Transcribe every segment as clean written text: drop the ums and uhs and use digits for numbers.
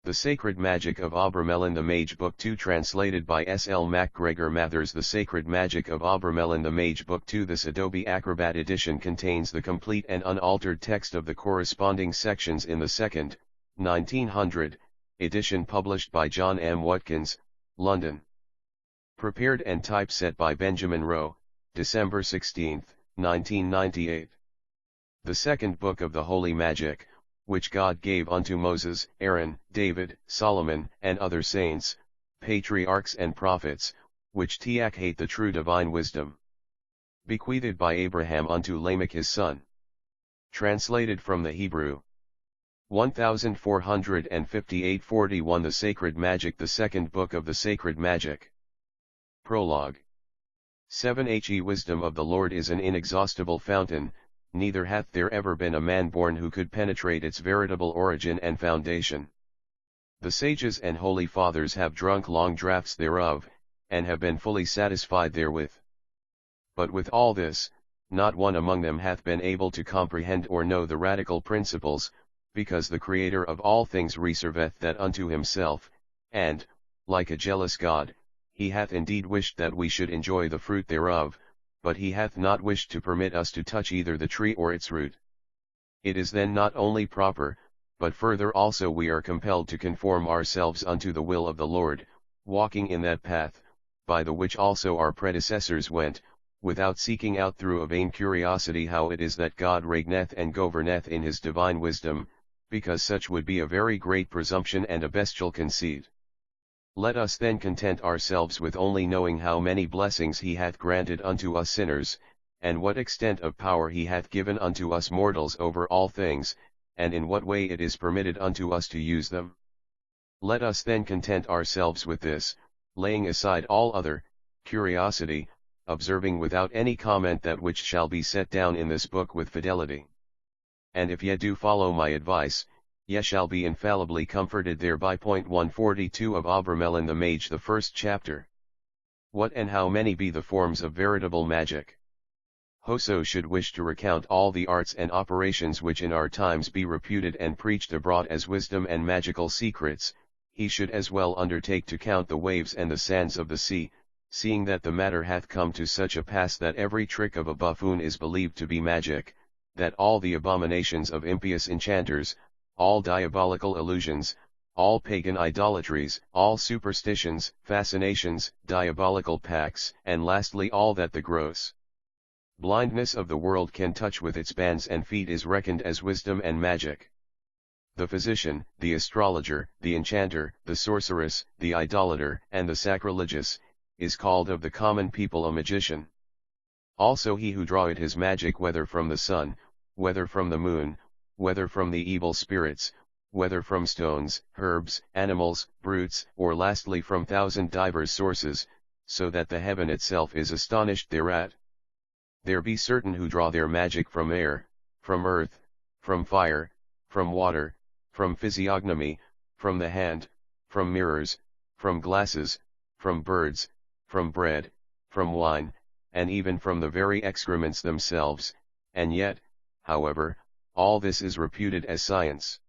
The Sacred Magic of Abramelin, the Mage, Book 2, translated by S. L. MacGregor Mathers. The Sacred Magic of Abramelin, the Mage, Book 2. This Adobe Acrobat edition contains the complete and unaltered text of the corresponding sections in the second, 1900, edition, published by John M. Watkins, London. Prepared and typeset by Benjamin Rowe, December 16, 1998. The second book of the Holy Magic, which God gave unto Moses, Aaron, David, Solomon, and other saints, patriarchs and prophets, which hate the true divine wisdom. Bequeathed by Abraham unto Lamech his son. Translated from the Hebrew. 1458-41. The Sacred Magic, the second book of the Sacred Magic. Prologue. 7. Wisdom of the Lord is an inexhaustible fountain, neither hath there ever been a man born who could penetrate its veritable origin and foundation. The sages and holy fathers have drunk long draughts thereof, and have been fully satisfied therewith. But with all this, not one among them hath been able to comprehend or know the radical principles, because the Creator of all things reserveth that unto himself, and, like a jealous God, he hath indeed wished that we should enjoy the fruit thereof, but he hath not wished to permit us to touch either the tree or its root. It is then not only proper, but further also we are compelled to conform ourselves unto the will of the Lord, walking in that path, by the which also our predecessors went, without seeking out through a vain curiosity how it is that God reigneth and governeth in his divine wisdom, because such would be a very great presumption and a bestial conceit. Let us then content ourselves with only knowing how many blessings he hath granted unto us sinners, and what extent of power he hath given unto us mortals over all things, and in what way it is permitted unto us to use them. Let us then content ourselves with this, laying aside all other curiosity, observing without any comment that which shall be set down in this book with fidelity. And if ye do follow my advice, ye shall be infallibly comforted thereby. 142 of Abramelin the Mage, the first chapter. What and how many be the forms of veritable magic? Whoso should wish to recount all the arts and operations which in our times be reputed and preached abroad as wisdom and magical secrets, he should as well undertake to count the waves and the sands of the sea, seeing that the matter hath come to such a pass that every trick of a buffoon is believed to be magic, that all the abominations of impious enchanters, all diabolical illusions, all pagan idolatries, all superstitions, fascinations, diabolical pacts, and lastly all that the gross blindness of the world can touch with its hands and feet is reckoned as wisdom and magic. The physician, the astrologer, the enchanter, the sorceress, the idolater, and the sacrilegious, is called of the common people a magician. Also he who draweth his magic whether from the sun, whether from the moon, whether from the evil spirits, whether from stones, herbs, animals, brutes, or lastly from thousand divers sources, so that the heaven itself is astonished thereat. There be certain who draw their magic from air, from earth, from fire, from water, from physiognomy, from the hand, from mirrors, from glasses, from birds, from bread, from wine, and even from the very excrements themselves, and yet, however, all this is reputed as science.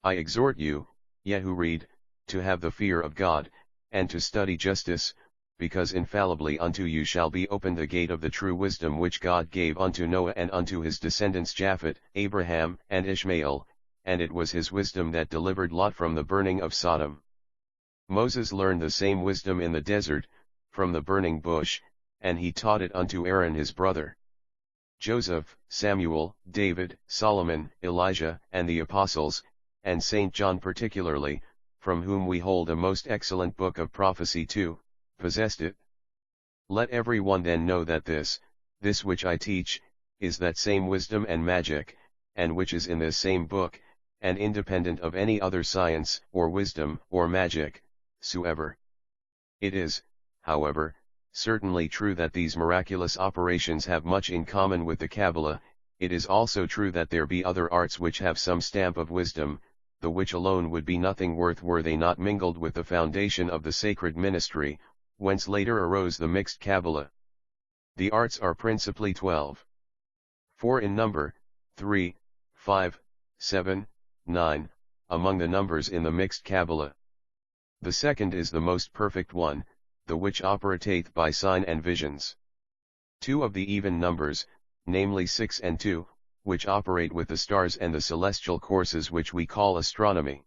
I exhort you, ye who read, to have the fear of God, and to study justice, because infallibly unto you shall be opened the gate of the true wisdom which God gave unto Noah and unto his descendants Japhet, Abraham, and Ishmael, and it was his wisdom that delivered Lot from the burning of Sodom. Moses learned the same wisdom in the desert, from the burning bush, and he taught it unto Aaron his brother. Joseph, Samuel, David, Solomon, Elijah, and the apostles, and St. John particularly, from whom we hold a most excellent book of prophecy too, possessed it. Let every one then know that this which I teach, is that same wisdom and magic, and which is in this same book, and independent of any other science, or wisdom, or magic, soever. It is, however, certainly true that these miraculous operations have much in common with the Kabbalah. It is also true that there be other arts which have some stamp of wisdom, the which alone would be nothing worth were they not mingled with the foundation of the sacred ministry, whence later arose the mixed Kabbalah. The arts are principally 12. 4 in number, 3, 5, 7, 9, among the numbers in the mixed Kabbalah. The second is the most perfect one, the which operateth by sign and visions. 2 of the even numbers, namely 6 and 2, which operate with the stars and the celestial courses which we call astronomy.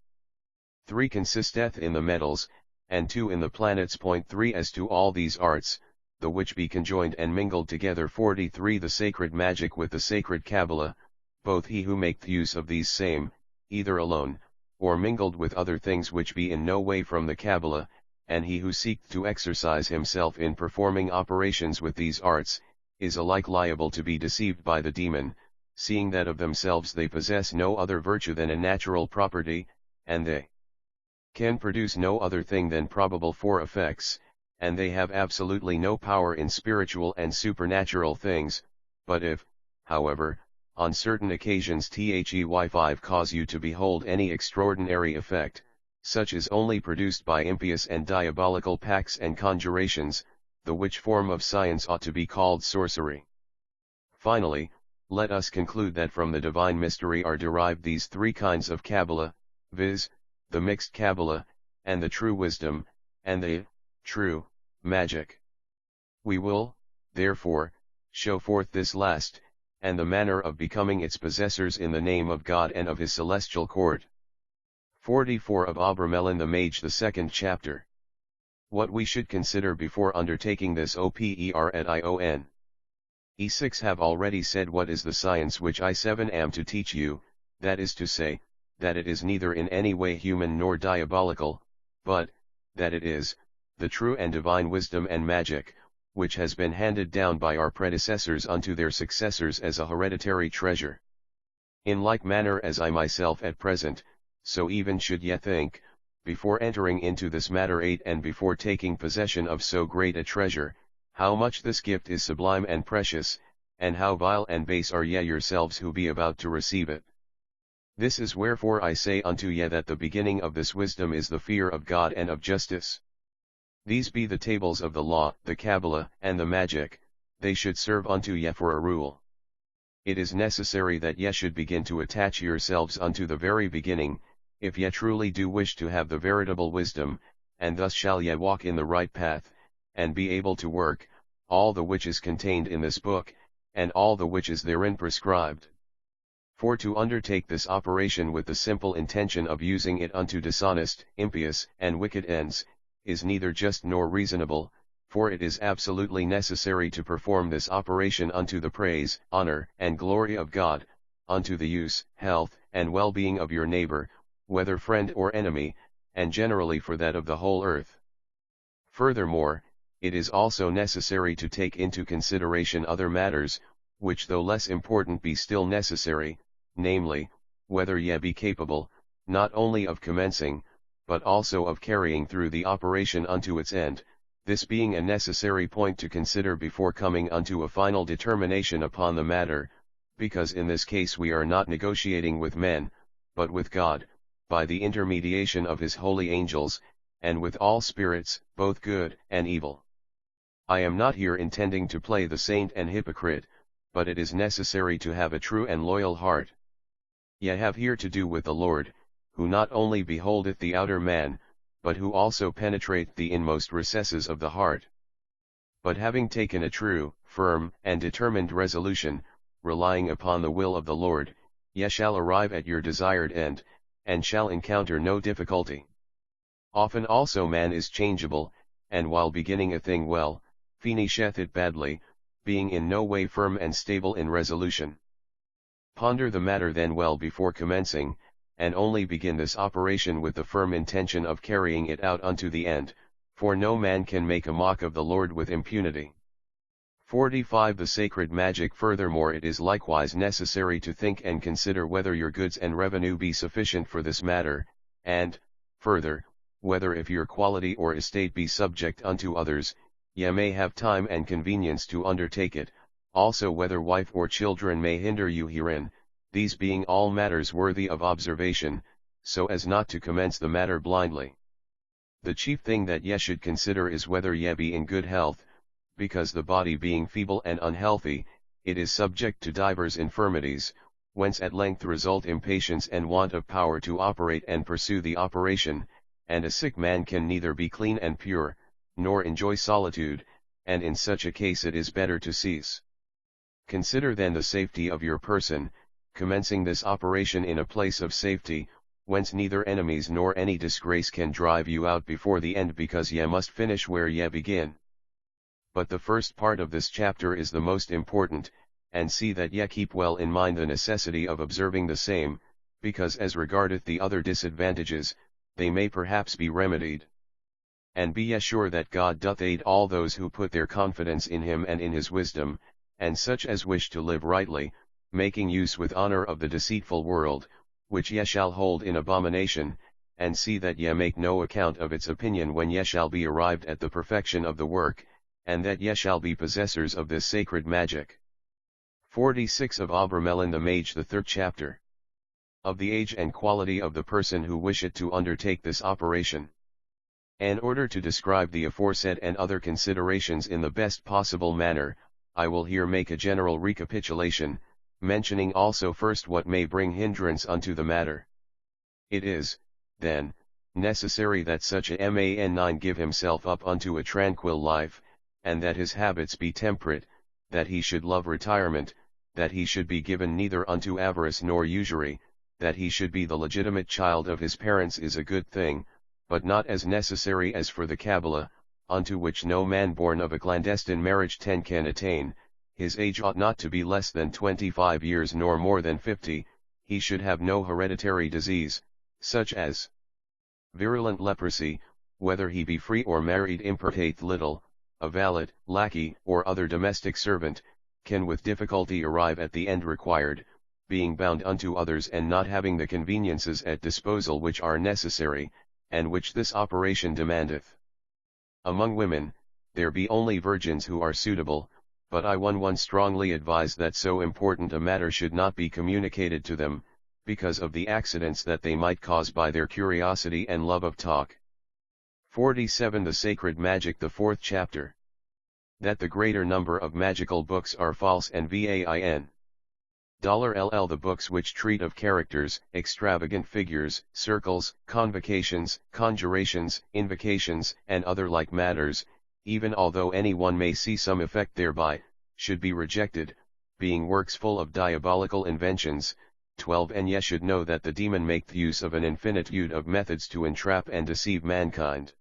3 consisteth in the metals, and 2 in the planets. 3 As to all these arts, the which be conjoined and mingled together. 43 The sacred magic with the sacred Kabbalah, both he who maketh use of these same, either alone, or mingled with other things which be in no way from the Kabbalah, and he who seeketh to exercise himself in performing operations with these arts, is alike liable to be deceived by the demon, seeing that of themselves they possess no other virtue than a natural property, and they can produce no other thing than probable for effects, and they have absolutely no power in spiritual and supernatural things. But if, however, on certain occasions the 5 you to behold any extraordinary effect, such is only produced by impious and diabolical pacts and conjurations, the which form of science ought to be called sorcery. Finally, let us conclude that from the divine mystery are derived these 3 kinds of Kabbalah, viz., the mixed Kabbalah, and the true wisdom, and the true magic. We will, therefore, show forth this last, and the manner of becoming its possessors in the name of God and of his celestial court. 44 Of Abramelin the Mage, the 2nd chapter. What we should consider before undertaking this operation. E6 Have already said what is the science which I7 am to teach you, that is to say, that it is neither in any way human nor diabolical, but, that it is, the true and divine wisdom and magic, which has been handed down by our predecessors unto their successors as a hereditary treasure. In like manner as I myself at present, so even should ye think, before entering into this matter 8 and before taking possession of so great a treasure, how much this gift is sublime and precious, and how vile and base are ye yourselves who be about to receive it. This is wherefore I say unto ye that the beginning of this wisdom is the fear of God and of justice. These be the tables of the law, the Kabbalah, and the magic, they should serve unto ye for a rule. It is necessary that ye should begin to attach yourselves unto the very beginning, if ye truly do wish to have the veritable wisdom, and thus shall ye walk in the right path, and be able to work, all the which is contained in this book, and all the which is therein prescribed. For to undertake this operation with the simple intention of using it unto dishonest, impious, and wicked ends, is neither just nor reasonable, for it is absolutely necessary to perform this operation unto the praise, honor, and glory of God, unto the use, health, and well-being of your neighbor, whether friend or enemy, and generally for that of the whole earth. Furthermore, it is also necessary to take into consideration other matters, which though less important be still necessary, namely, whether ye be capable, not only of commencing, but also of carrying through the operation unto its end, this being a necessary point to consider before coming unto a final determination upon the matter, because in this case we are not negotiating with men, but with God, by the intermediation of his holy angels, and with all spirits, both good and evil. I am not here intending to play the saint and hypocrite, but it is necessary to have a true and loyal heart. Ye have here to do with the Lord, who not only beholdeth the outer man, but who also penetrate the inmost recesses of the heart. But having taken a true, firm, and determined resolution, relying upon the will of the Lord, ye shall arrive at your desired end, and shall encounter no difficulty. Often also man is changeable, and while beginning a thing well, finisheth it badly, being in no way firm and stable in resolution. Ponder the matter then well before commencing, and only begin this operation with the firm intention of carrying it out unto the end, for no man can make a mock of the Lord with impunity. 45 The sacred magic. Furthermore, it is likewise necessary to think and consider whether your goods and revenue be sufficient for this matter, and, further, whether if your quality or estate be subject unto others, ye may have time and convenience to undertake it, also whether wife or children may hinder you herein, these being all matters worthy of observation, so as not to commence the matter blindly. The chief thing that ye should consider is whether ye be in good health, because the body being feeble and unhealthy, it is subject to divers infirmities, whence at length result impatience and want of power to operate and pursue the operation, and a sick man can neither be clean and pure, nor enjoy solitude, and in such a case it is better to cease. Consider then the safety of your person, commencing this operation in a place of safety, whence neither enemies nor any disgrace can drive you out before the end, because ye must finish where ye begin. But the first part of this chapter is the most important, and see that ye keep well in mind the necessity of observing the same, because as regardeth the other disadvantages, they may perhaps be remedied. And be ye sure that God doth aid all those who put their confidence in him and in his wisdom, and such as wish to live rightly, making use with honor of the deceitful world, which ye shall hold in abomination, and see that ye make no account of its opinion when ye shall be arrived at the perfection of the work, and that ye shall be possessors of this sacred magic. 46 of Abramelin the Mage, the third chapter. Of the age and quality of the person who wisheth to undertake this operation. In order to describe the aforesaid and other considerations in the best possible manner, I will here make a general recapitulation, mentioning also first what may bring hindrance unto the matter. It is, then, necessary that such a man 9 give himself up unto a tranquil life, and that his habits be temperate, that he should love retirement, that he should be given neither unto avarice nor usury, that he should be the legitimate child of his parents is a good thing, but not as necessary as for the Kabbalah, unto which no man born of a clandestine marriage 10 can attain. His age ought not to be less than 25 years nor more than 50, he should have no hereditary disease, such as virulent leprosy, whether he be free or married importate little, a valet, lackey, or other domestic servant, can with difficulty arrive at the end required, being bound unto others and not having the conveniences at disposal which are necessary, and which this operation demandeth. Among women, there be only virgins who are suitable, but I one strongly advise that so important a matter should not be communicated to them, because of the accidents that they might cause by their curiosity and love of talk. 47 The Sacred Magic, the fourth chapter. That the greater number of magical books are false and vain. The books which treat of characters, extravagant figures, circles, convocations, conjurations, invocations, and other like matters, even although any one may see some effect thereby, should be rejected, being works full of diabolical inventions. 12 And ye should know that the demon maketh use of an infinitude of methods to entrap and deceive mankind.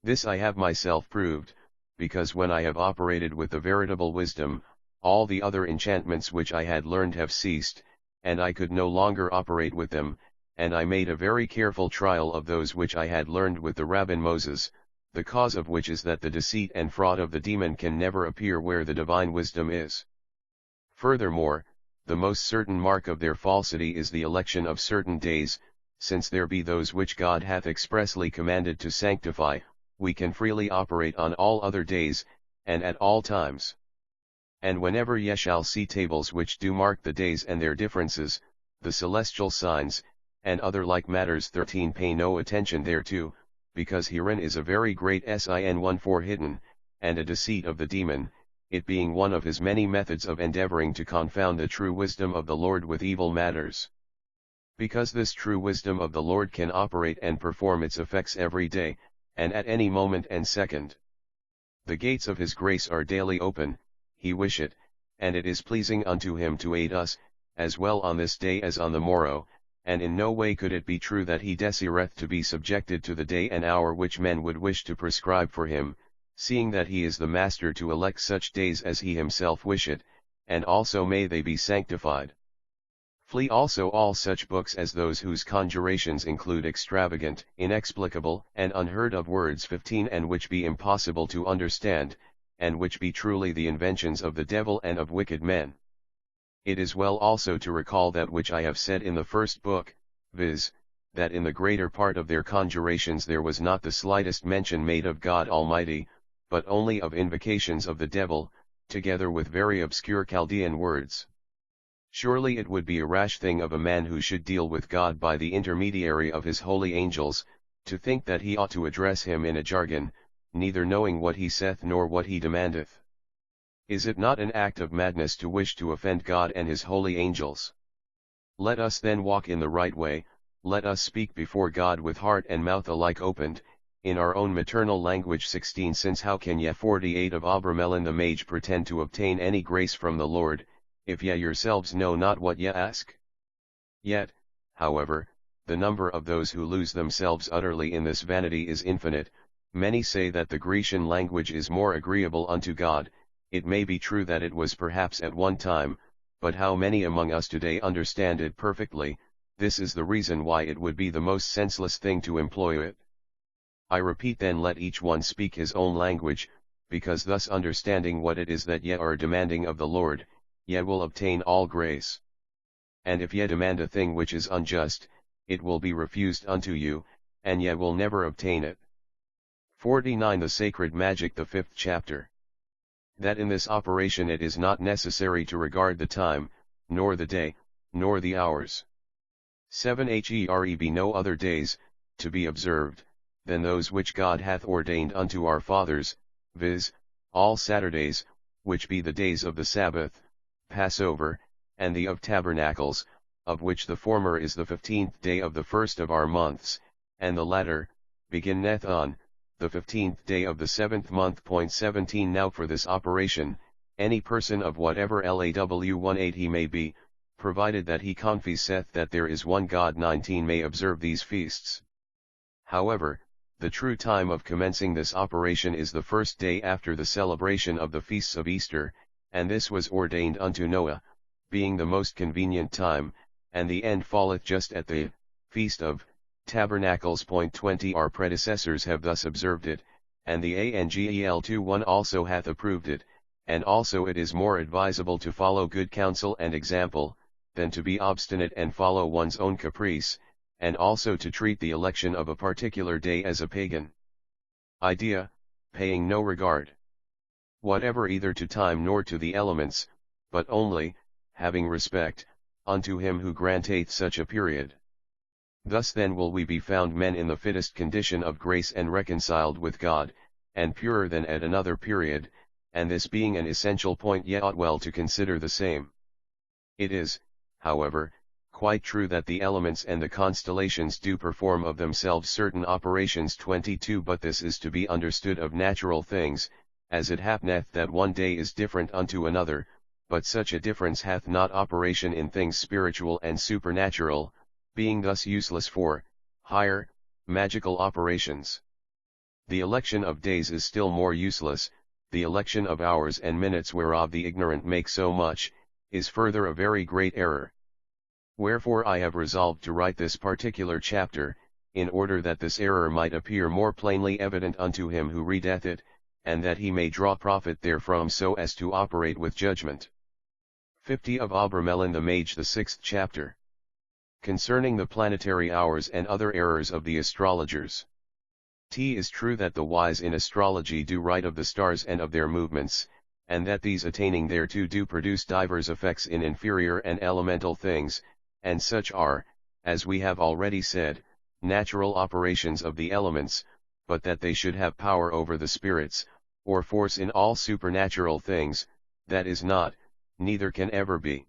This I have myself proved, because when I have operated with the veritable wisdom, all the other enchantments which I had learned have ceased, and I could no longer operate with them, and I made a very careful trial of those which I had learned with the Rabbin Moses, the cause of which is that the deceit and fraud of the demon can never appear where the divine wisdom is. Furthermore, the most certain mark of their falsity is the election of certain days, since there be those which God hath expressly commanded to sanctify, we can freely operate on all other days, and at all times. And whenever ye shall see tables which do mark the days and their differences, the celestial signs, and other like matters 13 pay no attention thereto, because herein is a very great sin 14 hidden, and a deceit of the demon, it being one of his many methods of endeavoring to confound the true wisdom of the Lord with evil matters. Because this true wisdom of the Lord can operate and perform its effects every day, and at any moment and second. The gates of his grace are daily open, he wish it, and it is pleasing unto him to aid us, as well on this day as on the morrow, and in no way could it be true that he desireth to be subjected to the day and hour which men would wish to prescribe for him, seeing that he is the master to elect such days as he himself wisheth, and also may they be sanctified. Flee also all such books as those whose conjurations include extravagant, inexplicable, and unheard of words 15 and which be impossible to understand, and which be truly the inventions of the devil and of wicked men. It is well also to recall that which I have said in the first book, viz., that in the greater part of their conjurations there was not the slightest mention made of God Almighty, but only of invocations of the devil, together with very obscure Chaldean words. Surely it would be a rash thing of a man who should deal with God by the intermediary of his holy angels, to think that he ought to address him in a jargon, neither knowing what he saith nor what he demandeth. Is it not an act of madness to wish to offend God and his holy angels? Let us then walk in the right way, let us speak before God with heart and mouth alike opened, in our own maternal language. 16 Since how can ye 48 of Abramelin the mage pretend to obtain any grace from the Lord, if ye yourselves know not what ye ask? Yet, however, the number of those who lose themselves utterly in this vanity is infinite. Many say that the Grecian language is more agreeable unto God. It may be true that it was perhaps at one time, but how many among us today understand it perfectly? This is the reason why it would be the most senseless thing to employ it. I repeat then, let each one speak his own language, because thus understanding what it is that ye are demanding of the Lord, ye will obtain all grace. And if ye demand a thing which is unjust, it will be refused unto you, and ye will never obtain it. 49 The Sacred Magic, the 5th chapter. That in this operation it is not necessary to regard the time, nor the day, nor the hours. 7 There be no other days, to be observed, than those which God hath ordained unto our fathers, viz., all Saturdays, which be the days of the Sabbath, Passover, and the of Tabernacles, of which the former is the 15th day of the first of our months, and the latter, beginneth on the 15th day of the 7th month. 17 Now for this operation, any person of whatever law 18 he may be, provided that he confesseth that there is one God, 19 may observe these feasts. However, the true time of commencing this operation is the first day after the celebration of the feasts of Easter, and this was ordained unto Noah, being the most convenient time, and the end falleth just at the Feast of Tabernacles. 20 Our predecessors have thus observed it, and the Angel 2:1 also hath approved it, and also it is more advisable to follow good counsel and example, than to be obstinate and follow one's own caprice, and also to treat the election of a particular day as a pagan idea, paying no regard whatever either to time nor to the elements, but only, having respect, unto him who granteth such a period. Thus then will we be found men in the fittest condition of grace and reconciled with God, and purer than at another period, and this being an essential point, ye ought well to consider the same. It is, however, quite true that the elements and the constellations do perform of themselves certain operations. 22 But this is to be understood of natural things, as it happeneth that one day is different unto another, but such a difference hath not operation in things spiritual and supernatural, being thus useless for higher, magical operations. The election of days is still more useless, the election of hours and minutes whereof the ignorant make so much, is further a very great error. Wherefore I have resolved to write this particular chapter, in order that this error might appear more plainly evident unto him who readeth it, and that he may draw profit therefrom so as to operate with judgment. 50 Of Abramelin the Mage, the 6th chapter. Concerning the planetary hours and other errors of the astrologers. T is true that the wise in astrology do write of the stars and of their movements, and that these attaining thereto do produce divers effects in inferior and elemental things, and such are, as we have already said, natural operations of the elements, but that they should have power over the spirits, or force in all supernatural things, that is not, neither can ever be.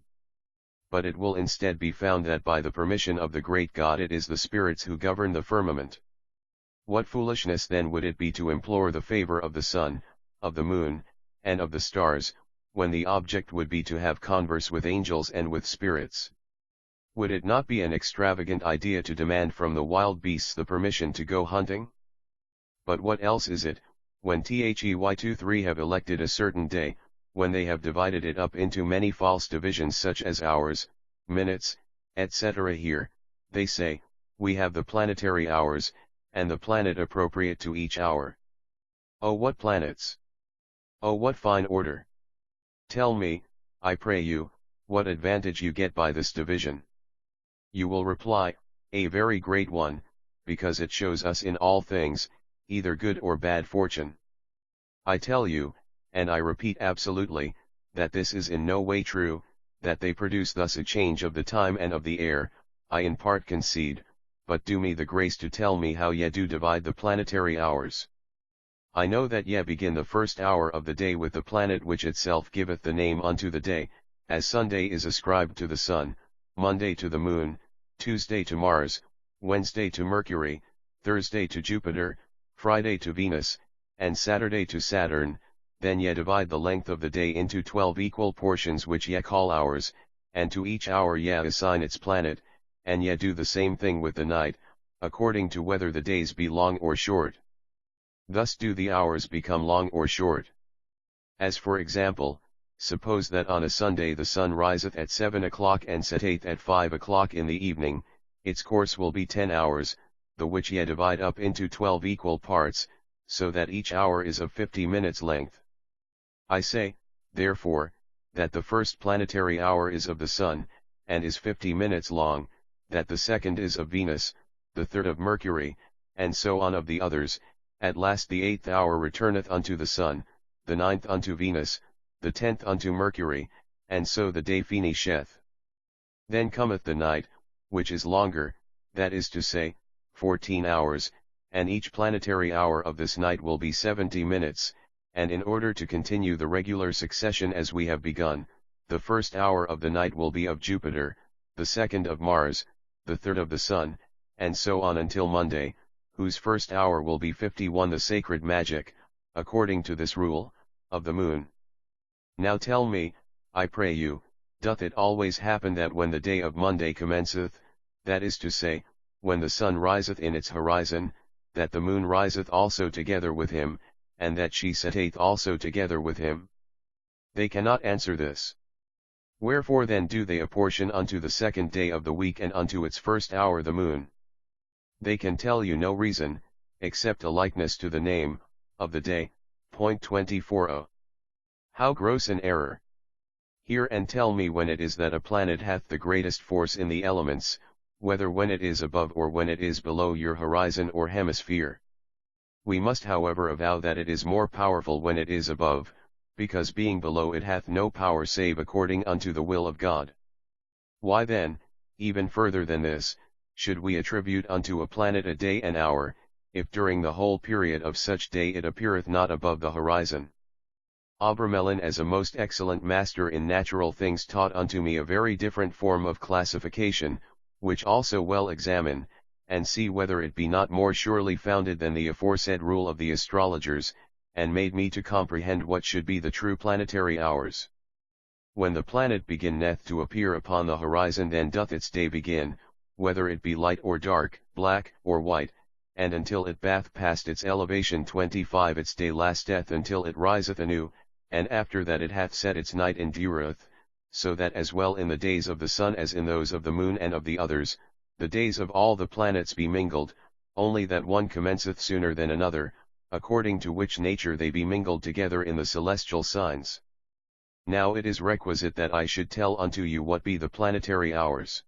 But it will instead be found that by the permission of the great God it is the spirits who govern the firmament. What foolishness then would it be to implore the favor of the sun, of the moon, and of the stars, when the object would be to have converse with angels and with spirits? Would it not be an extravagant idea to demand from the wild beasts the permission to go hunting? But what else is it, when They have elected a certain day, when they have divided it up into many false divisions such as hours, minutes, etc. Here, they say, we have the planetary hours, and the planet appropriate to each hour. Oh, what planets! Oh, what fine order! Tell me, I pray you, what advantage you get by this division? You will reply, a very great one, because it shows us in all things, either good or bad fortune. I tell you, and I repeat absolutely, that this is in no way true, that they produce thus a change of the time and of the air. I in part concede, but do me the grace to tell me how ye do divide the planetary hours. I know that ye begin the first hour of the day with the planet which itself giveth the name unto the day, as Sunday is ascribed to the sun, Monday to the Moon, Tuesday to Mars, Wednesday to Mercury, Thursday to Jupiter, Friday to Venus, and Saturday to Saturn. Then ye divide the length of the day into 12 equal portions which ye call hours, and to each hour ye assign its planet, and ye do the same thing with the night, according to whether the days be long or short. Thus do the hours become long or short. As for example, suppose that on a Sunday the sun riseth at 7 o'clock and setteth at 5 o'clock in the evening, its course will be 10 hours, the which ye divide up into 12 equal parts, so that each hour is of 50 minutes length. I say, therefore, that the first planetary hour is of the sun, and is 50 minutes long, that the second is of Venus, the third of Mercury, and so on of the others. At last the 8th hour returneth unto the sun, the 9th unto Venus, the 10th unto Mercury, and so the day finisheth. Then cometh the night, which is longer, that is to say, 14 hours, and each planetary hour of this night will be 70 minutes, and in order to continue the regular succession as we have begun, the first hour of the night will be of Jupiter, the second of Mars, the third of the Sun, and so on until Monday, whose first hour will be 51 the sacred magic, according to this rule, of the Moon. Now tell me, I pray you, doth it always happen that when the day of Monday commenceth, that is to say, when the sun riseth in its horizon, that the Moon riseth also together with him, and that she setteth also together with him? They cannot answer this. Wherefore then do they apportion unto the second day of the week and unto its first hour the Moon? They can tell you no reason, except a likeness to the name, of the day. Point 24. How gross an error! Hear and tell me when it is that a planet hath the greatest force in the elements, whether when it is above or when it is below your horizon or hemisphere. We must however avow that it is more powerful when it is above, because being below it hath no power save according unto the will of God. Why then, even further than this, should we attribute unto a planet a day and hour, if during the whole period of such day it appeareth not above the horizon? Abramelin as a most excellent master in natural things taught unto me a very different form of classification, which also well examine, and see whether it be not more surely founded than the aforesaid rule of the astrologers, and made me to comprehend what should be the true planetary hours. When the planet beginneth to appear upon the horizon, then doth its day begin, whether it be light or dark, black or white, and until it bath past its elevation 25 its day lasteth until it riseth anew, and after that it hath set its night endureth, so that as well in the days of the sun as in those of the moon and of the others, the days of all the planets be mingled, only that one commenceth sooner than another, according to which nature they be mingled together in the celestial signs. Now it is requisite that I should tell unto you what be the planetary hours.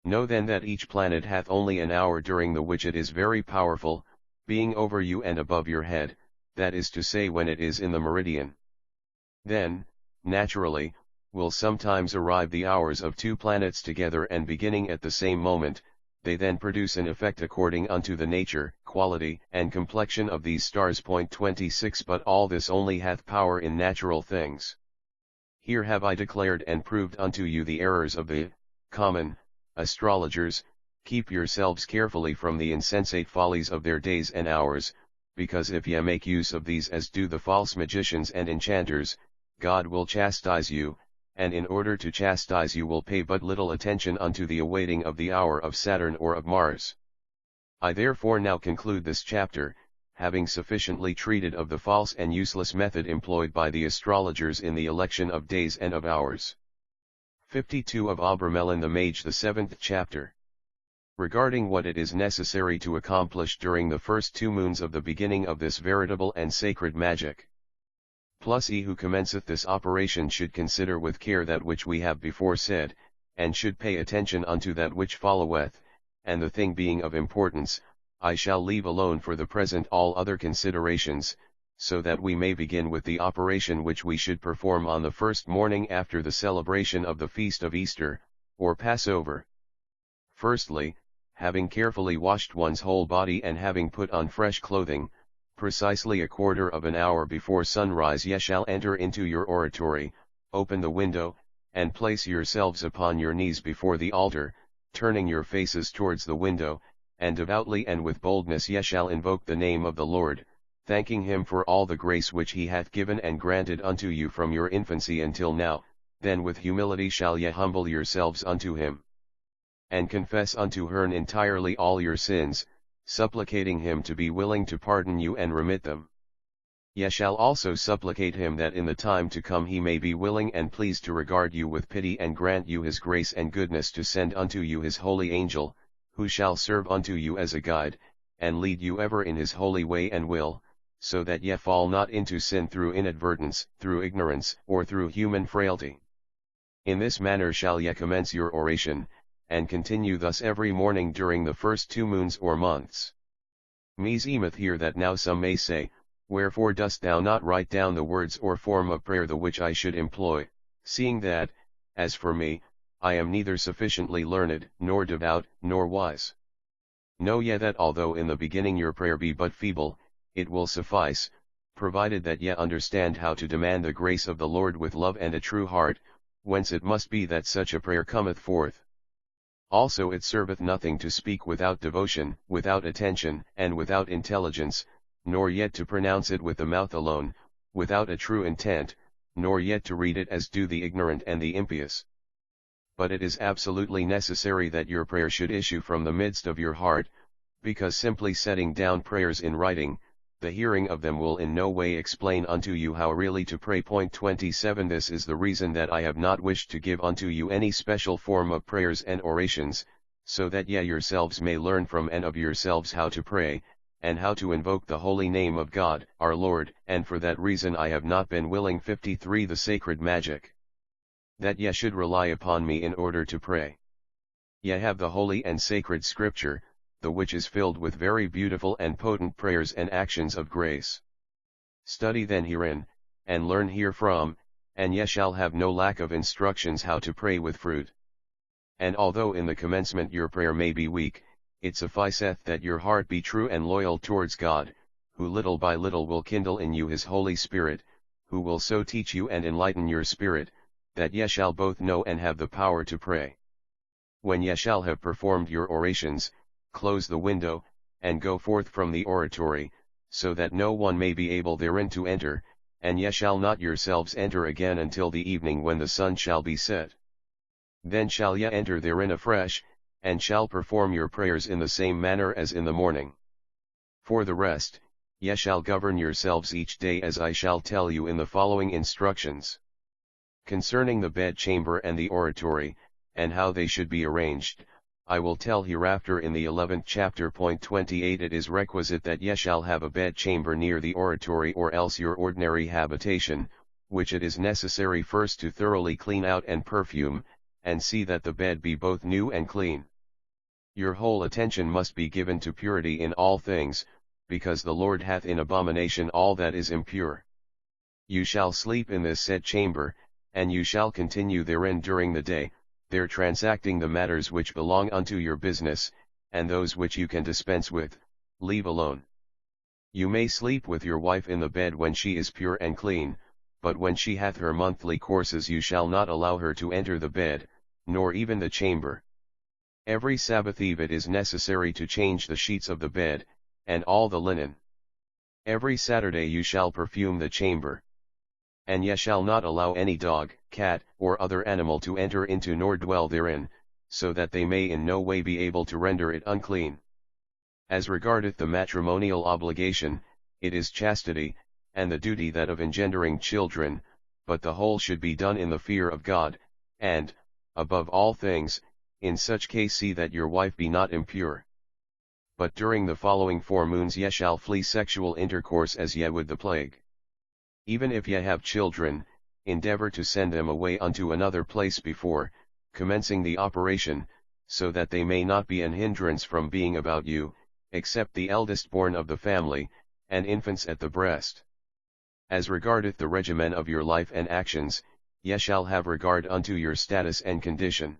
Know then that each planet hath only an hour during the which it is very powerful, being over you and above your head, that is to say when it is in the meridian. Then, naturally, will sometimes arrive the hours of two planets together and beginning at the same moment, they then produce an effect according unto the nature, quality, and complexion of these stars. Point 26. But all this only hath power in natural things. Here have I declared and proved unto you the errors of the common astrologers. Keep yourselves carefully from the insensate follies of their days and hours, because if ye make use of these as do the false magicians and enchanters, God will chastise you, and in order to chastise you will pay but little attention unto the awaiting of the hour of Saturn or of Mars. I therefore now conclude this chapter, having sufficiently treated of the false and useless method employed by the astrologers in the election of days and of hours. 52 of Abramelin the Mage, the 7th chapter. Regarding what it is necessary to accomplish during the first 2 moons of the beginning of this veritable and sacred magic. Plus he who commenceth this operation should consider with care that which we have before said, and should pay attention unto that which followeth, and the thing being of importance, I shall leave alone for the present all other considerations, so that we may begin with the operation which we should perform on the first morning after the celebration of the feast of Easter, or Passover. Firstly, having carefully washed one's whole body and having put on fresh clothing, precisely a quarter of an hour before sunrise ye shall enter into your oratory, open the window, and place yourselves upon your knees before the altar, turning your faces towards the window, and devoutly and with boldness ye shall invoke the name of the Lord, thanking him for all the grace which he hath given and granted unto you from your infancy until now. Then with humility shall ye humble yourselves unto him, and confess unto him entirely all your sins, supplicating him to be willing to pardon you and remit them. Ye shall also supplicate him that in the time to come he may be willing and pleased to regard you with pity and grant you his grace and goodness to send unto you his holy angel, who shall serve unto you as a guide, and lead you ever in his holy way and will, so that ye fall not into sin through inadvertence, through ignorance, or through human frailty. In this manner shall ye commence your oration, and continue thus every morning during the first 2 moons or months. Meseemeth here that now some may say, wherefore dost thou not write down the words or form of prayer the which I should employ, seeing that, as for me, I am neither sufficiently learned, nor devout, nor wise. Know ye that although in the beginning your prayer be but feeble, it will suffice, provided that ye understand how to demand the grace of the Lord with love and a true heart, whence it must be that such a prayer cometh forth. Also it serveth nothing to speak without devotion, without attention, and without intelligence, nor yet to pronounce it with the mouth alone, without a true intent, nor yet to read it as do the ignorant and the impious. But it is absolutely necessary that your prayer should issue from the midst of your heart, because simply setting down prayers in writing, the hearing of them will in no way explain unto you how really to pray. 27 This is the reason that I have not wished to give unto you any special form of prayers and orations, so that ye yourselves may learn from and of yourselves how to pray, and how to invoke the holy name of God, our Lord, and for that reason I have not been willing. 53 The sacred magic. That ye should rely upon me in order to pray. Ye have the holy and sacred scripture, the which is filled with very beautiful and potent prayers and actions of grace. Study then herein, and learn herefrom, and ye shall have no lack of instructions how to pray with fruit. And although in the commencement your prayer may be weak, it sufficeth that your heart be true and loyal towards God, who little by little will kindle in you his Holy Spirit, who will so teach you and enlighten your spirit, that ye shall both know and have the power to pray. When ye shall have performed your orations, close the window, and go forth from the oratory, so that no one may be able therein to enter, and ye shall not yourselves enter again until the evening when the sun shall be set. Then shall ye enter therein afresh, and shall perform your prayers in the same manner as in the morning. For the rest, ye shall govern yourselves each day as I shall tell you in the following instructions. Concerning the bedchamber and the oratory, and how they should be arranged, I will tell hereafter in the 11th chapter. 28 It is requisite that ye shall have a bedchamber near the oratory or else your ordinary habitation, which it is necessary first to thoroughly clean out and perfume, and see that the bed be both new and clean. Your whole attention must be given to purity in all things, because the Lord hath in abomination all that is impure. You shall sleep in this said chamber, and you shall continue therein during the day, there transacting the matters which belong unto your business, and those which you can dispense with, leave alone. You may sleep with your wife in the bed when she is pure and clean, but when she hath her monthly courses you shall not allow her to enter the bed, nor even the chamber. Every Sabbath eve it is necessary to change the sheets of the bed, and all the linen. Every Saturday you shall perfume the chamber. And ye shall not allow any dog, cat, or other animal to enter into nor dwell therein, so that they may in no way be able to render it unclean. As regardeth the matrimonial obligation, it is chastity, and the duty that of engendering children, but the whole should be done in the fear of God, and, above all things, in such case see that your wife be not impure. But during the following 4 moons ye shall flee sexual intercourse as ye would the plague. Even if ye have children, endeavor to send them away unto another place before, commencing the operation, so that they may not be an hindrance from being about you, except the eldest born of the family, and infants at the breast. As regardeth the regimen of your life and actions, ye shall have regard unto your status and condition.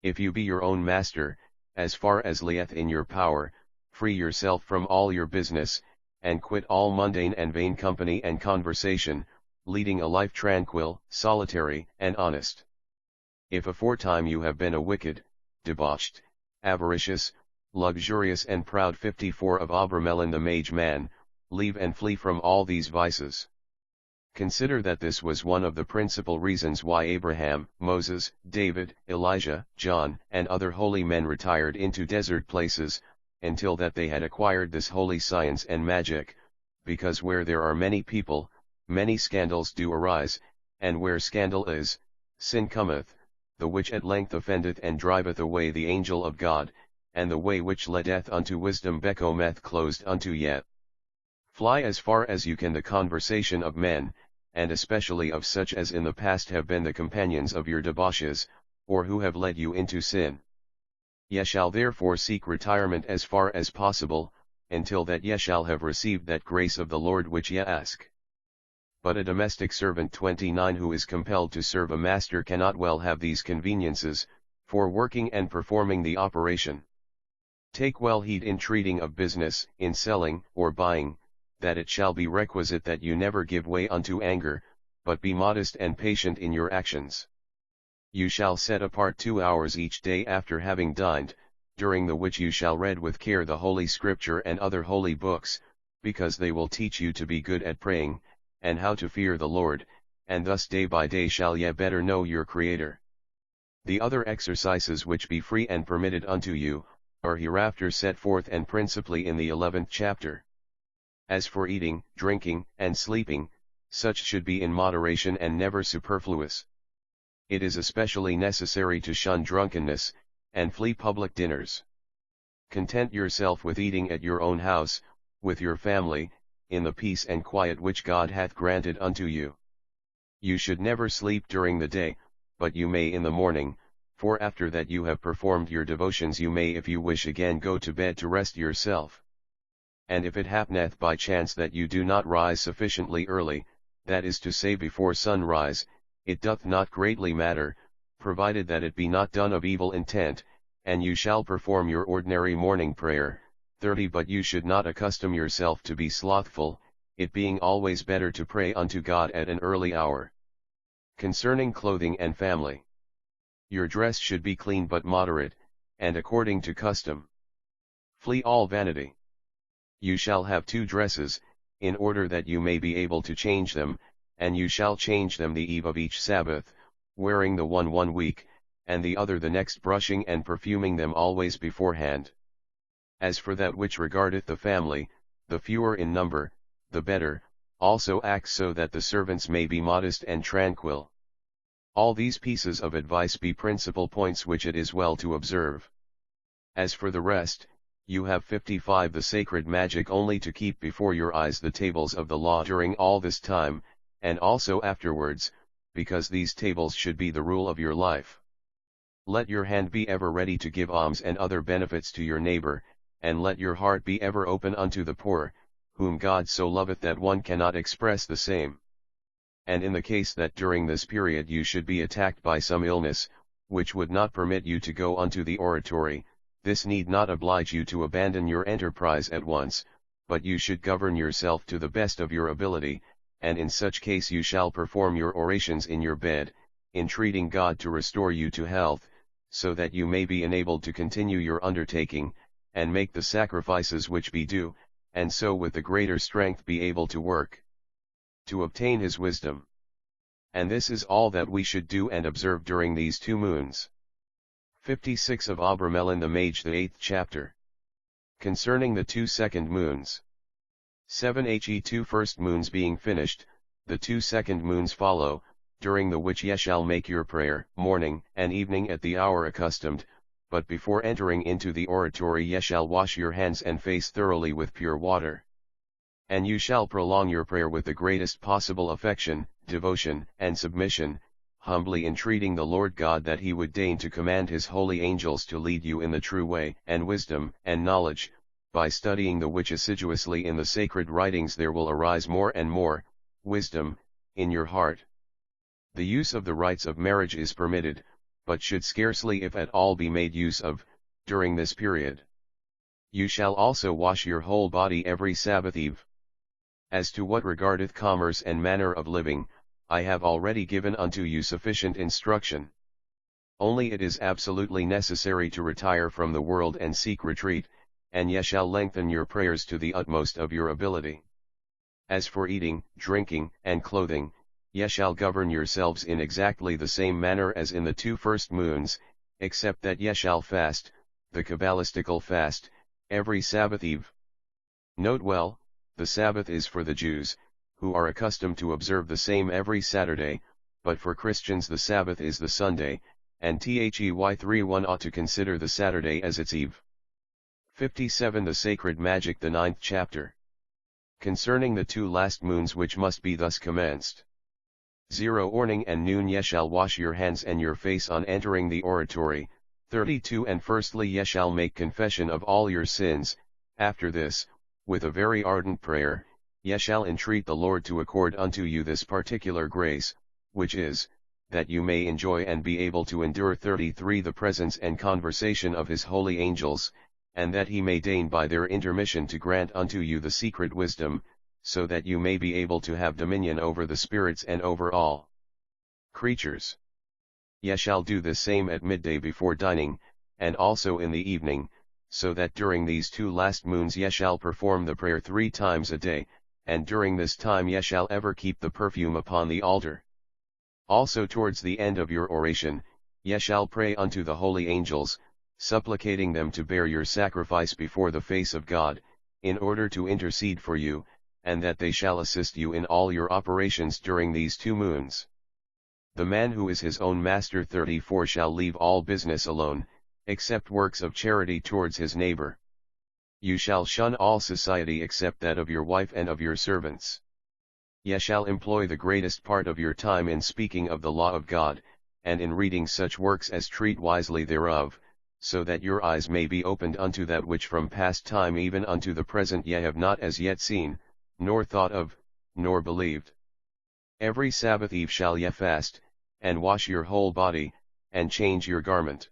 If you be your own master, as far as lieth in your power, free yourself from all your business, and quit all mundane and vain company and conversation, leading a life tranquil, solitary, and honest. If aforetime you have been a wicked, debauched, avaricious, luxurious and proud 54 of Abramelin the mage man, leave and flee from all these vices. Consider that this was one of the principal reasons why Abraham, Moses, David, Elijah, John, and other holy men retired into desert places, until that they had acquired this holy science and magic, because where there are many people, many scandals do arise, and where scandal is, sin cometh, the which at length offendeth and driveth away the angel of God, and the way which leadeth unto wisdom becometh closed unto yet. Fly as far as you can the conversation of men, and especially of such as in the past have been the companions of your debauches, or who have led you into sin. Ye shall therefore seek retirement as far as possible, until that ye shall have received that grace of the Lord which ye ask. But a domestic servant 29 who is compelled to serve a master cannot well have these conveniences, for working and performing the operation. Take well heed in treating of business, in selling, or buying, that it shall be requisite that you never give way unto anger, but be modest and patient in your actions. You shall set apart 2 hours each day after having dined, during the which you shall read with care the Holy Scripture and other holy books, because they will teach you to be good at praying, and how to fear the Lord, and thus day by day shall ye better know your Creator. The other exercises which be free and permitted unto you, are hereafter set forth and principally in the 11th chapter. As for eating, drinking, and sleeping, such should be in moderation and never superfluous. It is especially necessary to shun drunkenness, and flee public dinners. Content yourself with eating at your own house, with your family, in the peace and quiet which God hath granted unto you. You should never sleep during the day, but you may in the morning, for after that you have performed your devotions you may if you wish again go to bed to rest yourself. And if it happeneth by chance that you do not rise sufficiently early, that is to say before sunrise, it doth not greatly matter, provided that it be not done of evil intent, and you shall perform your ordinary morning prayer. 30 But you should not accustom yourself to be slothful, it being always better to pray unto God at an early hour. Concerning clothing and family. Your dress should be clean but moderate, and according to custom. Flee all vanity. You shall have 2 dresses, in order that you may be able to change them, and you shall change them the eve of each Sabbath, wearing the one week, and the other the next, brushing and perfuming them always beforehand. As for that which regardeth the family, the fewer in number, the better, also act so that the servants may be modest and tranquil. All these pieces of advice be principal points which it is well to observe. As for the rest, you have 55 the sacred magic only to keep before your eyes the tables of the law during all this time, and also afterwards, because these tables should be the rule of your life. Let your hand be ever ready to give alms and other benefits to your neighbor, and let your heart be ever open unto the poor, whom God so loveth that one cannot express the same. And in the case that during this period you should be attacked by some illness, which would not permit you to go unto the oratory, this need not oblige you to abandon your enterprise at once, but you should govern yourself to the best of your ability, and in such case you shall perform your orations in your bed, entreating God to restore you to health, so that you may be enabled to continue your undertaking, and make the sacrifices which be due, and so with the greater strength be able to work, to obtain his wisdom. And this is all that we should do and observe during these 2 moons. 56 of Abramelin the Mage, the 8th chapter. Concerning the 2 second moons. 2 first moons being finished, the 2 second moons follow, during the which ye shall make your prayer, morning and evening at the hour accustomed, but before entering into the oratory ye shall wash your hands and face thoroughly with pure water. And you shall prolong your prayer with the greatest possible affection, devotion, and submission, humbly entreating the Lord God that he would deign to command his holy angels to lead you in the true way, and wisdom, and knowledge, by studying the which assiduously in the sacred writings there will arise more and more, wisdom, in your heart. The use of the rites of marriage is permitted, but should scarcely if at all be made use of, during this period. You shall also wash your whole body every Sabbath eve. As to what regardeth commerce and manner of living, I have already given unto you sufficient instruction. only it is absolutely necessary to retire from the world and seek retreat, and ye shall lengthen your prayers to the utmost of your ability. As for eating, drinking, and clothing, ye shall govern yourselves in exactly the same manner as in the 2 first moons, except that ye shall fast, the Kabbalistical fast, every Sabbath eve. Note well, the Sabbath is for the Jews, who are accustomed to observe the same every Saturday, but for Christians the Sabbath is the Sunday, and They 3:1 ought to consider the Saturday as its eve. 57 The Sacred Magic, the 9th chapter. Concerning the 2 last moons which must be thus commenced. 0 Morning and noon ye shall wash your hands and your face on entering the oratory. 32 And firstly ye shall make confession of all your sins. After this, with a very ardent prayer, ye shall entreat the Lord to accord unto you this particular grace, which is, that you may enjoy and be able to endure. 33 The presence and conversation of his holy angels, and that he may deign by their intermission to grant unto you the secret wisdom, so that you may be able to have dominion over the spirits and over all creatures. Ye shall do the same at midday before dining, and also in the evening, so that during these 2 last moons ye shall perform the prayer 3 times a day, and during this time ye shall ever keep the perfume upon the altar. Also towards the end of your oration, ye shall pray unto the holy angels, supplicating them to bear your sacrifice before the face of God, in order to intercede for you, and that they shall assist you in all your operations during these 2 moons. The man who is his own master. 34 Shall leave all business alone, except works of charity towards his neighbor. You shall shun all society except that of your wife and of your servants. Ye shall employ the greatest part of your time in speaking of the law of God, and in reading such works as treat wisely thereof, so that your eyes may be opened unto that which from past time even unto the present ye have not as yet seen, nor thought of, nor believed. Every Sabbath eve shall ye fast, and wash your whole body, and change your garment.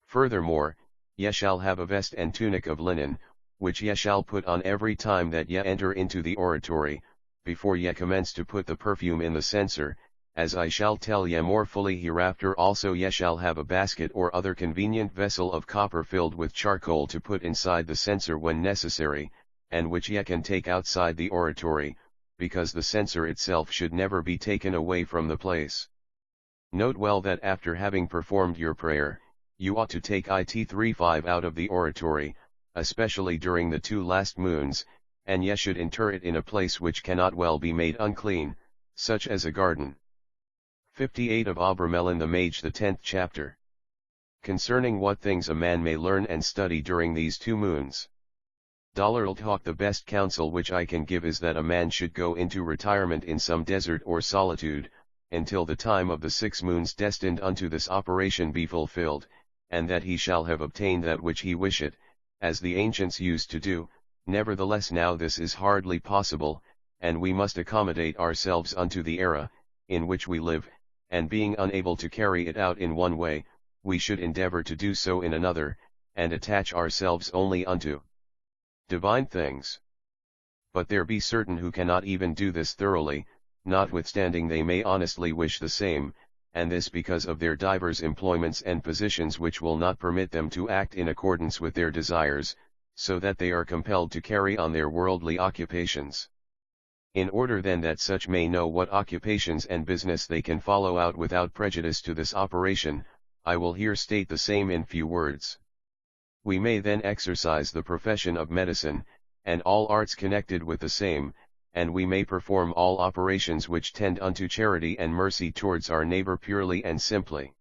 Furthermore, ye shall have a vest and tunic of linen, which ye shall put on every time that ye enter into the oratory, before ye commence to put the perfume in the censer, as I shall tell ye more fully hereafter. Also ye shall have a basket or other convenient vessel of copper filled with charcoal to put inside the censer when necessary, and which ye can take outside the oratory, because the censer itself should never be taken away from the place. Note well that after having performed your prayer, you ought to take it 3:5 out of the oratory, especially during the 2 last moons, and ye should inter it in a place which cannot well be made unclean, such as a garden. 58 Of Abramelin the Mage, the 10th chapter. Concerning what things a man may learn and study during these 2 moons. $. The best counsel which I can give is that a man should go into retirement in some desert or solitude, until the time of the 6 moons destined unto this operation be fulfilled, and that he shall have obtained that which he wisheth, as the ancients used to do. Nevertheless now this is hardly possible, and we must accommodate ourselves unto the era, in which we live, and being unable to carry it out in one way, we should endeavor to do so in another, and attach ourselves only unto divine things. But there be certain who cannot even do this thoroughly, notwithstanding they may honestly wish the same, and this because of their divers employments and positions which will not permit them to act in accordance with their desires, so that they are compelled to carry on their worldly occupations. In order then that such may know what occupations and business they can follow out without prejudice to this operation, I will here state the same in few words. We may then exercise the profession of medicine, and all arts connected with the same, and we may perform all operations which tend unto charity and mercy towards our neighbor purely and simply.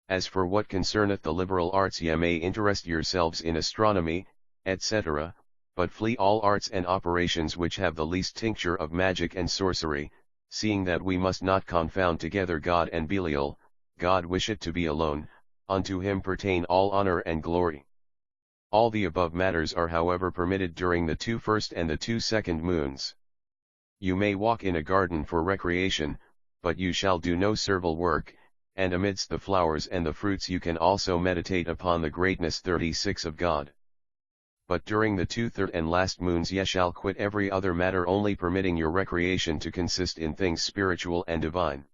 As for what concerneth the liberal arts, ye may interest yourselves in astronomy, etc., but flee all arts and operations which have the least tincture of magic and sorcery, seeing that we must not confound together God and Belial. God wisheth to be alone, unto him pertain all honor and glory. All the above matters are however permitted during the 2 first and the 2 second moons. You may walk in a garden for recreation, but you shall do no servile work, and amidst the flowers and the fruits you can also meditate upon the greatness 36 of God. But during the 2 third and last moons ye shall quit every other matter, only permitting your recreation to consist in things spiritual and divine.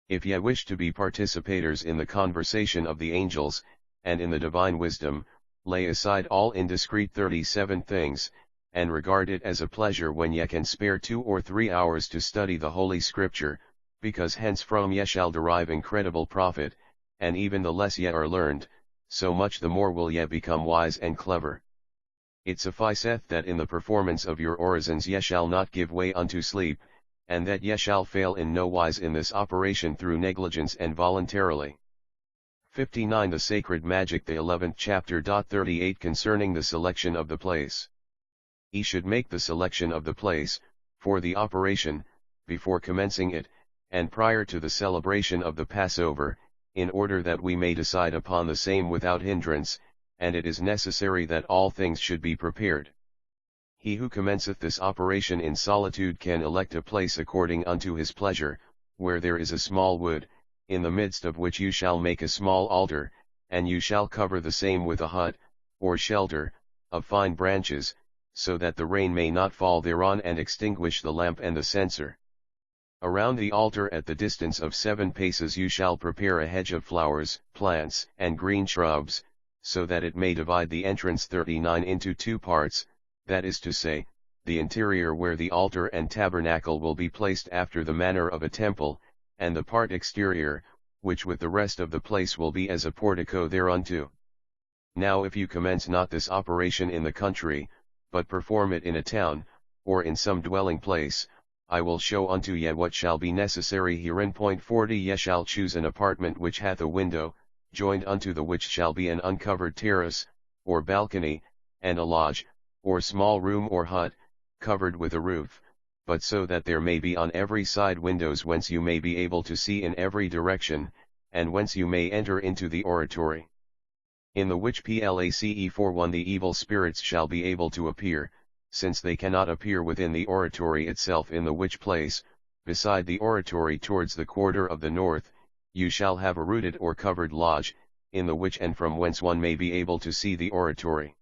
If ye wish to be participators in the conversation of the angels, and in the divine wisdom, lay aside all indiscreet 37 things, and regard it as a pleasure when ye can spare 2 or 3 hours to study the Holy Scripture, because hence from ye shall derive incredible profit, and even the less ye are learned, so much the more will ye become wise and clever. It sufficeth that in the performance of your orisons ye shall not give way unto sleep, and that ye shall fail in no wise in this operation through negligence and voluntarily. 59 The Sacred Magic, the 11th chapter. 38 Concerning the selection of the place. Ye should make the selection of the place, for the operation, before commencing it, and prior to the celebration of the Passover, in order that we may decide upon the same without hindrance, and it is necessary that all things should be prepared. He who commenceth this operation in solitude can elect a place according unto his pleasure, where there is a small wood, in the midst of which you shall make a small altar, and you shall cover the same with a hut, or shelter, of fine branches, so that the rain may not fall thereon and extinguish the lamp and the censer. Around the altar at the distance of 7 paces you shall prepare a hedge of flowers, plants, and green shrubs, so that it may divide the entrance 39 into 2 parts, that is to say, the interior where the altar and tabernacle will be placed after the manner of a temple, and the part exterior, which with the rest of the place will be as a portico thereunto. Now if you commence not this operation in the country, but perform it in a town, or in some dwelling place, I will show unto ye what shall be necessary herein. 40 Ye shall choose an apartment which hath a window, joined unto the which shall be an uncovered terrace, or balcony, and a lodge, or small room or hut, covered with a roof, but so that there may be on every side windows whence you may be able to see in every direction, and whence you may enter into the oratory. In the which place for one the evil spirits shall be able to appear, since they cannot appear within the oratory itself, in the which place, beside the oratory towards the quarter of the north, you shall have a rooted or covered lodge, in the which and from whence one may be able to see the oratory.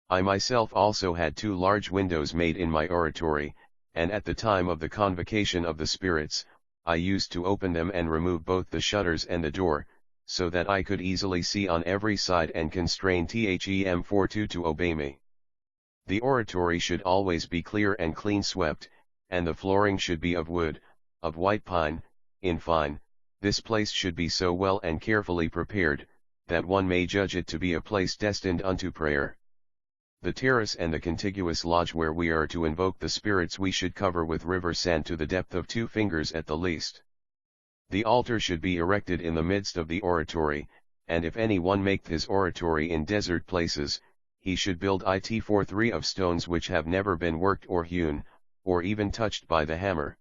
I myself also had 2 large windows made in my oratory, and at the time of the Convocation of the spirits, I used to open them and remove both the shutters and the door, so that I could easily see on every side and constrain them for to obey me. The oratory should always be clear and clean swept, and the flooring should be of wood, of white pine. In fine, this place should be so well and carefully prepared, that one may judge it to be a place destined unto prayer. The terrace and the contiguous lodge where we are to invoke the spirits we should cover with river sand to the depth of 2 fingers at the least. The altar should be erected in the midst of the oratory, and if any one make his oratory in desert places, he should build it for 3 of stones which have never been worked or hewn, or even touched by the hammer.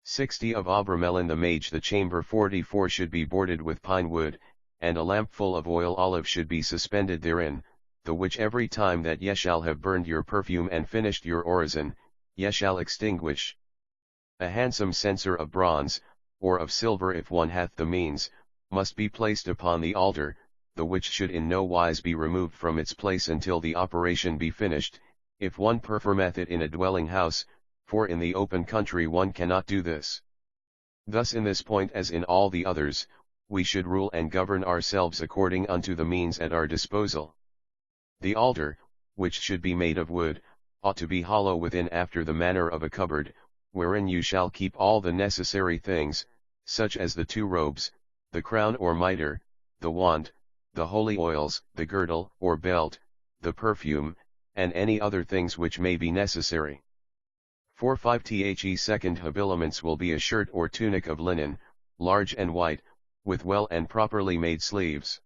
60 of Abramelin the mage. The chamber 44 should be boarded with pine wood, and a lamp full of oil olive should be suspended therein, the which every time that ye shall have burned your perfume and finished your orison, ye shall extinguish. A handsome censer of bronze, or of silver if one hath the means, must be placed upon the altar, the which should in no wise be removed from its place until the operation be finished, if one performeth it in a dwelling house, for in the open country one cannot do this. Thus in this point as in all the others, we should rule and govern ourselves according unto the means at our disposal. The altar, which should be made of wood, ought to be hollow within after the manner of a cupboard, wherein you shall keep all the necessary things, such as the 2 robes, the crown or mitre, the wand, the holy oils, the girdle or belt, the perfume, and any other things which may be necessary. 45 The second habiliments will be a shirt or tunic of linen, large and white, with well and properly made sleeves.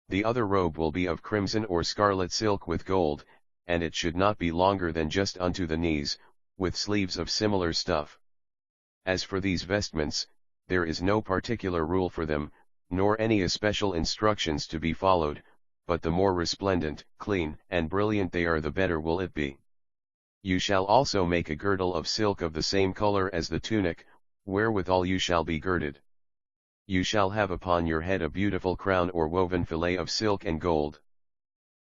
The other robe will be of crimson or scarlet silk with gold, and it should not be longer than just unto the knees, with sleeves of similar stuff. As for these vestments, there is no particular rule for them, nor any especial instructions to be followed, but the more resplendent, clean, and brilliant they are the better will it be. You shall also make a girdle of silk of the same color as the tunic, wherewithal you shall be girded. You shall have upon your head a beautiful crown or woven fillet of silk and gold.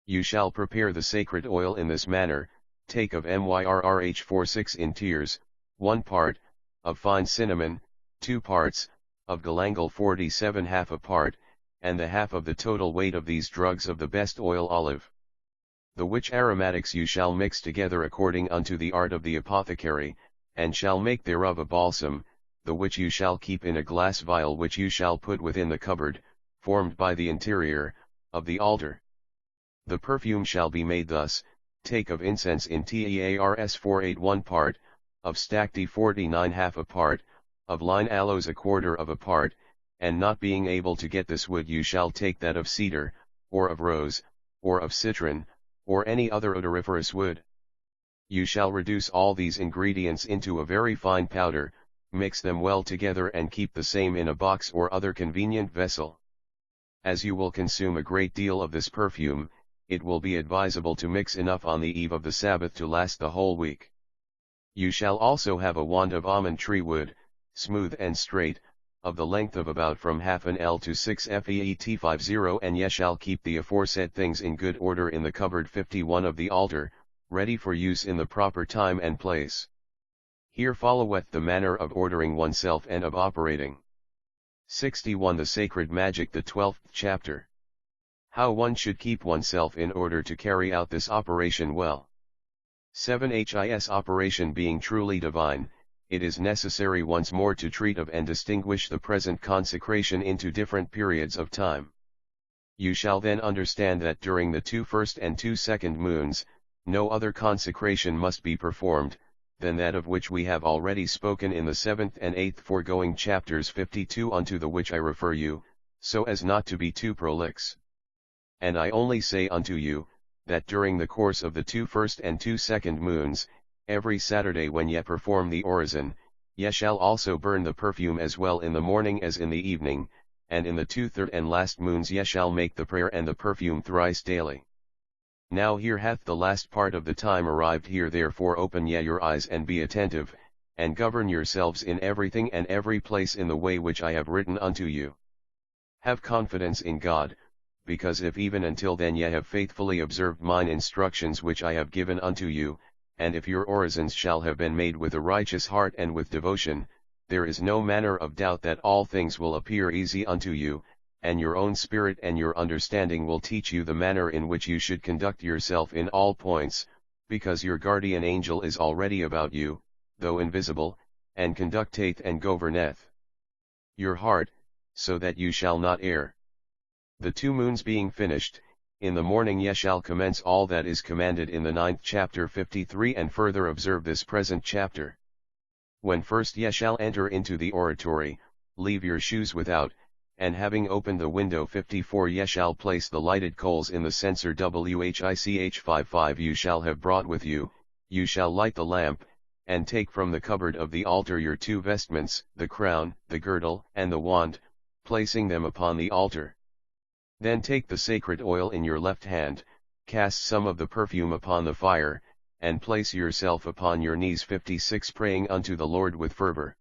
You shall prepare the sacred oil in this manner: take of myrrh for 6 in tiers, 1 part, of fine cinnamon, 2 parts, of galangal 47 half a part, and the half of the total weight of these drugs of the best oil olive. The which aromatics you shall mix together according unto the art of the apothecary, and shall make thereof a balsam, the which you shall keep in a glass vial which you shall put within the cupboard, formed by the interior, of the altar. The perfume shall be made thus: take of incense in TEARS 481 part, of stacte 49 half a part, of line aloes a quarter of a part, and not being able to get this wood you shall take that of cedar, or of rose, or of citron, or any other odoriferous wood. You shall reduce all these ingredients into a very fine powder, mix them well together and keep the same in a box or other convenient vessel. As you will consume a great deal of this perfume, it will be advisable to mix enough on the eve of the Sabbath to last the whole week. You shall also have a wand of almond tree wood, smooth and straight, of the length of about from half an ell to 6 feet 50, and ye shall keep the aforesaid things in good order in the cupboard 51 of the altar, ready for use in the proper time and place. Here followeth the manner of ordering oneself and of operating. 61 The Sacred Magic, the 12th chapter. How one should keep oneself in order to carry out this operation well. 7 His operation being truly divine, it is necessary once more to treat of and distinguish the present consecration into different periods of time. You shall then understand that during the 2 first and 2 second moons, no other consecration must be performed, than that of which we have already spoken in the 7th and 8th foregoing chapters 52, unto the which I refer you, so as not to be too prolix. And I only say unto you, that during the course of the 2 first and 2 second moons, every Saturday when ye perform the orison, ye shall also burn the perfume as well in the morning as in the evening, and in the 2 third and last moons ye shall make the prayer and the perfume thrice daily. Now here hath the last part of the time arrived. Here therefore open ye your eyes and be attentive, and govern yourselves in everything and every place in the way which I have written unto you. Have confidence in God, because if even until then ye have faithfully observed mine instructions which I have given unto you, and if your orisons shall have been made with a righteous heart and with devotion, there is no manner of doubt that all things will appear easy unto you, and your own spirit and your understanding will teach you the manner in which you should conduct yourself in all points, because your guardian angel is already about you, though invisible, and conducteth and governeth your heart, so that you shall not err. The 2 moons being finished, in the morning ye shall commence all that is commanded in the 9th chapter 53, and further observe this present chapter. When first ye shall enter into the oratory, leave your shoes without, and having opened the window 54 ye shall place the lighted coals in the censer which 55 you shall have brought with you. You shall light the lamp, and take from the cupboard of the altar your 2 vestments, the crown, the girdle, and the wand, placing them upon the altar. Then take the sacred oil in your left hand, cast some of the perfume upon the fire, and place yourself upon your knees 56 praying unto the Lord with fervor.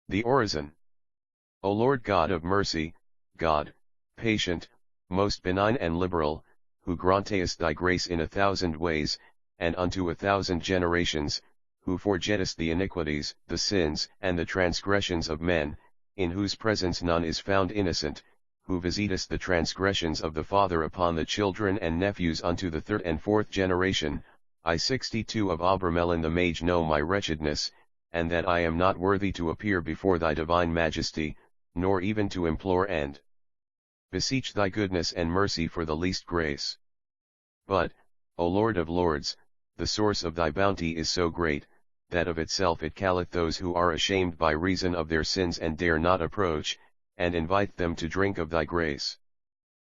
The orison. O Lord God of mercy, God, patient, most benign and liberal, who grantest thy grace in 1,000 ways, and unto 1,000 generations, who forgettest the iniquities, the sins, and the transgressions of men, in whose presence none is found innocent, who visitest the transgressions of the father upon the children and nephews unto the 3rd and 4th generation. I 62 of Abramelin the mage know my wretchedness, and that I am not worthy to appear before thy divine majesty, nor even to implore and beseech thy goodness and mercy for the least grace. But, O Lord of lords, the source of thy bounty is so great, that of itself it calleth those who are ashamed by reason of their sins and dare not approach, and invite them to drink of thy grace.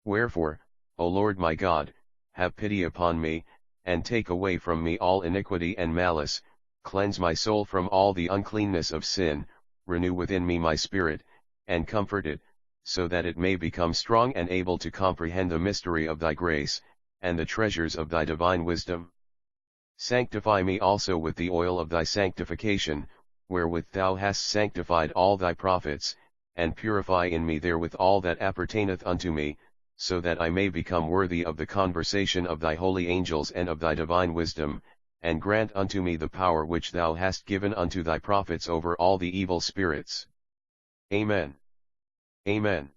Wherefore, O Lord my God, have pity upon me, and take away from me all iniquity and malice, cleanse my soul from all the uncleanness of sin, renew within me my spirit, and comfort it, so that it may become strong and able to comprehend the mystery of thy grace, and the treasures of thy divine wisdom. Sanctify me also with the oil of thy sanctification, wherewith thou hast sanctified all thy prophets, and purify in me therewith all that appertaineth unto me, so that I may become worthy of the conversation of thy holy angels and of thy divine wisdom, and grant unto me the power which thou hast given unto thy prophets over all the evil spirits. Amen. Amen.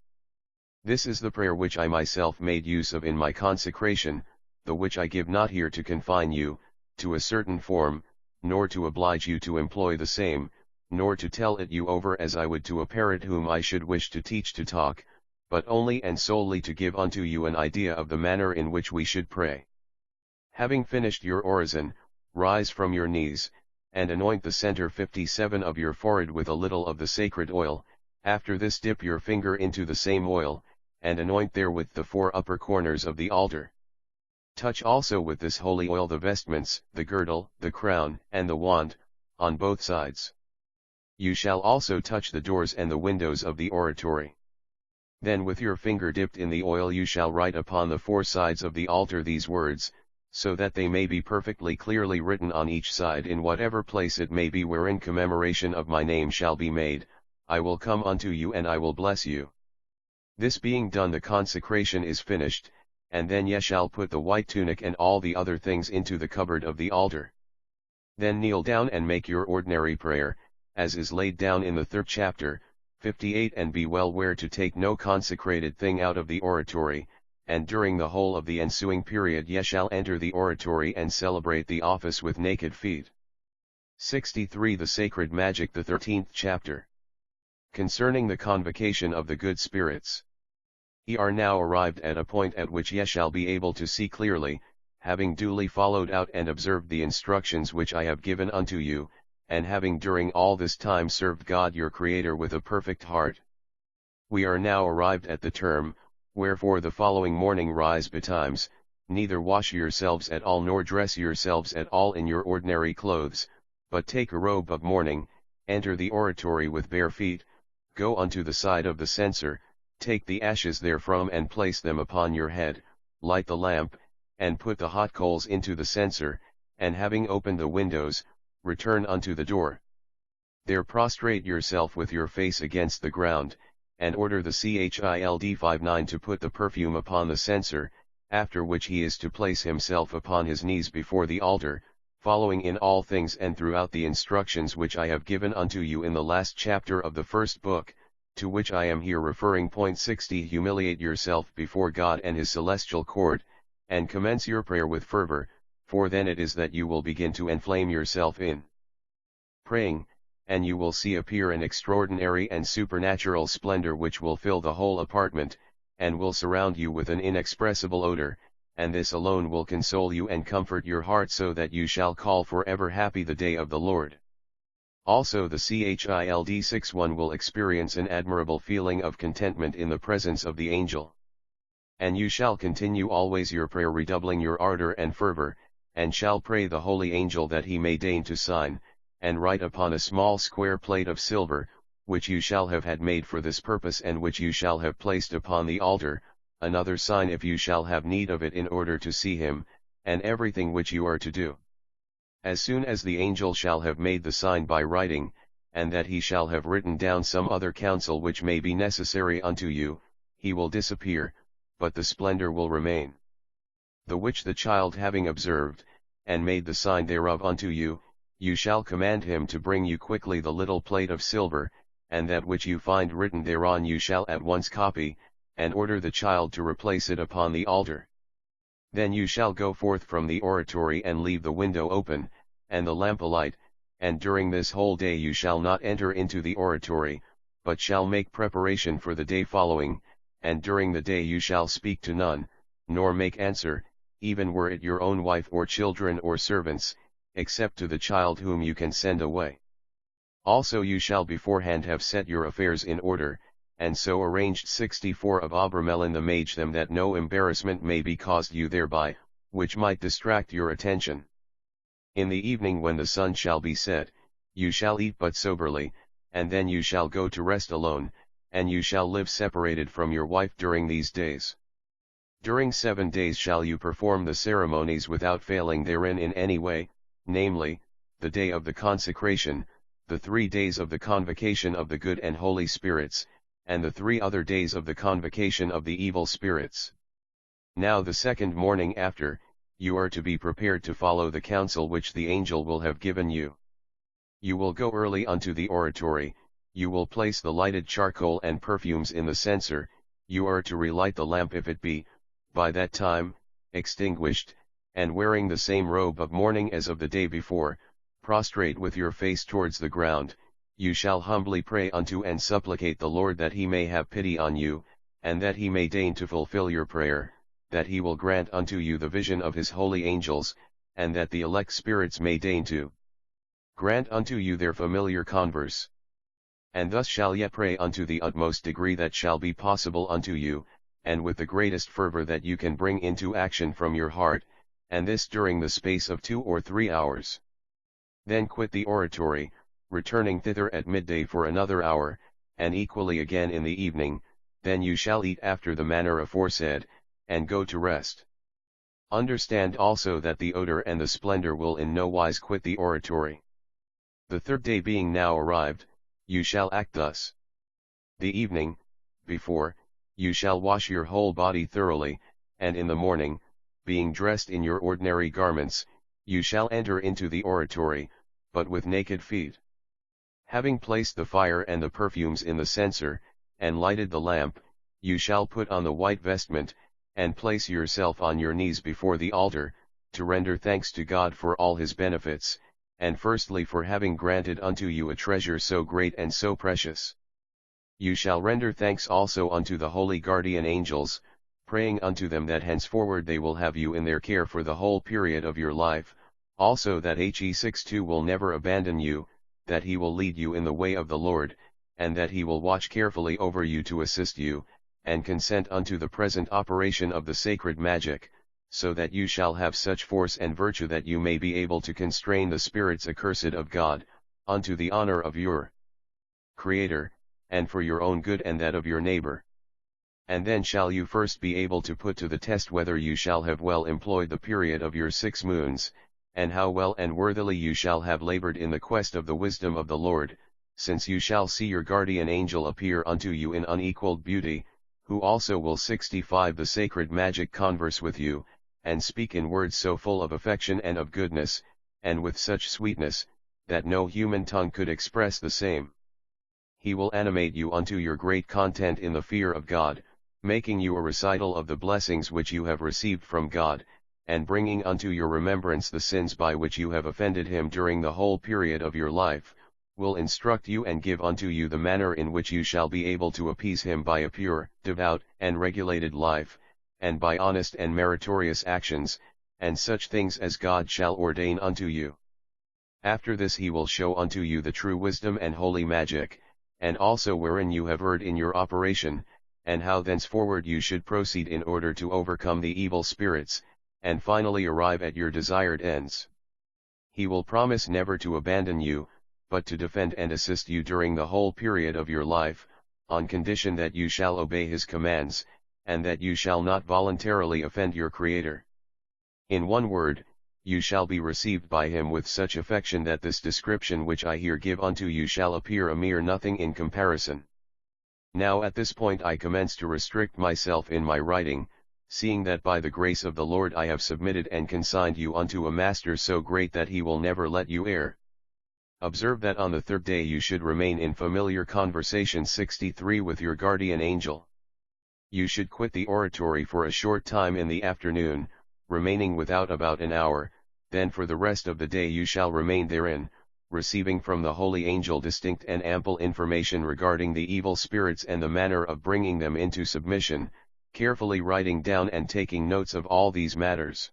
This is the prayer which I myself made use of in my consecration, the which I give not here to confine you, to a certain form, nor to oblige you to employ the same, nor to tell it you over as I would to a parrot whom I should wish to teach to talk, but only and solely to give unto you an idea of the manner in which we should pray. Having finished your orison, rise from your knees, and anoint the center 57 of your forehead with a little of the sacred oil. After this dip your finger into the same oil, and anoint therewith the 4 upper corners of the altar. Touch also with this holy oil the vestments, the girdle, the crown, and the wand, on both sides. You shall also touch the doors and the windows of the oratory. Then with your finger dipped in the oil you shall write upon the 4 sides of the altar these words, so that they may be perfectly clearly written on each side in whatever place it may be wherein commemoration of my name shall be made. I will come unto you and I will bless you. This being done the consecration is finished, and then ye shall put the white tunic and all the other things into the cupboard of the altar. Then kneel down and make your ordinary prayer, as is laid down in the 3rd chapter, 58, and be well ware to take no consecrated thing out of the oratory, and during the whole of the ensuing period ye shall enter the oratory and celebrate the office with naked feet. 63 The Sacred Magic, the 13th chapter. Concerning the Convocation of the Good Spirits. Ye are now arrived at a point at which ye shall be able to see clearly, having duly followed out and observed the instructions which I have given unto you, and having during all this time served God your Creator with a perfect heart. We are now arrived at the term, wherefore the following morning rise betimes, neither wash yourselves at all nor dress yourselves at all in your ordinary clothes, but take a robe of mourning, enter the oratory with bare feet, go unto the side of the censer, take the ashes therefrom and place them upon your head, light the lamp, and put the hot coals into the censer, and having opened the windows, return unto the door. There prostrate yourself with your face against the ground, and order the Child 59 to put the perfume upon the censer, after which he is to place himself upon his knees before the altar, following in all things and throughout the instructions which I have given unto you in the last chapter of the 1st book, to which I am here referring. 60 Humiliate yourself before God and his celestial court, and commence your prayer with fervor, for then it is that you will begin to enflame yourself in praying, and you will see appear an extraordinary and supernatural splendor which will fill the whole apartment, and will surround you with an inexpressible odor, and this alone will console you and comfort your heart so that you shall call forever happy the day of the Lord. Also the Child 61 will experience an admirable feeling of contentment in the presence of the angel. And you shall continue always your prayer, redoubling your ardor and fervor, and shall pray the holy angel that he may deign to sign, and write upon a small square plate of silver, which you shall have had made for this purpose and which you shall have placed upon the altar, another sign if you shall have need of it in order to see him, and everything which you are to do. As soon as the angel shall have made the sign by writing, and that he shall have written down some other counsel which may be necessary unto you, he will disappear, but the splendor will remain. The which the child having observed, and made the sign thereof unto you, you shall command him to bring you quickly the little plate of silver, and that which you find written thereon you shall at once copy, and order the child to replace it upon the altar. Then you shall go forth from the oratory and leave the window open, and the lamp alight, and during this whole day you shall not enter into the oratory, but shall make preparation for the day following, and during the day you shall speak to none, nor make answer, even were it your own wife or children or servants, except to the child whom you can send away. Also you shall beforehand have set your affairs in order, and so arranged 64 of Abramelin the mage them that no embarrassment may be caused you thereby, which might distract your attention. In the evening when the sun shall be set, you shall eat but soberly, and then you shall go to rest alone, and you shall live separated from your wife during these days. During 7 days shall you perform the ceremonies without failing therein in any way, namely, the day of the consecration, the 3 days of the convocation of the good and holy spirits, and the 3 other days of the convocation of the evil spirits. Now the 2nd morning after, you are to be prepared to follow the counsel which the angel will have given you. You will go early unto the oratory, you will place the lighted charcoal and perfumes in the censer, you are to relight the lamp if it be, by that time, extinguished, and wearing the same robe of mourning as of the day before, prostrate with your face towards the ground, you shall humbly pray unto and supplicate the Lord that he may have pity on you, and that he may deign to fulfill your prayer, that he will grant unto you the vision of his holy angels, and that the elect spirits may deign to grant unto you their familiar converse. And thus shall ye pray unto the utmost degree that shall be possible unto you, and with the greatest fervor that you can bring into action from your heart, and this during the space of 2 or 3 hours. Then quit the oratory, returning thither at midday for another hour, and equally again in the evening, then you shall eat after the manner aforesaid, and go to rest. Understand also that the odor and the splendor will in no wise quit the oratory. The third day being now arrived, you shall act thus. The evening, before, you shall wash your whole body thoroughly, and in the morning, being dressed in your ordinary garments, you shall enter into the oratory, but with naked feet. Having placed the fire and the perfumes in the censer, and lighted the lamp, you shall put on the white vestment, and place yourself on your knees before the altar, to render thanks to God for all his benefits, and firstly for having granted unto you a treasure so great and so precious. You shall render thanks also unto the holy guardian angels, praying unto them that henceforward they will have you in their care for the whole period of your life, also that he 62 will never abandon you, that he will lead you in the way of the Lord, and that he will watch carefully over you to assist you, and consent unto the present operation of the sacred magic, so that you shall have such force and virtue that you may be able to constrain the spirits accursed of God, unto the honor of your Creator, and for your own good and that of your neighbor. And then shall you first be able to put to the test whether you shall have well employed the period of your 6 moons, and how well and worthily you shall have labored in the quest of the wisdom of the Lord, since you shall see your guardian angel appear unto you in unequaled beauty, who also will 65 the sacred magic converse with you, and speak in words so full of affection and of goodness, and with such sweetness, that no human tongue could express the same. He will animate you unto your great content in the fear of God, making you a recital of the blessings which you have received from God, and bringing unto your remembrance the sins by which you have offended him during the whole period of your life, will instruct you and give unto you the manner in which you shall be able to appease him by a pure, devout, and regulated life, and by honest and meritorious actions, and such things as God shall ordain unto you. After this he will show unto you the true wisdom and holy magic, and also wherein you have erred in your operation, and how thenceforward you should proceed in order to overcome the evil spirits, and finally arrive at your desired ends. He will promise never to abandon you, but to defend and assist you during the whole period of your life, on condition that you shall obey his commands, and that you shall not voluntarily offend your Creator. In one word, you shall be received by him with such affection that this description which I here give unto you shall appear a mere nothing in comparison. Now at this point I commence to restrict myself in my writing, seeing that by the grace of the Lord I have submitted and consigned you unto a master so great that he will never let you err. Observe that on the third day you should remain in familiar conversation 63 with your guardian angel. You should quit the oratory for a short time in the afternoon, remaining without about an hour, then for the rest of the day you shall remain therein, receiving from the holy angel distinct and ample information regarding the evil spirits and the manner of bringing them into submission, carefully writing down and taking notes of all these matters.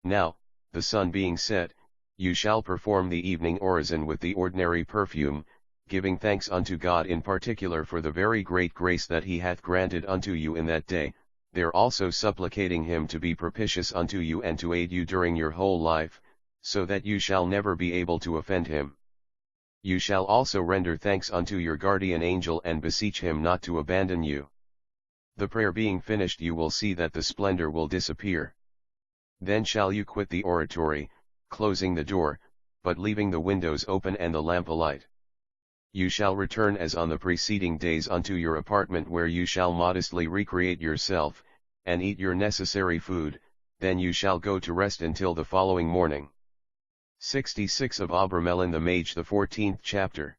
Now, the sun being set, you shall perform the evening orison with the ordinary perfume, giving thanks unto God in particular for the very great grace that he hath granted unto you in that day, there also supplicating him to be propitious unto you and to aid you during your whole life, so that you shall never be able to offend him. You shall also render thanks unto your guardian angel and beseech him not to abandon you. The prayer being finished you will see that the splendor will disappear. Then shall you quit the oratory, closing the door, but leaving the windows open and the lamp alight. You shall return as on the preceding days unto your apartment where you shall modestly recreate yourself, and eat your necessary food, then you shall go to rest until the following morning. 66 of Abramelin the Mage, the 14th chapter.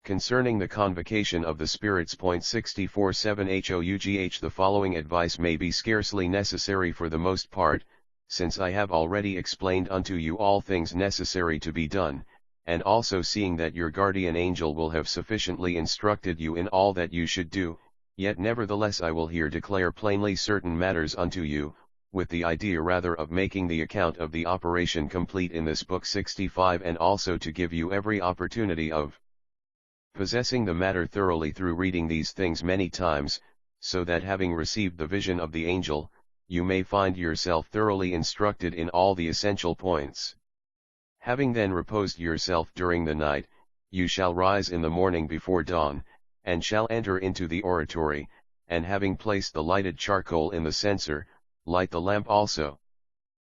Concerning the convocation of the spirits. 64.7 The following advice may be scarcely necessary for the most part, since I have already explained unto you all things necessary to be done, and also seeing that your guardian angel will have sufficiently instructed you in all that you should do, yet nevertheless I will here declare plainly certain matters unto you, with the idea rather of making the account of the operation complete in this book 65, and also to give you every opportunity of possessing the matter thoroughly through reading these things many times, so that having received the vision of the angel, you may find yourself thoroughly instructed in all the essential points. Having then reposed yourself during the night, you shall rise in the morning before dawn, and shall enter into the oratory, and having placed the lighted charcoal in the censer, light the lamp also.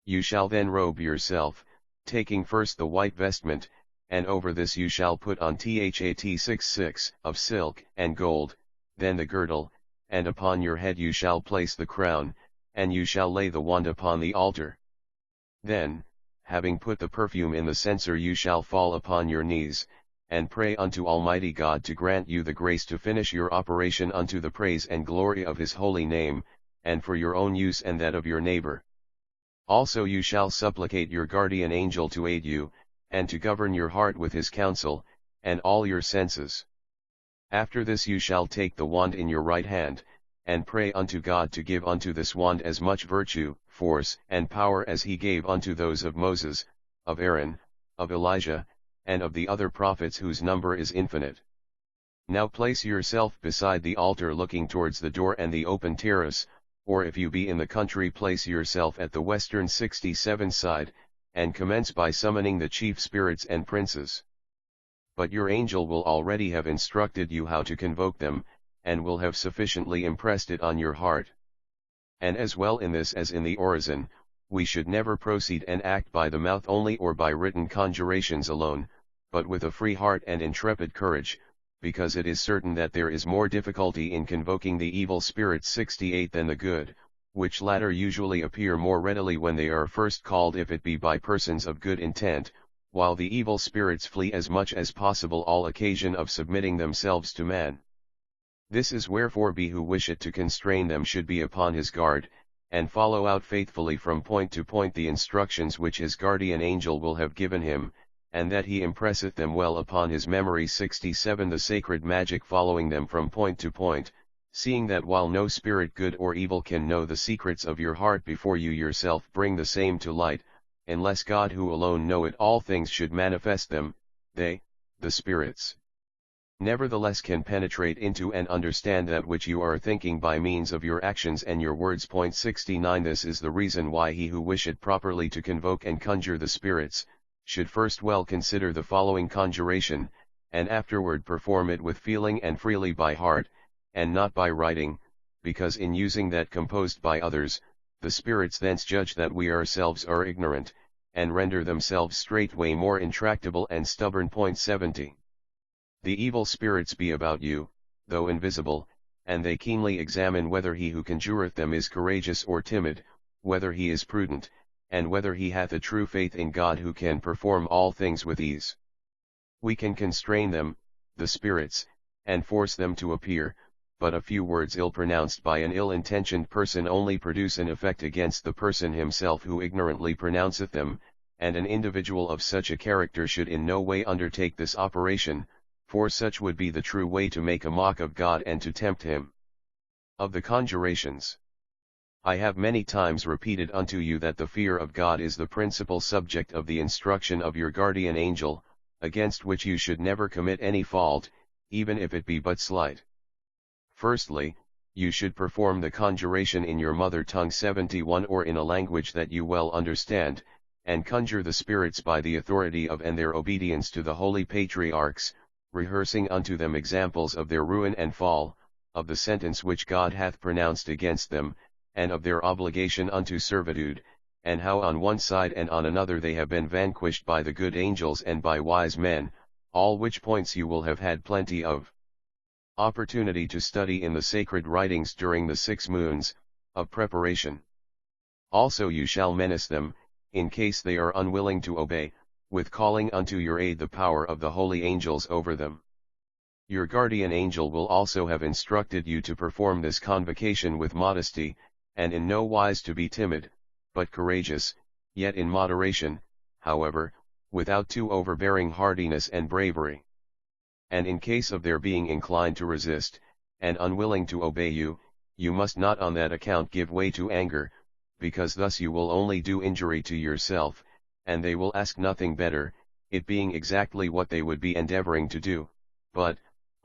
You shall then robe yourself, taking first the white vestment, and over this you shall put on that 66 of silk and gold, then the girdle, and upon your head you shall place the crown, and you shall lay the wand upon the altar. Then, having put the perfume in the censer, you shall fall upon your knees, and pray unto Almighty God to grant you the grace to finish your operation unto the praise and glory of His holy name, and for your own use and that of your neighbor. Also you shall supplicate your guardian angel to aid you, and to govern your heart with his counsel, and all your senses. After this you shall take the wand in your right hand, and pray unto God to give unto this wand as much virtue, force, and power as He gave unto those of Moses, of Aaron, of Elijah, and of the other prophets whose number is infinite. Now place yourself beside the altar looking towards the door and the open terrace, or if you be in the country place yourself at the western 67 side, and commence by summoning the chief spirits and princes. But your angel will already have instructed you how to convoke them, and will have sufficiently impressed it on your heart. And as well in this as in the orison, we should never proceed and act by the mouth only or by written conjurations alone, but with a free heart and intrepid courage, because it is certain that there is more difficulty in convoking the evil spirits 68 than the good, which latter usually appear more readily when they are first called if it be by persons of good intent, while the evil spirits flee as much as possible all occasion of submitting themselves to man. This is wherefore he who wisheth to constrain them should be upon his guard, and follow out faithfully from point to point the instructions which his guardian angel will have given him, and that he impresseth them well upon his memory. 67 The sacred magic following them from point to point, seeing that while no spirit good or evil can know the secrets of your heart before you yourself bring the same to light, unless God who alone knoweth all things should manifest them, they, the spirits, nevertheless can penetrate into and understand that which you are thinking by means of your actions and your words. 69 This is the reason why he who wisheth properly to convoke and conjure the spirits, should first well consider the following conjuration, and afterward perform it with feeling and freely by heart, and not by writing, because in using that composed by others, the spirits thence judge that we ourselves are ignorant, and render themselves straightway more intractable and stubborn. 70 The evil spirits be about you, though invisible, and they keenly examine whether he who conjureth them is courageous or timid, whether he is prudent, and whether he hath a true faith in God who can perform all things with ease. We can constrain them, the spirits, and force them to appear, but a few words ill pronounced by an ill-intentioned person only produce an effect against the person himself who ignorantly pronounceth them, and an individual of such a character should in no way undertake this operation, for such would be the true way to make a mock of God and to tempt him. Of the conjurations, I have many times repeated unto you that the fear of God is the principal subject of the instruction of your guardian angel, against which you should never commit any fault, even if it be but slight. Firstly, you should perform the conjuration in your mother tongue 71 or in a language that you well understand, and conjure the spirits by the authority of and their obedience to the holy patriarchs, rehearsing unto them examples of their ruin and fall, of the sentence which God hath pronounced against them, and of their obligation unto servitude, and how on one side and on another they have been vanquished by the good angels and by wise men, all which points you will have had plenty of opportunity to study in the sacred writings during the 6 moons, of preparation. Also you shall menace them, in case they are unwilling to obey, with calling unto your aid the power of the holy angels over them. Your guardian angel will also have instructed you to perform this convocation with modesty, and in no wise to be timid, but courageous, yet in moderation, however, without too overbearing hardiness and bravery. And in case of their being inclined to resist, and unwilling to obey you, you must not on that account give way to anger, because thus you will only do injury to yourself, and they will ask nothing better, it being exactly what they would be endeavoring to do, but,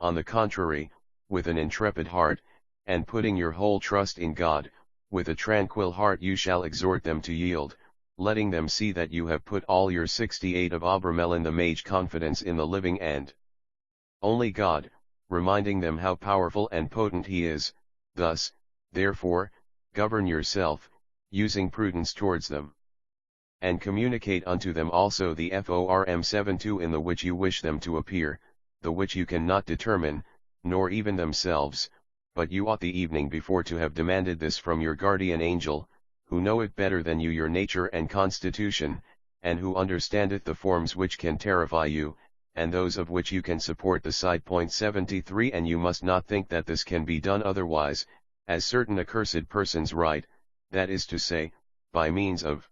on the contrary, with an intrepid heart, and putting your whole trust in God, with a tranquil heart you shall exhort them to yield, letting them see that you have put all your 68 of Abramelin the mage confidence in the living and only God, reminding them how powerful and potent he is. Thus, therefore, govern yourself, using prudence towards them. And communicate unto them also the Form 7:2 in the which you wish them to appear, the which you cannot determine, nor even themselves, but you ought the evening before to have demanded this from your guardian angel, who knoweth better than you your nature and constitution, and who understandeth the forms which can terrify you, and those of which you can support the side. 73. And you must not think that this can be done otherwise, as certain accursed persons write, that is to say, by means of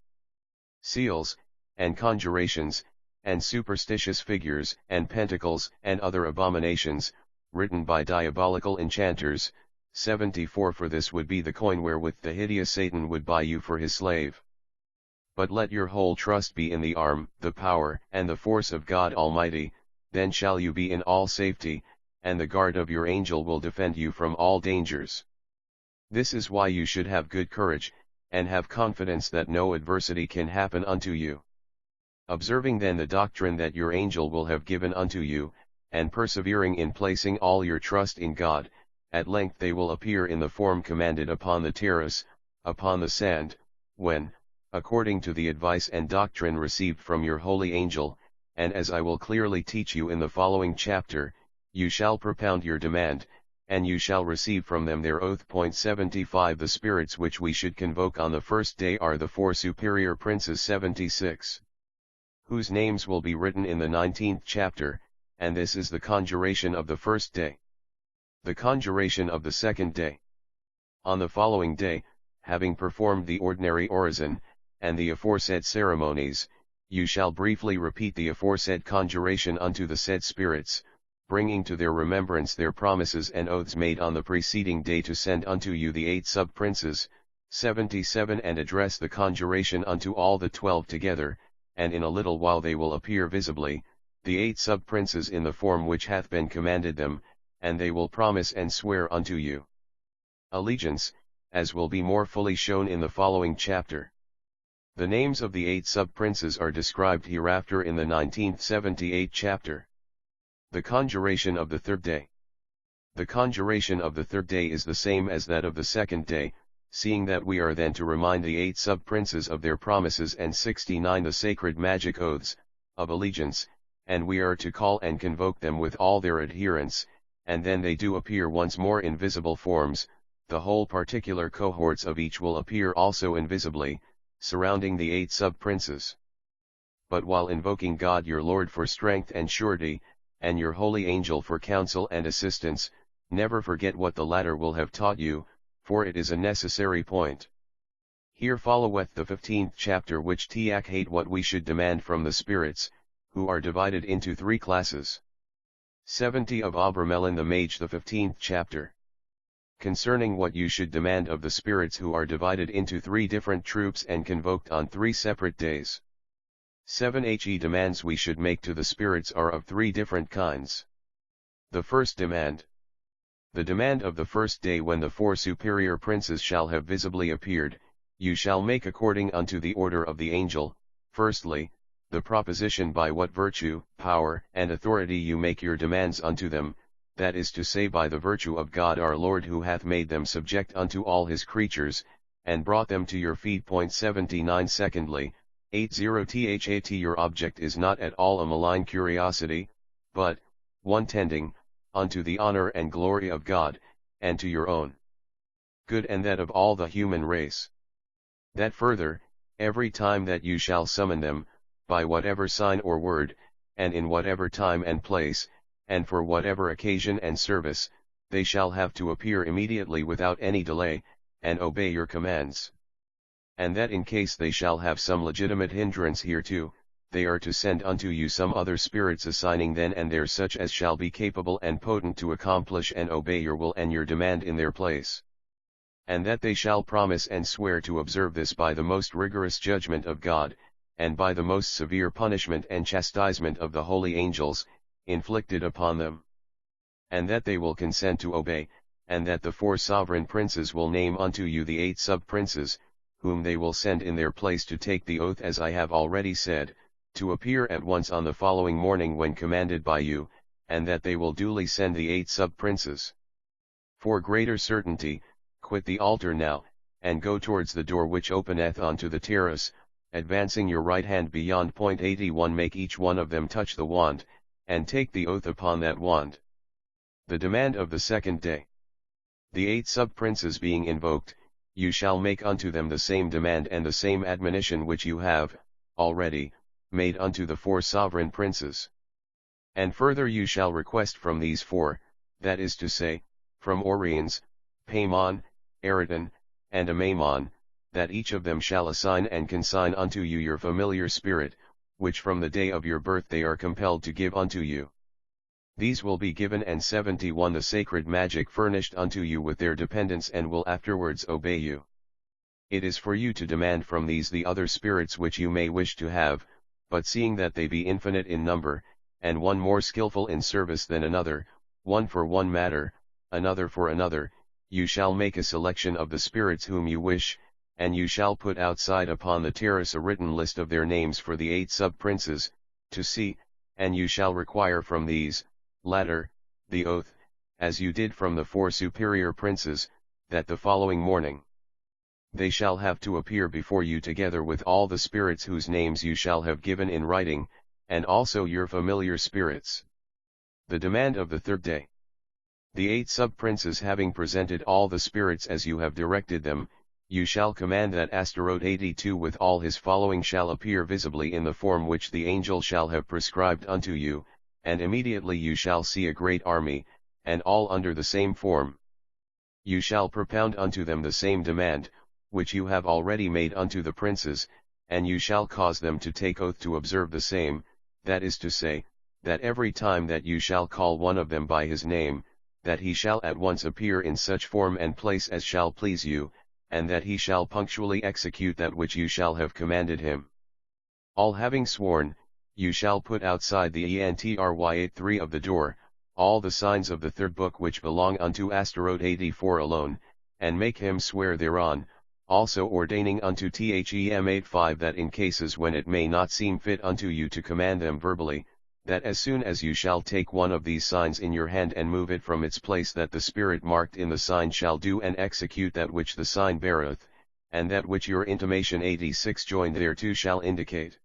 seals, and conjurations, and superstitious figures, and pentacles, and other abominations, written by diabolical enchanters. 74. For this would be the coin wherewith the hideous Satan would buy you for his slave. But let your whole trust be in the arm, the power, and the force of God Almighty, then shall you be in all safety, and the guard of your angel will defend you from all dangers. This is why you should have good courage, and have confidence that no adversity can happen unto you. Observing then the doctrine that your angel will have given unto you, and persevering in placing all your trust in God, at length they will appear in the form commanded upon the terrace, upon the sand, when, according to the advice and doctrine received from your holy angel, and as I will clearly teach you in the following chapter, you shall propound your demand, and you shall receive from them their oath. 75. The spirits which we should convoke on the first day are the 4 superior princes. 76. Whose names will be written in the 19th chapter, and this is the conjuration of the first day. The conjuration of the second day. On the following day, having performed the ordinary orison, and the aforesaid ceremonies, you shall briefly repeat the aforesaid conjuration unto the said spirits, bringing to their remembrance their promises and oaths made on the preceding day to send unto you the 8 sub-princes. 77. And address the conjuration unto all the 12 together, and in a little while they will appear visibly, the 8 sub-princes in the form which hath been commanded them, and they will promise and swear unto you allegiance, as will be more fully shown in the following chapter. The names of the 8 sub-princes are described hereafter in the 19th 78th chapter. The conjuration of the third day. The conjuration of the third day is the same as that of the second day, seeing that we are then to remind the 8 sub-princes of their promises and 69 the sacred magic oaths, of allegiance, and we are to call and convoke them with all their adherents, and then they do appear once more in visible forms, the whole particular cohorts of each will appear also invisibly, surrounding the 8 sub-princes. But while invoking God your Lord for strength and surety, and your holy angel for counsel and assistance, never forget what the latter will have taught you, for it is a necessary point. Here followeth the 15th chapter, which teacheth what we should demand from the spirits, who are divided into 3 classes. 70 of Abramelin the Mage. The 15th chapter. Concerning what you should demand of the spirits, who are divided into 3 different troops and convoked on 3 separate days. 7 demands we should make to the spirits are of 3 different kinds. The first demand. The demand of the first day, when the 4 superior princes shall have visibly appeared, you shall make according unto the order of the angel. Firstly, the proposition by what virtue, power, and authority you make your demands unto them, that is to say by the virtue of God our Lord, who hath made them subject unto all his creatures, and brought them to your feet. 79 Secondly, 80 your object is not at all a malign curiosity, but, one tending, unto the honor and glory of God, and to your own good and that of all the human race. That further, every time that you shall summon them, by whatever sign or word, and in whatever time and place, and for whatever occasion and service, they shall have to appear immediately without any delay, and obey your commands. And that in case they shall have some legitimate hindrance hereto, they are to send unto you some other spirits, assigning then and there such as shall be capable and potent to accomplish and obey your will and your demand in their place. And that they shall promise and swear to observe this by the most rigorous judgment of God, and by the most severe punishment and chastisement of the holy angels, inflicted upon them. And that they will consent to obey, and that the 4 sovereign princes will name unto you the 8 sub-princes, whom they will send in their place to take the oath, as I have already said, to appear at once on the following morning when commanded by you, and that they will duly send the 8 sub-princes. For greater certainty, quit the altar now, and go towards the door which openeth onto the terrace, advancing your right hand beyond point 81, make each one of them touch the wand, and take the oath upon that wand. The demand of the 2nd day. The 8 sub-princes being invoked, you shall make unto them the same demand and the same admonition which you have, already, made unto the 4 sovereign princes. And further you shall request from these 4, that is to say, from Oriens, Paimon, Araton, and Amamon, that each of them shall assign and consign unto you your familiar spirit, which from the day of your birth they are compelled to give unto you. These will be given, and 71 the sacred magic furnished unto you with their dependents, and will afterwards obey you. It is for you to demand from these the other spirits which you may wish to have, but seeing that they be infinite in number, and one more skillful in service than another, one for one matter, another for another, you shall make a selection of the spirits whom you wish, and you shall put outside upon the terrace a written list of their names for the 8 sub-princes, to see, and you shall require from these latter the oath, as you did from the 4 superior princes, that the following morning they shall have to appear before you together with all the spirits whose names you shall have given in writing, and also your familiar spirits. The demand of the 3rd day. The 8 sub-princes having presented all the spirits as you have directed them, you shall command that Astaroth 82 with all his following shall appear visibly in the form which the angel shall have prescribed unto you, and immediately you shall see a great army, and all under the same form. You shall propound unto them the same demand, which you have already made unto the princes, and you shall cause them to take oath to observe the same, that is to say, that every time that you shall call one of them by his name, that he shall at once appear in such form and place as shall please you, and that he shall punctually execute that which you shall have commanded him. All having sworn, you shall put outside the entry of the door, all the signs of the 3rd book which belong unto Astaroth 84 alone, and make him swear thereon, also ordaining unto Them 85 that in cases when it may not seem fit unto you to command them verbally, that as soon as you shall take one of these signs in your hand and move it from its place, that the spirit marked in the sign shall do and execute that which the sign beareth, and that which your intimation 86 joined thereto shall indicate.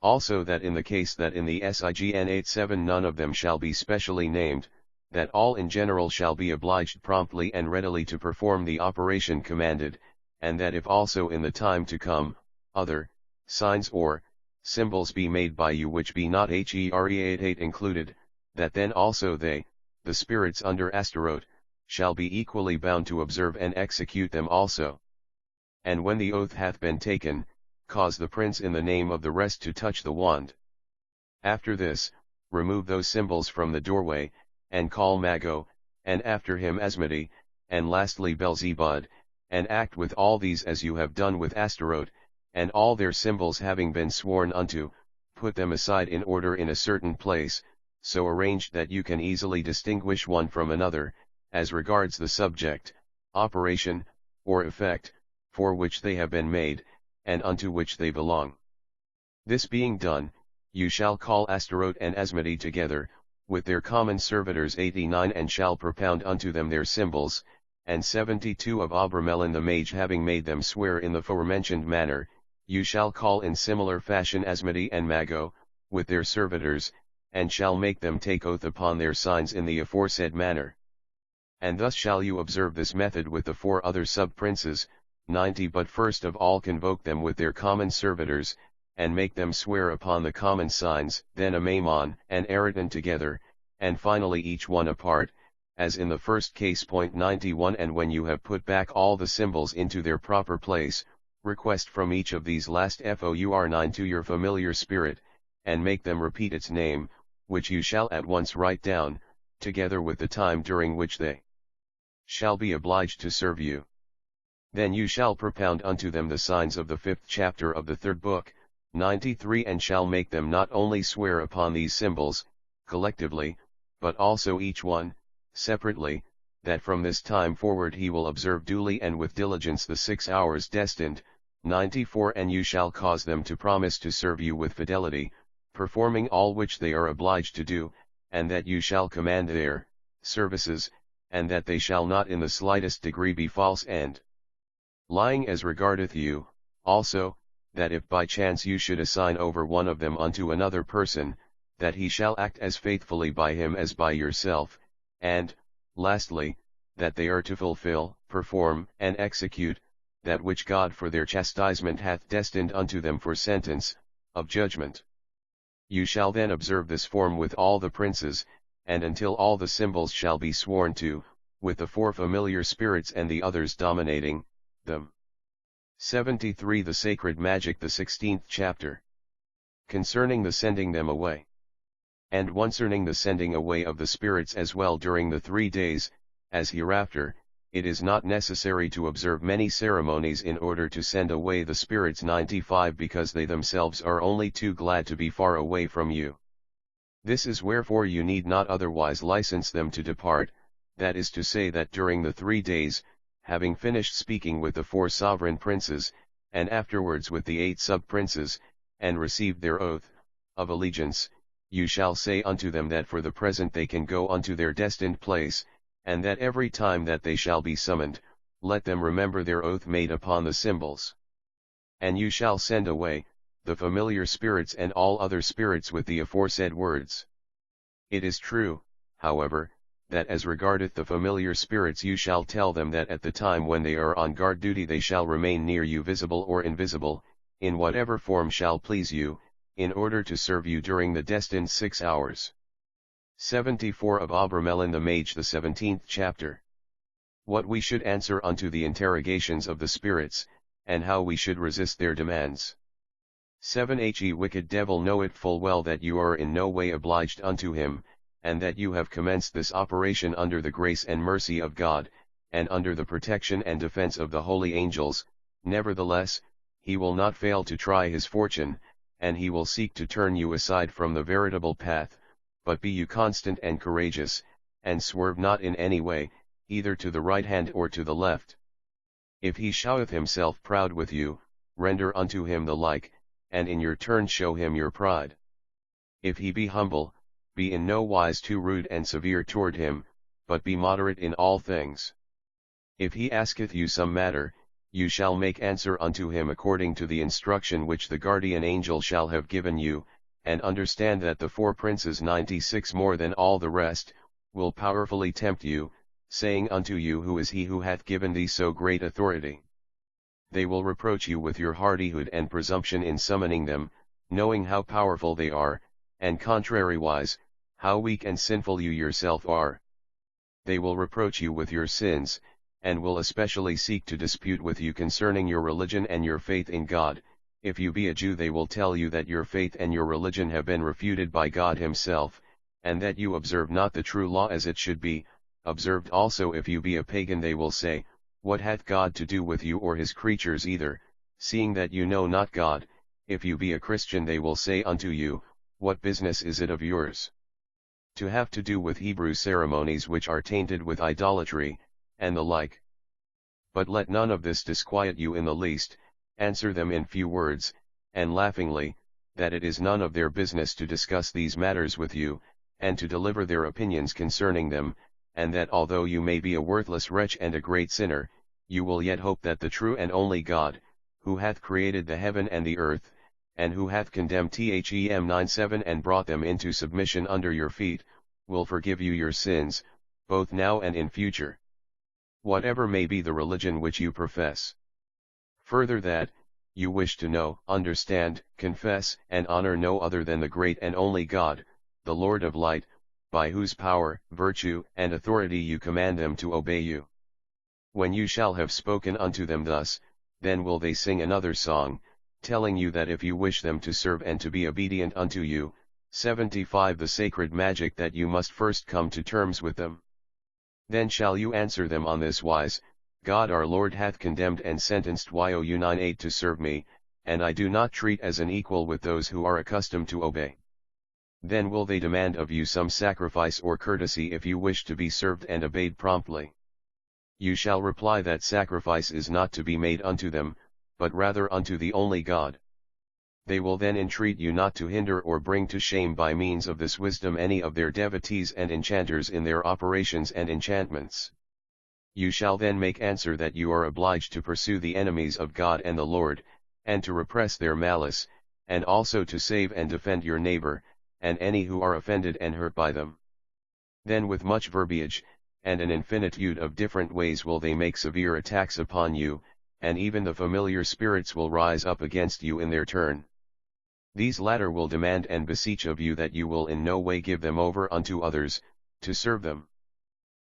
Also that in the case that in the SIGN 87 none of them shall be specially named, that all in general shall be obliged promptly and readily to perform the operation commanded, and that if also in the time to come, other signs or symbols be made by you which be not HERE88 included, that then also they, the spirits under Astaroth, shall be equally bound to observe and execute them also. And when the oath hath been taken, cause the prince in the name of the rest to touch the wand. After this, remove those symbols from the doorway, and call Mago, and after him Asmodee, and lastly Beelzebub, and act with all these as you have done with Astaroth, and all their symbols having been sworn unto, put them aside in order in a certain place, so arranged that you can easily distinguish one from another, as regards the subject, operation, or effect, for which they have been made, and unto which they belong. This being done, you shall call Astaroth and Asmodee together, with their common servitors 89, and shall propound unto them their symbols, and 72 of Abramelin the mage having made them swear in the forementioned manner, you shall call in similar fashion Asmodee and Mago, with their servitors, and shall make them take oath upon their signs in the aforesaid manner. And thus shall you observe this method with the 4 other sub-princes, 90, but first of all convoke them with their common servitors, and make them swear upon the common signs, then Amamon and Araton together, and finally each one apart, as in the first case. 91 And when you have put back all the symbols into their proper place, request from each of these last for9 to your familiar spirit, and make them repeat its name, which you shall at once write down, together with the time during which they shall be obliged to serve you. Then you shall propound unto them the signs of the 5th chapter of the 3rd book, 93, and shall make them not only swear upon these symbols, collectively, but also each one, separately, that from this time forward he will observe duly and with diligence the 6 hours destined. 94 And you shall cause them to promise to serve you with fidelity, performing all which they are obliged to do, and that you shall command their services, and that they shall not in the slightest degree be false and lying as regardeth you. Also, that if by chance you should assign over one of them unto another person, that he shall act as faithfully by him as by yourself, and, lastly, that they are to fulfill, perform, and execute, that which God for their chastisement hath destined unto them for sentence of judgment. You shall then observe this form with all the princes, and until all the symbols shall be sworn to, with the 4 familiar spirits and the others dominating them. 73 The Sacred Magic, the 16th chapter. Concerning the sending them away. And concerning the sending away of the spirits as well during the 3 days, as hereafter, it is not necessary to observe many ceremonies in order to send away the spirits. 95 Because they themselves are only too glad to be far away from you. This is wherefore you need not otherwise license them to depart, that is to say that during the 3 days, having finished speaking with the 4 sovereign princes, and afterwards with the 8 sub-princes, and received their oath of allegiance, you shall say unto them that for the present they can go unto their destined place, and that every time that they shall be summoned, let them remember their oath made upon the symbols. And you shall send away the familiar spirits and all other spirits with the aforesaid words. It is true, however, that as regardeth the familiar spirits you shall tell them that at the time when they are on guard duty they shall remain near you visible or invisible, in whatever form shall please you, in order to serve you during the destined 6 hours. 74 Of Abramelin the Mage, the 17th chapter. What we should answer unto the interrogations of the spirits, and how we should resist their demands. 7 He wicked devil knoweth full well that you are in no way obliged unto him, and that you have commenced this operation under the grace and mercy of God, and under the protection and defense of the holy angels. Nevertheless, he will not fail to try his fortune, and he will seek to turn you aside from the veritable path, but be you constant and courageous, and swerve not in any way, either to the right hand or to the left. If he showeth himself proud with you, render unto him the like, and in your turn show him your pride. If he be humble, be in no wise too rude and severe toward him, but be moderate in all things. If he asketh you some matter, you shall make answer unto him according to the instruction which the guardian angel shall have given you, and understand that the 4 princes 96 more than all the rest, will powerfully tempt you, saying unto you, who is he who hath given thee so great authority? They will reproach you with your hardihood and presumption in summoning them, knowing how powerful they are, and contrariwise, how weak and sinful you yourself are. They will reproach you with your sins, and will especially seek to dispute with you concerning your religion and your faith in God. If you be a Jew, they will tell you that your faith and your religion have been refuted by God himself, and that you observe not the true law as it should be. Observed also, if you be a pagan, they will say, what hath God to do with you or his creatures either, seeing that you know not God? If you be a Christian, they will say unto you, what business is it of yours to have to do with Hebrew ceremonies which are tainted with idolatry, and the like? But let none of this disquiet you in the least. Answer them in few words, and laughingly, that it is none of their business to discuss these matters with you, and to deliver their opinions concerning them, and that although you may be a worthless wretch and a great sinner, you will yet hope that the true and only God, who hath created the heaven and the earth, and who hath condemned Them 97 and brought them into submission under your feet, will forgive you your sins, both now and in future. Whatever may be the religion which you profess. Further, that you wish to know, understand, confess, and honor no other than the great and only God, the Lord of light, by whose power, virtue, and authority you command them to obey you. When you shall have spoken unto them thus, then will they sing another song, telling you that if you wish them to serve and to be obedient unto you, 75 the sacred magic that you must first come to terms with them. Then shall you answer them on this wise, God our Lord hath condemned and sentenced you 98 to serve me, and I do not treat as an equal with those who are accustomed to obey. Then will they demand of you some sacrifice or courtesy if you wish to be served and obeyed promptly. You shall reply that sacrifice is not to be made unto them, but rather unto the only God. They will then entreat you not to hinder or bring to shame by means of this wisdom any of their devotees and enchanters in their operations and enchantments. You shall then make answer that you are obliged to pursue the enemies of God and the Lord, and to repress their malice, and also to save and defend your neighbor, and any who are offended and hurt by them. Then with much verbiage, and an infinitude of different ways will they make severe attacks upon you, and even the familiar spirits will rise up against you in their turn. These latter will demand and beseech of you that you will in no way give them over unto others, to serve them.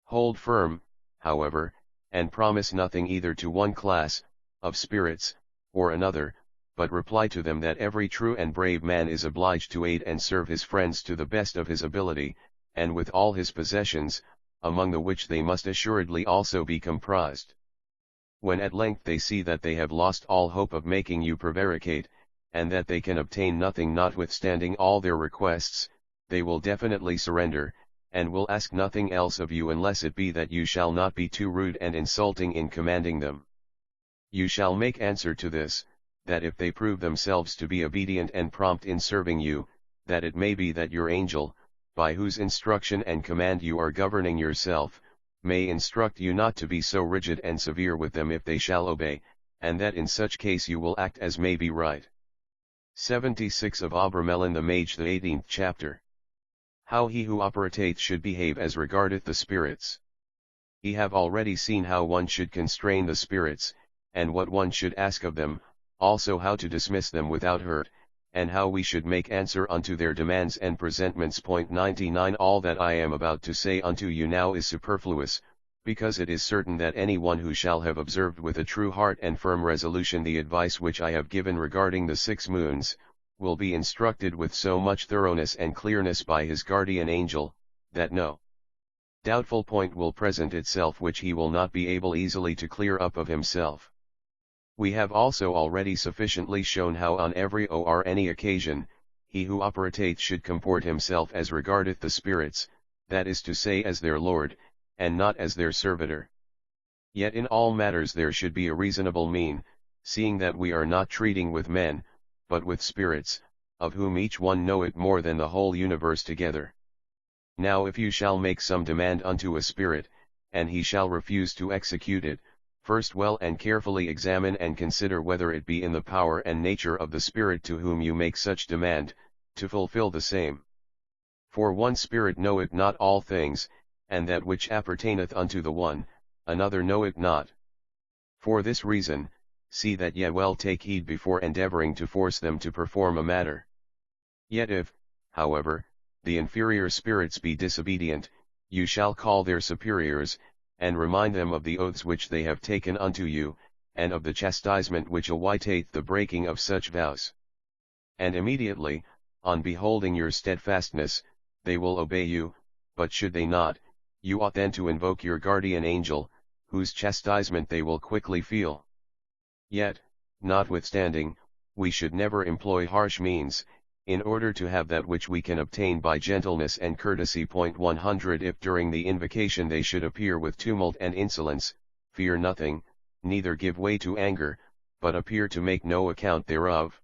Hold firm, however, and promise nothing either to one class, of spirits, or another, but reply to them that every true and brave man is obliged to aid and serve his friends to the best of his ability, and with all his possessions, among the which they must assuredly also be comprised. When at length they see that they have lost all hope of making you prevaricate, and that they can obtain nothing notwithstanding all their requests, they will definitely surrender, and will ask nothing else of you unless it be that you shall not be too rude and insulting in commanding them. You shall make answer to this, that if they prove themselves to be obedient and prompt in serving you, that it may be that your angel, by whose instruction and command you are governing yourself, may instruct you not to be so rigid and severe with them if they shall obey, and that in such case you will act as may be right. 76 of Abramelin the Mage, the 18th chapter. How he who operateth should behave as regardeth the spirits. Ye have already seen how one should constrain the spirits, and what one should ask of them, also how to dismiss them without hurt, and how we should make answer unto their demands and presentments. 99 All that I am about to say unto you now is superfluous, because it is certain that any one who shall have observed with a true heart and firm resolution the advice which I have given regarding the 6 moons, will be instructed with so much thoroughness and clearness by his guardian angel, that no doubtful point will present itself which he will not be able easily to clear up of himself. We have also already sufficiently shown how on every or any occasion, he who operateth should comport himself as regardeth the spirits, that is to say as their lord, and not as their servitor. Yet in all matters there should be a reasonable mean, seeing that we are not treating with men, but with spirits, of whom each one knoweth more than the whole universe together. Now if you shall make some demand unto a spirit, and he shall refuse to execute it, first well and carefully examine and consider whether it be in the power and nature of the spirit to whom you make such demand, to fulfill the same. For one spirit knoweth not all things, and that which appertaineth unto the one, another knoweth not. For this reason, see that ye well take heed before endeavoring to force them to perform a matter. Yet if, however, the inferior spirits be disobedient, you shall call their superiors, and remind them of the oaths which they have taken unto you, and of the chastisement which awiteth the breaking of such vows. And immediately, on beholding your steadfastness, they will obey you, but should they not, you ought then to invoke your guardian angel, whose chastisement they will quickly feel. Yet, notwithstanding, we should never employ harsh means, in order to have that which we can obtain by gentleness and courtesy. 100 If during the invocation they should appear with tumult and insolence, fear nothing, neither give way to anger, but appear to make no account thereof.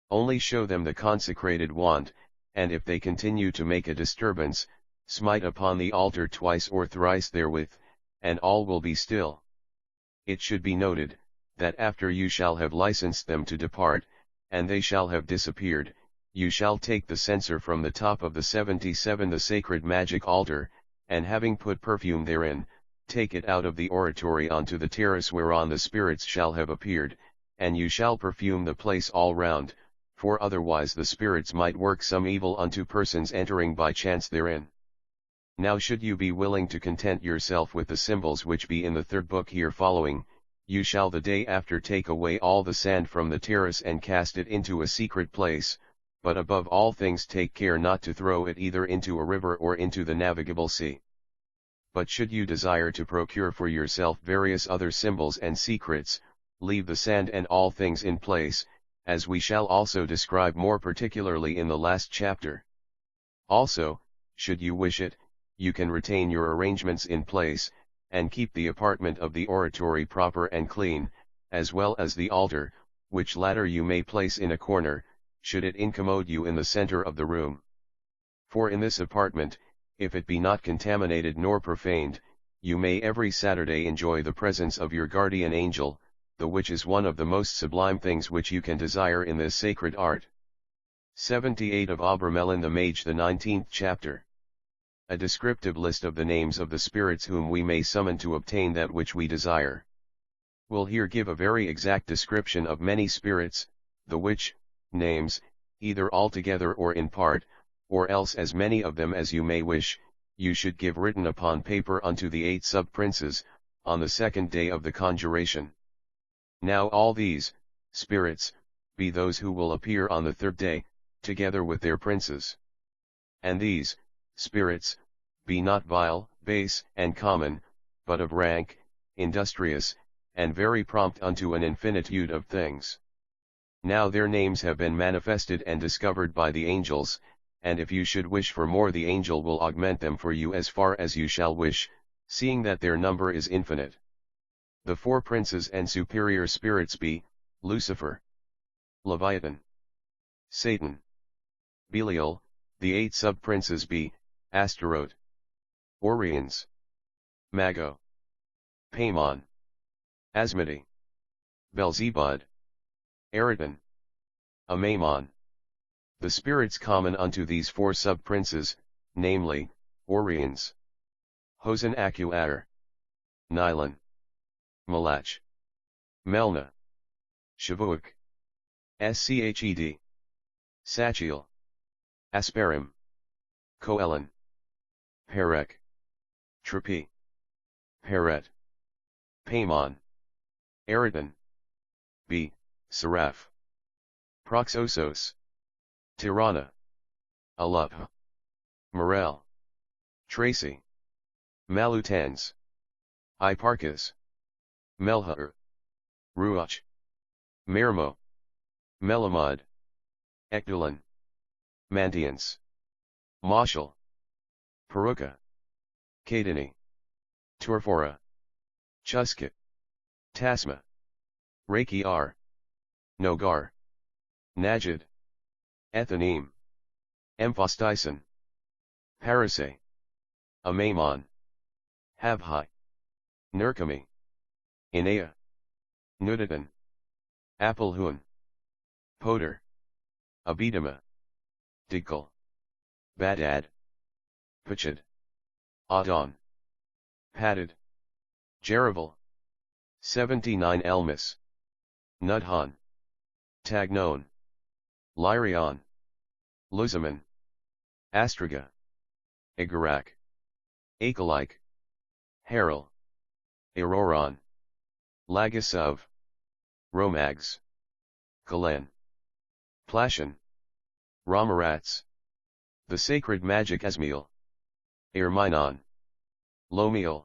Only show them the consecrated wand, and if they continue to make a disturbance, smite upon the altar twice or thrice therewith, and all will be still. It should be noted, that after you shall have licensed them to depart, and they shall have disappeared, you shall take the censer from the top of the 77 the sacred magic altar, and having put perfume therein, take it out of the oratory onto the terrace whereon the spirits shall have appeared, and you shall perfume the place all round, for otherwise the spirits might work some evil unto persons entering by chance therein. Now should you be willing to content yourself with the symbols which be in the third book here following, you shall the day after take away all the sand from the terrace and cast it into a secret place, but above all things take care not to throw it either into a river or into the navigable sea. But should you desire to procure for yourself various other symbols and secrets, leave the sand and all things in place, as we shall also describe more particularly in the last chapter. Also, should you wish it, you can retain your arrangements in place, and keep the apartment of the oratory proper and clean, as well as the altar, which latter you may place in a corner, should it incommode you in the center of the room. For in this apartment, if it be not contaminated nor profaned, you may every Saturday enjoy the presence of your guardian angel, the which is one of the most sublime things which you can desire in this sacred art. 78 of Abramelin the Mage, the 19th chapter. A descriptive list of the names of the spirits whom we may summon to obtain that which we desire. Will here give a very exact description of many spirits, the which names, either altogether or in part, or else as many of them as you may wish, you should give written upon paper unto the 8 sub-princes, on the 2nd day of the Conjuration. Now all these spirits be those who will appear on the 3rd day, together with their princes. And these spirits be not vile, base, and common, but of rank, industrious, and very prompt unto an infinitude of things. Now their names have been manifested and discovered by the angels, and if you should wish for more, the angel will augment them for you as far as you shall wish, seeing that their number is infinite. The 4 princes and superior spirits be Lucifer, Leviathan, Satan, Belial. The 8 sub-princes be Astaroth, Orions, Mago, Paimon, Asmodee, Beelzebub, Eridan, Amaimon. The spirits common unto these 4 sub-princes, namely, Orions, Hosen Acuator, Nilon, Malach, Melna, Shavuot, Sched, Sachiel, Asparim, Coelin, Perek, Trapi, Peret, Paimon, Eridan, B. Seraph, Proxosos, Tirana, Alup, Morel, Tracy, Malutans, Iparchus, Melhur, Ruach, Mermo, Melamud, Ecdulan, Mantians, Moshel, Peruka, Cadini, Turfora, Chuskit, Tasma, Rakiar, Nogar, Najid, Ethanim, Emphostyson, Parase, Amaimon, Habhai, Nurkami, Inea, Nuditan, Apelhun, Poder, Abidama, Digkal, Badad, Pachad, Adon, Padid, Jeraval, 79 Elmas, Nudhan, Tagnon, Lyrion, Luzaman, Astraga, Igarak, Akalike, Harel, Aroron, Lagasov, Romags, Kalan, Plashan, Ramarats, the sacred magic Asmiel, Erminon, Lomiel,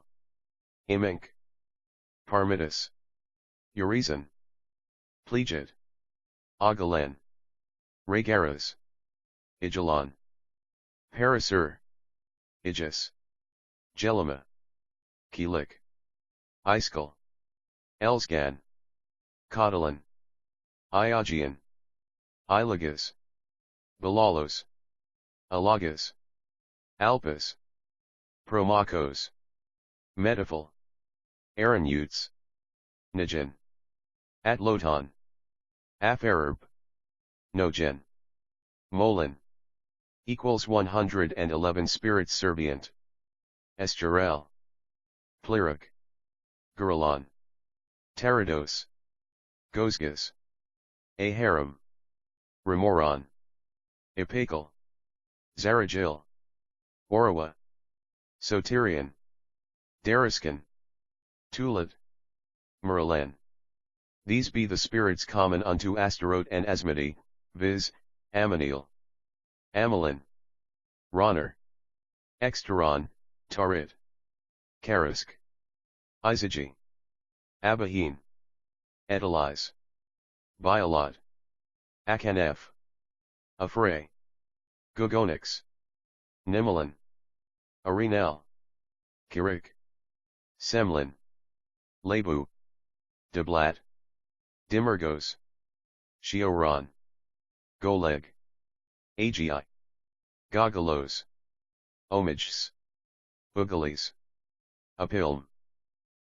Imink, Parmidas, Urizen, Plegid, Agalan, Regaras, Ijalon, Parasur, Ijis, Jelima, Kilik, Iskal, Elsgan, Catalan, Iagian, Ilagas, Balalos, Alagas, Alpas, Promachos, Metaphil, Aranutes, Nijan, Atloton, Afarb, Nojen, Molin, equals 111 spirits servient, Esturel, Pliruk, Gurulon, Tarados, Gozgas, Aharam, Remoron, Ipakal, Zarajil, Orawa, Soterian, Dariscan, Tulit, Merlin. These be the spirits common unto Astaroth and Asmodee, viz., Amaniel, Amelin, Ronner, Exteron, Tarit, Karisk, Izagi, Abahine, Edelise, Biolot, Akanef, Afray, Gugonix, Nimelin, Arenel, Kirik, Semlin, Lebu, Deblat, Dimergos, Shioran, Goleg, Agi, Gogolos, Omiges, Ugalis, Apilm,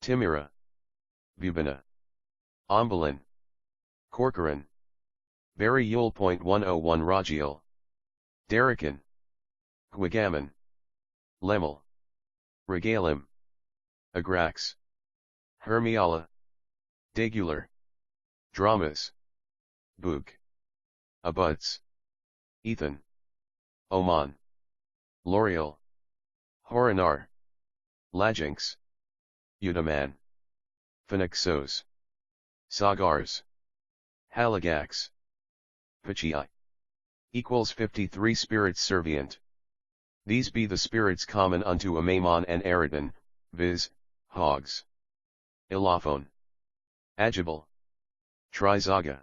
Timira, Bubina, Ombalin, Corcoran, Barry Yule.101 Ragiel, Derican, Quigaman, Lemel, Regalim, Agrax, Hermiala, Dagular, Dramas, Book, Abuts, Ethan, Oman, L'Oreal, Horinar, Lajinx, Udaman, Phoenixos, Sagars, Halagax, Pachii. Equals 53 spirits servient. These be the spirits common unto Amamon and Eridan, viz., hogs, Ilaphone, Agibal, Trizaga,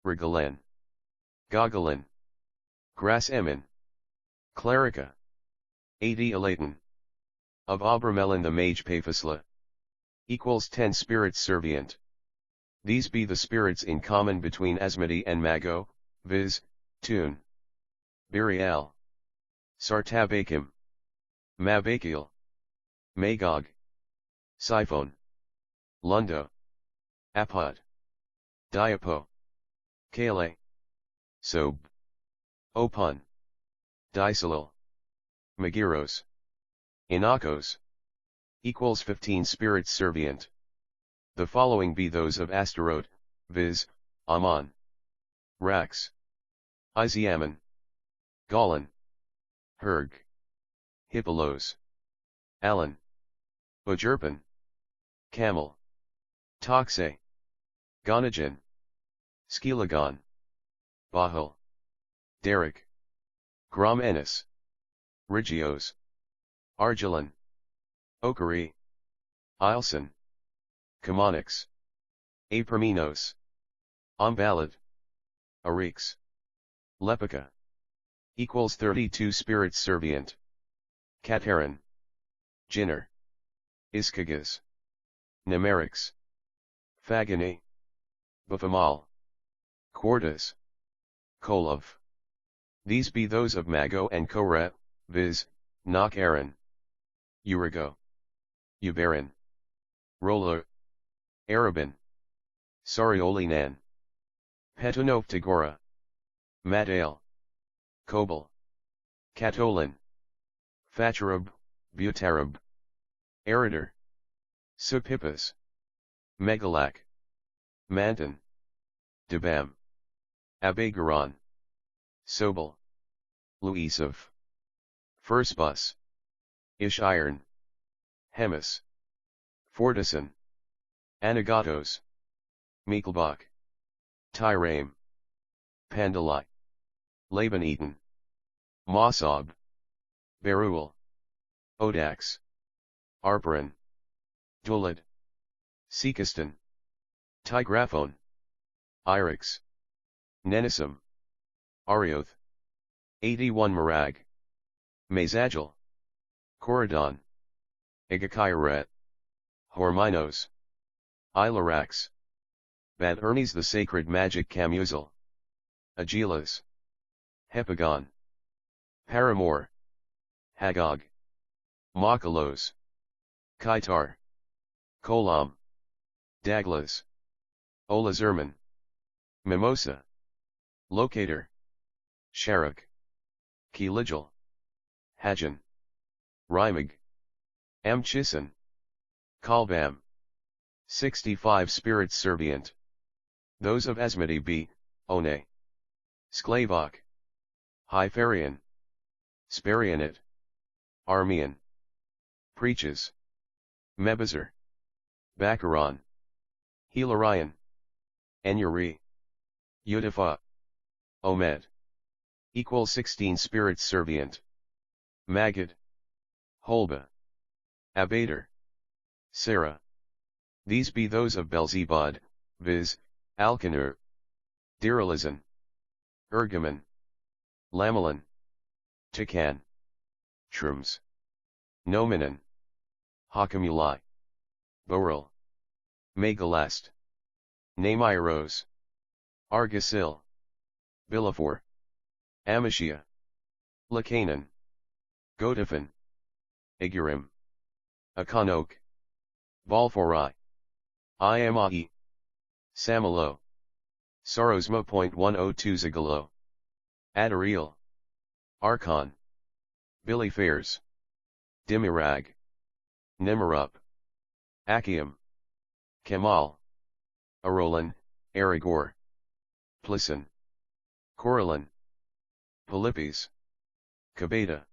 Regalen, Gogolin, Grass Emin, Clerica, Adi Alaton. Of Abramelin the mage Paphosla. Equals 10 spirits servient. These be the spirits in common between Asmodee and Mago, viz., Tune, Birial, Sartabakim, Mabakiel, Magog, Siphon, Lundo, Apod, Diapo, Kale, Sob, Opun, Disalil, Magiros, Inakos. Equals 15 spirits servient. The following be those of Astaroth, viz., Amon, Rax, Iziaman, Golan, Herg, Hippolos, Alan, Ujerpin, Camel, Toxe, Gonagen, Skelagon, Bahul, Derek, Grom Ennis, Rigios, Argilan, Okari, Ilson, Kamonix, Aperminos, Ombalad, Arix, Lepica. Equals 32 spirits servient. Kataran, Jinner, Iskagas, Nemerix, Fagani, Bufamal, Quartas, Kolov. These be those of Mago and Korah, viz., Nok Aaron, Urigo, Ubaran, Roller, Arabin, Sariolinan, Petunov Tagora, Matail, Kobal, Katolin, Facharub, Butarub, Erider, Supippas, Megalak, Manton, Debam, Abagaran, Sobel, Luisov, Fursbus, Ishiron, Hemis, Fortison, Anagatos, Mikelbach, Tyrame, Pandalai, Laban Eaton, Mossab, Beruel, Odax, Arparin, Dulad, Sikiston, Tigraphone, Irix, Nenisum, Arioth, 81 Marag, Mazagil, Coridon, Igakairet, Horminos, Ilarax, Bat Ernes the Sacred Magic Camusil, Agilas, Hepagon, Paramore, Hagog, Makalos, Kaitar, Kolam, Daglas, Olazerman, Mimosa, Locator, Sharak, Kiligil, Hajan, Rimig, Amchisan, Kalbam. 65 spirits servient. Those of Asmodee be, One, Sklavok, Hyperion, Sparianit, Armian, Preaches. Mebezer. Baccharon. Hilarion. Enuri. Udifa. Omed. Equals 16 spirits servient. Magid. Holba. Abater. Sarah. These be those of Beelzebub, viz., Alcanur. Diralizan. Ergaman. Lamelin. Tican. Trums. Nominan. Hakamuli. Boril. Megalast. Namiros. Argasil. Bilafor. Amashia. Lacanan. Godafan. Igurim. Akanok. Balforai. Iamai. Samalo. Sorosmo.102 Zagalo. Adariel. Archon. Billy Fairs. Dimirag. Nimarup. Akium. Kemal. Arolan, Aragor. Plisson. Coralin. Polypes. Kabeta.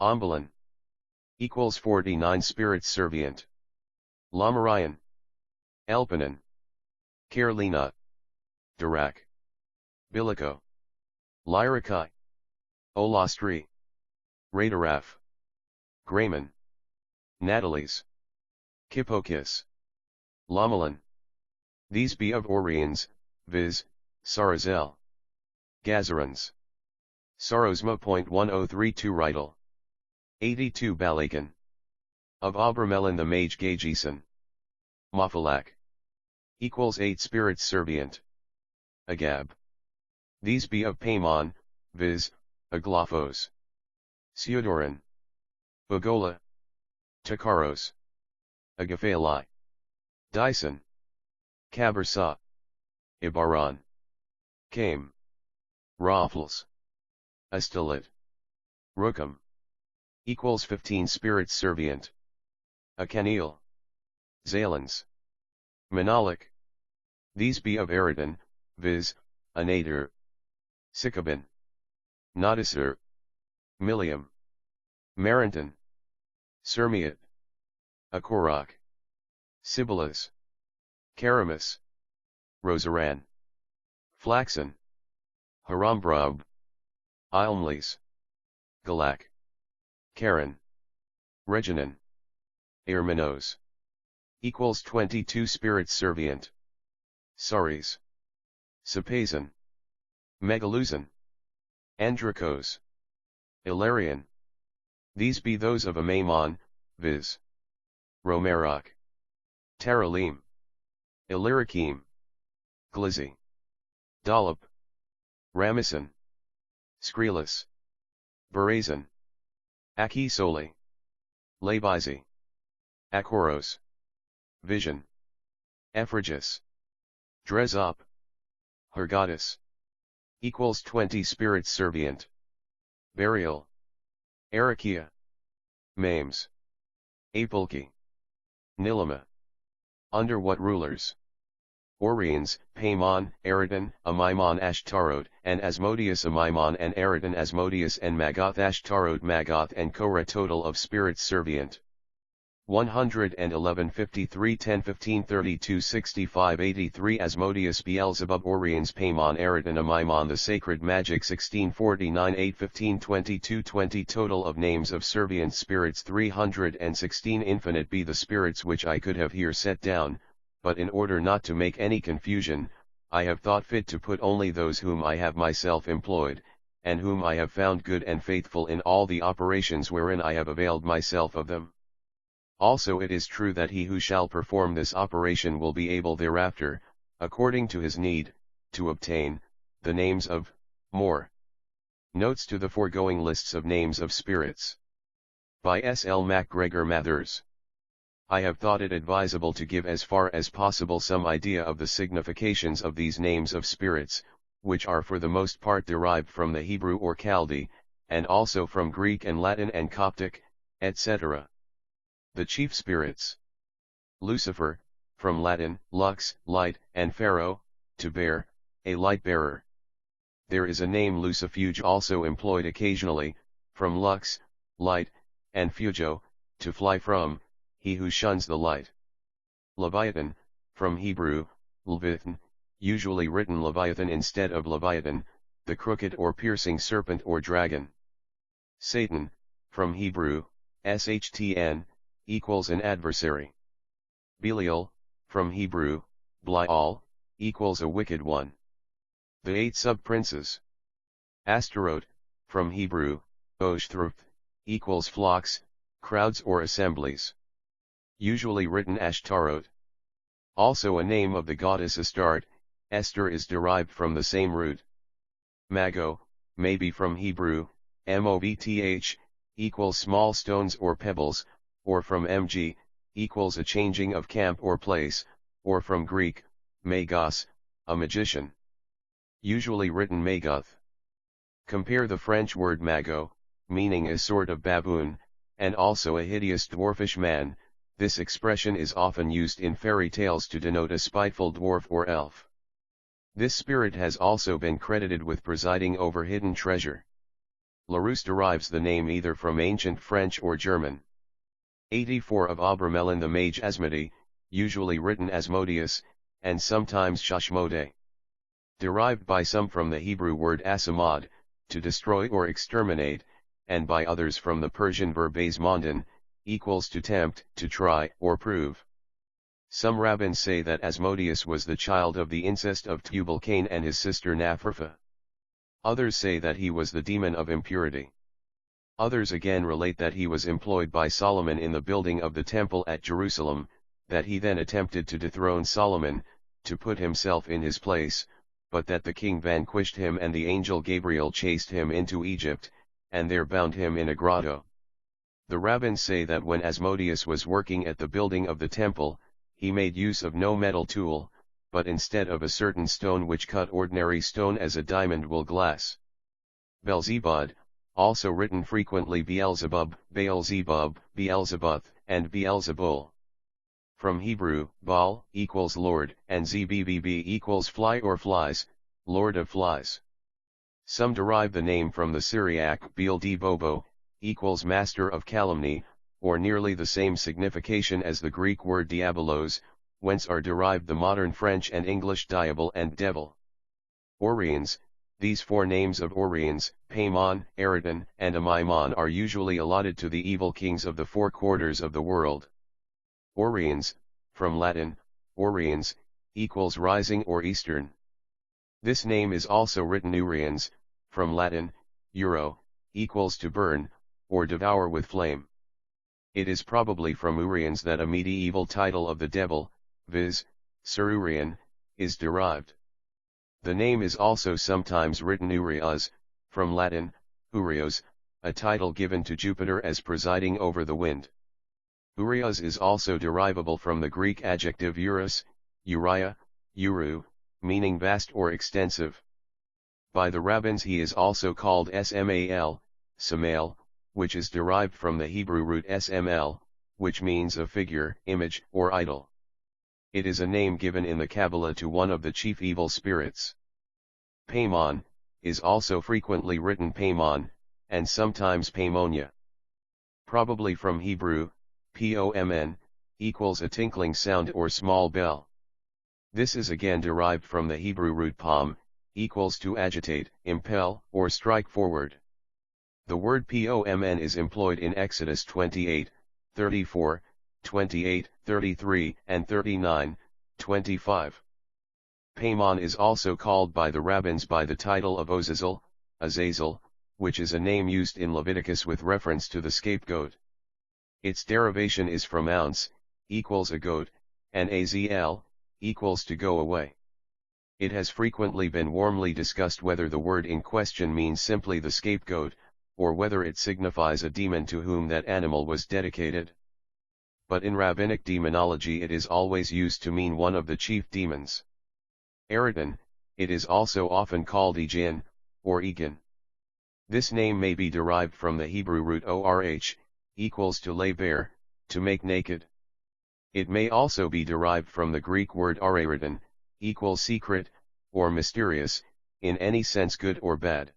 Ombalin. Equals 49 spirits servient. Lamarian. Elpanin. Carolina. Dirac. Bilico. Lyrakai. Olastri. Radaraf. Grayman. Natalie's. Kippokis. Lamalin. These be of Orions, viz., Sarazel. Gazarans. Sorosmo.1032 Rital. 82 Balakan. Of Abramelin the mage Gagison. Mafalak. Equals 8 spirits servient. Agab. These be of Paimon, viz., Aglaphos. Seudoran. Bogola. Takaros. Agaphali. Dyson. Cabersa. Ibaran. Came. Raffles. Astilit. Rookham. Equals 15 spirits servient. Akanil. Zalans. Manalik. These be of Eridan, viz., Anater. Sycabin. Nadisir. Milium. Maranton. Sermiat. Akorak. Sibyllus. Karamis. Rosaran. Flaxen. Harambrab. Ilmlis. Galak. Karen. Reginan. Erminos. Equals 22 spirits servient. Saris. Sapazan. Megaluzan. Androcos. Ilarion. These be those of Amamon, viz. Romeroc. Taralim. Illyriceme. Glizzy. Dollop. Ramison. Screlus. Barazan. Akisoli. Labizi. Akoros. Vision. Ephragus. Drezop. Hergodis. Equals 20 spirits servient. Burial. Arakia. Mames. Apulki. Nilima. Under what rulers? Orions, Paimon, Eridan, Amimon Ashtarot, and Asmodeus Amimon and Eridan Asmodeus and Magoth Ashtarot Magoth and Korah total of spirits servient. 111 53 10 15 32 65 83 Asmodeus Beelzebub Orions Paimon Eridan Amimon the Sacred Magic 16 49 8 15 22 20 Total of names of servient spirits 316 Infinite be the spirits which I could have here set down, but in order not to make any confusion, I have thought fit to put only those whom I have myself employed, and whom I have found good and faithful in all the operations wherein I have availed myself of them. Also it is true that he who shall perform this operation will be able thereafter, according to his need, to obtain, the names of, more. Notes to the foregoing lists of names of spirits. By S. L. MacGregor Mathers. I have thought it advisable to give as far as possible some idea of the significations of these names of spirits, which are for the most part derived from the Hebrew or Chaldee, and also from Greek and Latin and Coptic, etc. The chief spirits. Lucifer, from Latin, lux, light, and pharaoh, to bear, a light bearer. There is a name lucifuge also employed occasionally, from lux, light, and fugo, to fly from, he who shuns the light. Leviathan, from Hebrew, Leviathan, usually written Leviathan instead of Leviathan, the crooked or piercing serpent or dragon. Satan, from Hebrew, Shtn, equals an adversary. Belial, from Hebrew, Blial, equals a wicked one. The 8 sub-princes. Astaroth, from Hebrew, Oshthruth, equals flocks, crowds or assemblies. Usually written Ashtaroth. Also a name of the goddess Astarte, Esther is derived from the same root. Mago, maybe from Hebrew, Movth, equals small stones or pebbles, or from mg, equals a changing of camp or place, or from Greek, magos, a magician. Usually written magoth. Compare the French word magot, meaning a sort of baboon, and also a hideous dwarfish man. This expression is often used in fairy tales to denote a spiteful dwarf or elf. This spirit has also been credited with presiding over hidden treasure. Larousse derives the name either from ancient French or German. 84 of Abramelin the mage Asmodee, usually written Asmodeus, and sometimes Shashmodeh. Derived by some from the Hebrew word asamad, to destroy or exterminate, and by others from the Persian verb azmondan, equals to tempt, to try, or prove. Some rabbins say that Asmodeus was the child of the incest of Tubal-Cain and his sister Naphrapha. Others say that he was the demon of impurity. Others again relate that he was employed by Solomon in the building of the temple at Jerusalem, that he then attempted to dethrone Solomon, to put himself in his place, but that the king vanquished him and the angel Gabriel chased him into Egypt, and there bound him in a grotto. The rabbins say that when Asmodeus was working at the building of the temple, he made use of no metal tool, but instead of a certain stone which cut ordinary stone as a diamond will glass. Beelzebub, also written frequently Beelzebub, Beelzebub, Beelzebuth, and Beelzebul. From Hebrew, Baal equals Lord, and Zbbb equals fly or flies, Lord of flies. Some derive the name from the Syriac Beelzebobo, equals master of calumny, or nearly the same signification as the Greek word diabolos, whence are derived the modern French and English diable and devil. Oriens, these 4 names of Oriens, Paimon, Eridan, and Amaimon are usually allotted to the evil kings of the 4 quarters of the world. Oriens, from Latin, Oriens, equals rising or eastern. This name is also written Uriens, from Latin, Euro, equals to burn, or devour with flame. It is probably from Uriens that a medieval title of the devil, viz., Sir Urien, is derived. The name is also sometimes written Urias, from Latin, Urios, a title given to Jupiter as presiding over the wind. Urias is also derivable from the Greek adjective Urus, Uriah, Uru, meaning vast or extensive. By the rabbins he is also called Smal, Samael, which is derived from the Hebrew root sml, which means a figure, image, or idol. It is a name given in the Kabbalah to one of the chief evil spirits. Paimon, is also frequently written Paimon, and sometimes Paimonia. Probably from Hebrew, pomn, equals a tinkling sound or small bell. This is again derived from the Hebrew root pom, equals to agitate, impel, or strike forward. The word pomn is employed in Exodus 28, 34, 28, 33, and 39, 25. Paimon is also called by the rabbins by the title of Ozazel, Azazel, which is a name used in Leviticus with reference to the scapegoat. Its derivation is from ounce, equals a goat, and azl, equals to go away. It has frequently been warmly discussed whether the word in question means simply the scapegoat, or whether it signifies a demon to whom that animal was dedicated. But in rabbinic demonology it is always used to mean one of the chief demons. Eridan, it is also often called Ejin, or Egan. This name may be derived from the Hebrew root orh, equals to lay bare, to make naked. It may also be derived from the Greek word araridan, equals secret, or mysterious, in any sense good or bad.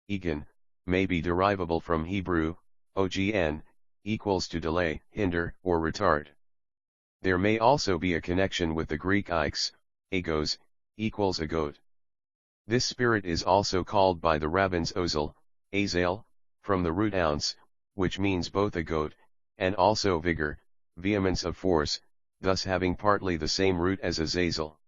Egan, may be derivable from Hebrew, ogn, equals to delay, hinder, or retard. There may also be a connection with the Greek ikes, agos, equals a goat. This spirit is also called by the rabbins ozel, azel, from the root ounce, which means both a goat, and also vigor, vehemence of force, thus having partly the same root as azazel.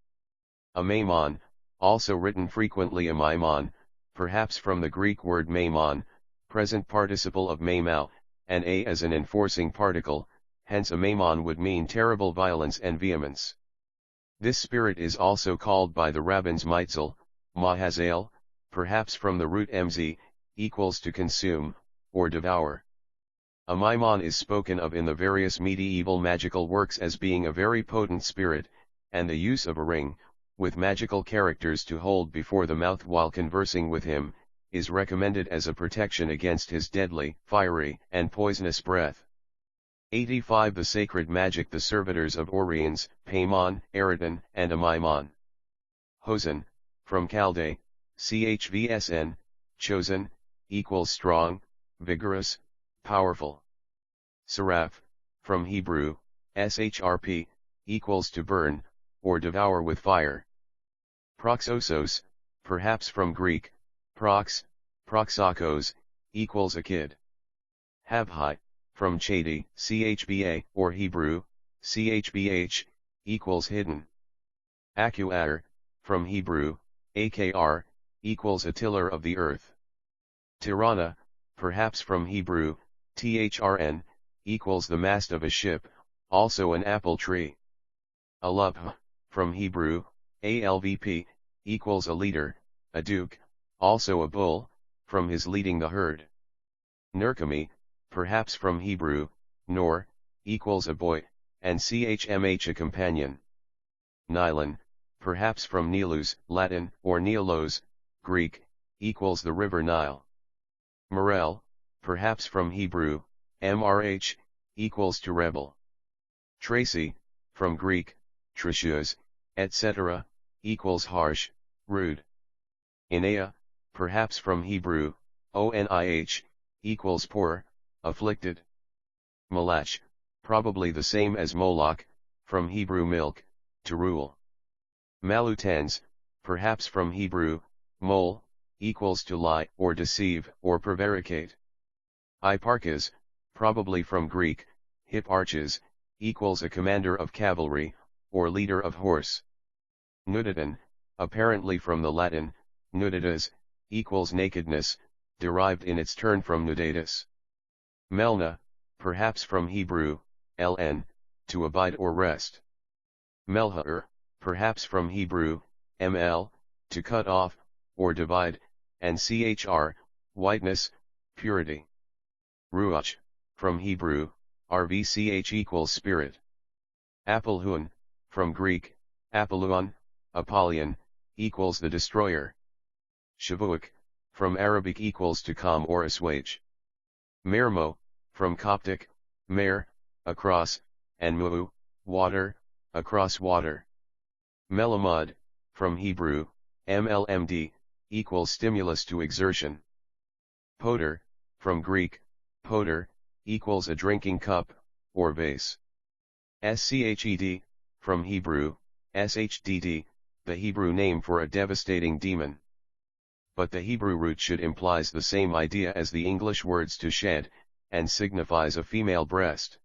A maimon, also written frequently a maimon, perhaps from the Greek word maimon, present participle of maimao, and a as an enforcing particle, hence a maimon would mean terrible violence and vehemence. This spirit is also called by the rabbins mitzel, mahazael, perhaps from the root mz, equals to consume, or devour. A maimon is spoken of in the various medieval magical works as being a very potent spirit, and the use of a ring, with magical characters to hold before the mouth while conversing with him, is recommended as a protection against his deadly, fiery, and poisonous breath. 85. The sacred magic. The servitors of Orions, Paimon, Eridan, and Amaimon. Hosen, from Chaldee, chvsn, chosen, equals strong, vigorous, powerful. Seraph, from Hebrew, shrp, equals to burn, or devour with fire. Proxosos, perhaps from Greek, proxakos, equals a kid. Habhai, from Chadi, chba, or Hebrew, chbh, equals hidden. Akuar, from Hebrew, akr, equals a tiller of the earth. Tirana, perhaps from Hebrew, thrn, equals the mast of a ship, also an apple tree. Aluph, from Hebrew, alvp, equals a leader, a duke, also a bull, from his leading the herd. Nurkami, perhaps from Hebrew, nor, equals a boy, and chmh a companion. Nilon, perhaps from Nilus, Latin, or Nilos, Greek, equals the river Nile. Morel, perhaps from Hebrew, mrh, equals to rebel. Tracy, from Greek, trishus, etc., equals harsh, rude. Inea, perhaps from Hebrew, onih, equals poor, afflicted. Malach, probably the same as Moloch, from Hebrew milk, to rule. Malutens, perhaps from Hebrew, mol, equals to lie, or deceive, or prevaricate. Hipparchus, probably from Greek, hipparchus, equals a commander of cavalry, or leader of horse. Nudidon, apparently from the Latin, nuditas, equals nakedness, derived in its turn from nudatus. Melna, perhaps from Hebrew, ln, to abide or rest. Melha'er, perhaps from Hebrew, ml, to cut off, or divide, and chr, whiteness, purity. Ruach, from Hebrew, rvch equals spirit. Apollyon, from Greek, Apollyon, Apollyon, equals the destroyer. Shavuot, from Arabic equals to calm or assuage. Mermo, from Coptic, mer, across, and mu, water, across water. Melamud, from Hebrew, mlmd, equals stimulus to exertion. Poter, from Greek, poter, equals a drinking cup, or vase. Sched, from Hebrew, shdd, the Hebrew name for a devastating demon. But the Hebrew root should implies the same idea as the English words to shed, and signifies a female breast.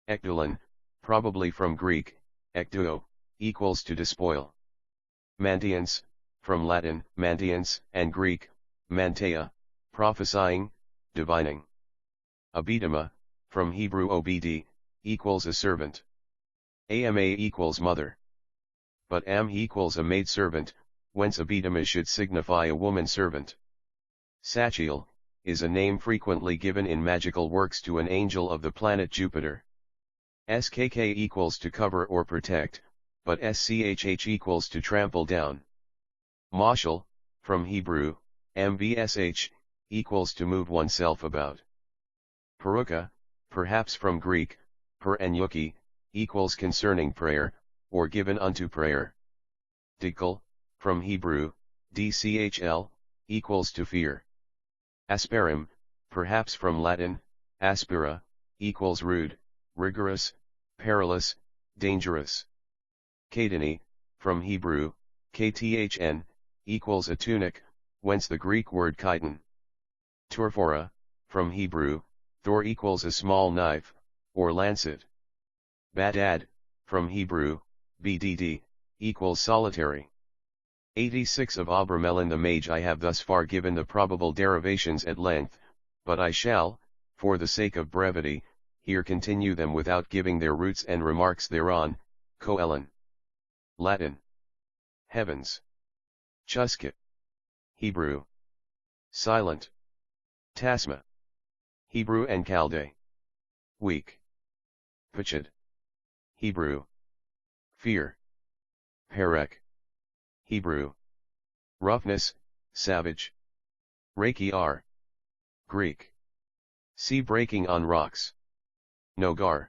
Ecdulon, probably from Greek, ekduo, equals to despoil. Mantiance, from Latin, mantiance, and Greek, mantea, prophesying, divining. Abidama, from Hebrew obd, equals a servant. Ama equals mother. But am equals a maidservant, whence abidama should signify a woman servant. Sachiel, is a name frequently given in magical works to an angel of the planet Jupiter. Skk equals to cover or protect, but schh equals to trample down. Mashal, from Hebrew, mvsh, equals to move oneself about. Peruka, perhaps from Greek, per and yuki, equals concerning prayer, or given unto prayer. Dikal, from Hebrew, dchl, equals to fear. Asperum, perhaps from Latin, aspera, equals rude, rigorous, perilous, dangerous. Katani, from Hebrew, kthn, equals a tunic, whence the Greek word chiton. Torphora, from Hebrew, thor equals a small knife, or lancet. Badad, from Hebrew, bdd, equals solitary. 86 of Abramelin the Mage. I have thus far given the probable derivations at length, but I shall, for the sake of brevity, here continue them without giving their roots and remarks thereon. Coelen. Latin. Heavens. Chusket. Hebrew. Silent. Tasma. Hebrew and Chaldee. Weak. Pachad. Hebrew. Fear. Perek. Hebrew. Roughness, savage. Rakiar. Greek. Sea breaking on rocks. Nogar.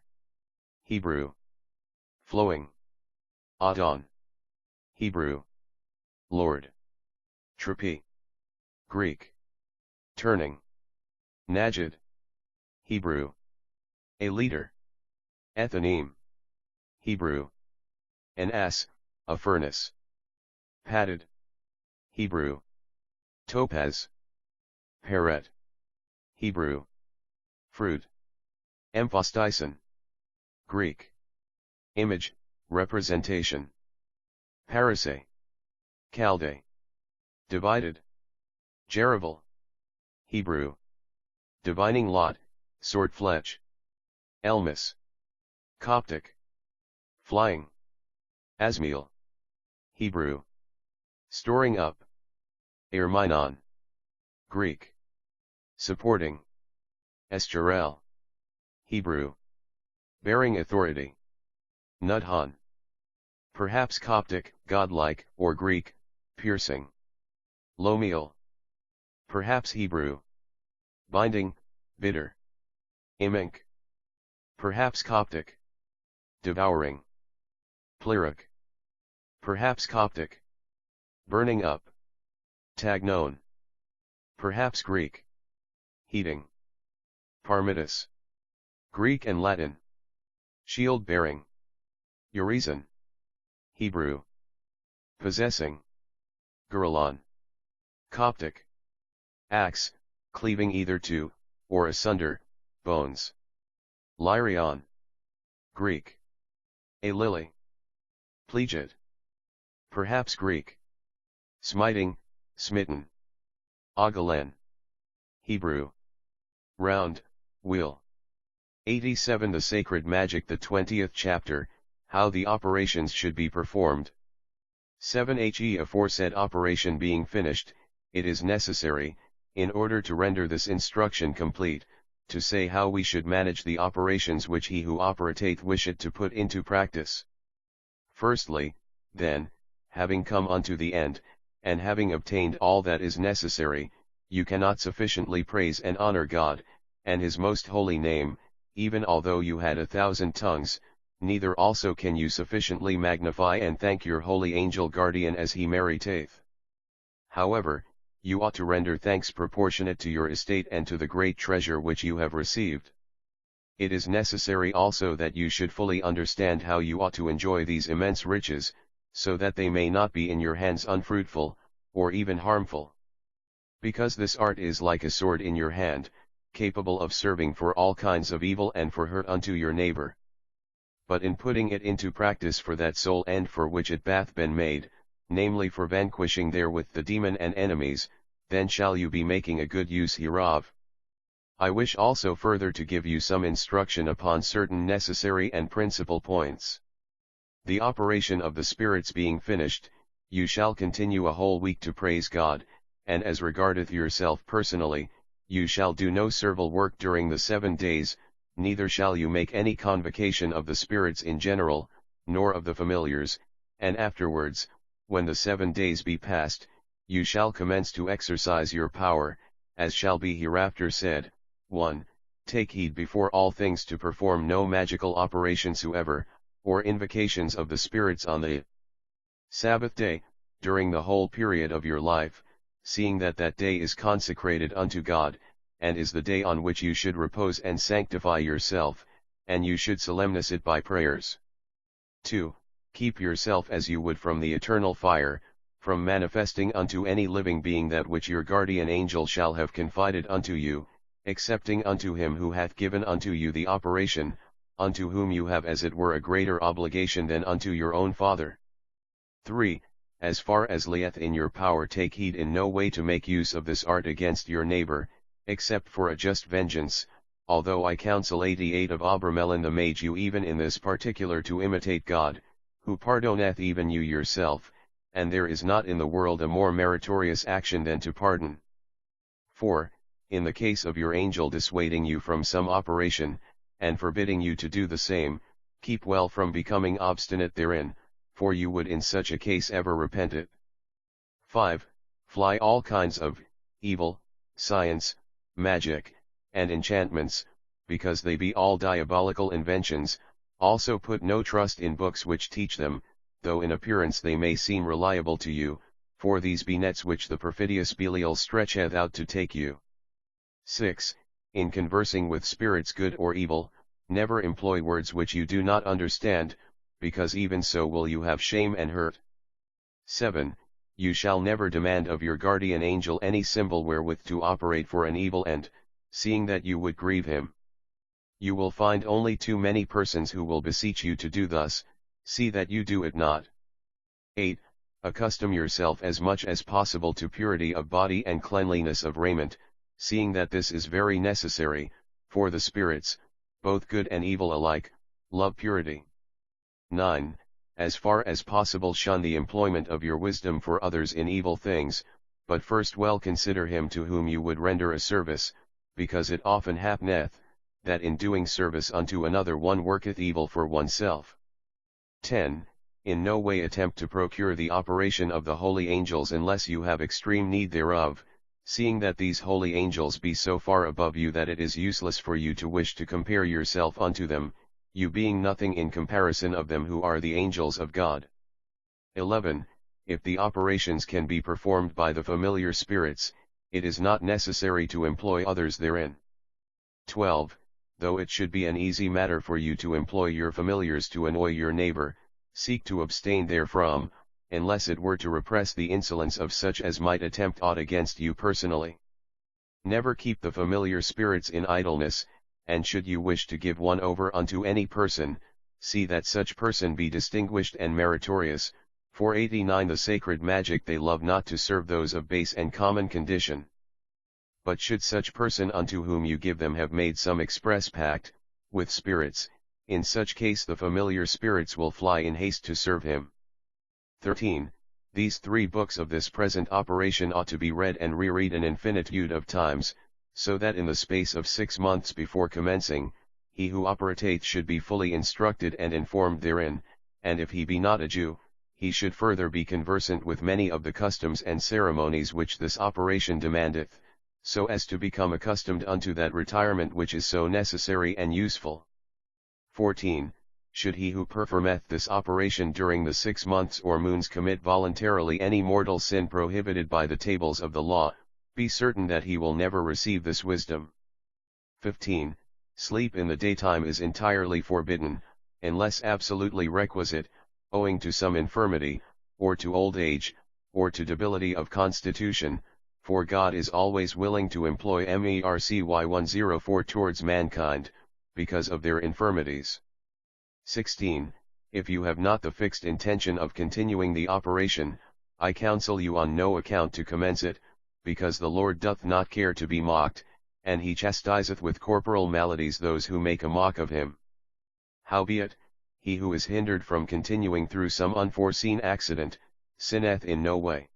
Hebrew. Flowing. Adon. Hebrew. Lord. Trapi. Greek. Turning. Najid. Hebrew. A leader. Ethanim. Hebrew. An ass, a furnace. Padded. Hebrew. Topaz. Peret. Hebrew. Fruit. Emphostyson. Greek. Image, representation. Parase. Chaldee. Divided. Jeravel. Hebrew. Divining lot, sword fletch. Elmis. Coptic. Flying. Asmiel. Hebrew. Storing up. Erminon. Greek. Supporting. Esterel. Hebrew. Bearing authority. Nudhan. Perhaps Coptic, godlike, or Greek, piercing. Lomiel. Perhaps Hebrew. Binding, bitter. Imink. Perhaps Coptic. Devouring. Pleric. Perhaps Coptic. Burning up. Tagnon. Perhaps Greek. Heating. Parmitus. Greek and Latin. Shield bearing. Urizen. Hebrew. Possessing. Gurulon. Coptic. Axe, cleaving either to, or asunder, bones. Lyrion. Greek. A lily. Plegid. Perhaps Greek. Smiting, smitten. Ogalen. Hebrew. Round, wheel. 87 The Sacred Magic, the 20th chapter, how the operations should be performed. 7he Aforesaid operation being finished, it is necessary, in order to render this instruction complete, to say how we should manage the operations which he who operateth wisheth to put into practice. Firstly, then, having come unto the end, and having obtained all that is necessary, you cannot sufficiently praise and honor God, and his most holy name, even although you had 1,000 tongues, neither also can you sufficiently magnify and thank your holy angel guardian as he meriteth. However, you ought to render thanks proportionate to your estate and to the great treasure which you have received. It is necessary also that you should fully understand how you ought to enjoy these immense riches, so that they may not be in your hands unfruitful, or even harmful. Because this art is like a sword in your hand, capable of serving for all kinds of evil and for hurt unto your neighbor. But in putting it into practice for that sole end for which it bath been made, namely for vanquishing therewith the demon and enemies, then shall you be making a good use hereof. I wish also further to give you some instruction upon certain necessary and principal points. The operation of the spirits being finished, you shall continue a whole week to praise God, and as regardeth yourself personally, you shall do no servile work during the 7 days, neither shall you make any convocation of the spirits in general, nor of the familiars, and afterwards, when the 7 days be past, you shall commence to exercise your power, as shall be hereafter said. 1. Take heed before all things to perform no magical operations soever, or invocations of the spirits on the Sabbath day, during the whole period of your life, seeing that that day is consecrated unto God, and is the day on which you should repose and sanctify yourself, and you should solemnize it by prayers. 2. Keep yourself as you would from the eternal fire, from manifesting unto any living being that which your guardian angel shall have confided unto you, excepting unto him who hath given unto you the operation, unto whom you have as it were a greater obligation than unto your own father. 3. As far as lieth in your power, take heed in no way to make use of this art against your neighbor, except for a just vengeance, although I counsel 88 of Abramelin the mage you even in this particular to imitate God, who pardoneth even you yourself, and there is not in the world a more meritorious action than to pardon. 4. In the case of your angel dissuading you from some operation, and forbidding you to do the same, keep well from becoming obstinate therein, for you would in such a case ever repent it. 5. Fly all kinds of evil, science, magic, and enchantments, because they be all diabolical inventions. Also put no trust in books which teach them, though in appearance they may seem reliable to you, for these be nets which the perfidious Belial stretcheth out to take you. 6. In conversing with spirits good or evil, never employ words which you do not understand, because even so will you have shame and hurt. 7. You shall never demand of your guardian angel any symbol wherewith to operate for an evil end, seeing that you would grieve him. You will find only too many persons who will beseech you to do thus, see that you do it not. 8. Accustom yourself as much as possible to purity of body and cleanliness of raiment, seeing that this is very necessary, for the spirits, both good and evil alike, love purity. 9. As far as possible shun the employment of your wisdom for others in evil things, but first well consider him to whom you would render a service, because it often happeneth, that in doing service unto another one worketh evil for oneself. 10. In no way attempt to procure the operation of the holy angels unless you have extreme need thereof, seeing that these holy angels be so far above you that it is useless for you to wish to compare yourself unto them, you being nothing in comparison of them who are the angels of God. 11. If the operations can be performed by the familiar spirits, it is not necessary to employ others therein. 12. Though it should be an easy matter for you to employ your familiars to annoy your neighbor, seek to abstain therefrom, unless it were to repress the insolence of such as might attempt aught against you personally. Never keep the familiar spirits in idleness, and should you wish to give one over unto any person, see that such person be distinguished and meritorious, for 89 The sacred magic they love not to serve those of base and common condition. But should such person unto whom you give them have made some express pact, with spirits, in such case the familiar spirits will fly in haste to serve him. 13. These 3 books of this present operation ought to be read and reread an infinitude of times, so that in the space of 6 months before commencing, he who operateth should be fully instructed and informed therein, and if he be not a Jew, he should further be conversant with many of the customs and ceremonies which this operation demandeth, so as to become accustomed unto that retirement which is so necessary and useful. 14. Should he who performeth this operation during the 6 months or moons commit voluntarily any mortal sin prohibited by the tables of the law, be certain that he will never receive this wisdom. 15. Sleep in the daytime is entirely forbidden, unless absolutely requisite, owing to some infirmity, or to old age, or to debility of constitution, for God is always willing to employ mercy 104 towards mankind, because of their infirmities. 16. If you have not the fixed intention of continuing the operation, I counsel you on no account to commence it, because the Lord doth not care to be mocked, and he chastiseth with corporal maladies those who make a mock of him. Howbeit, he who is hindered from continuing through some unforeseen accident, sinneth in no way.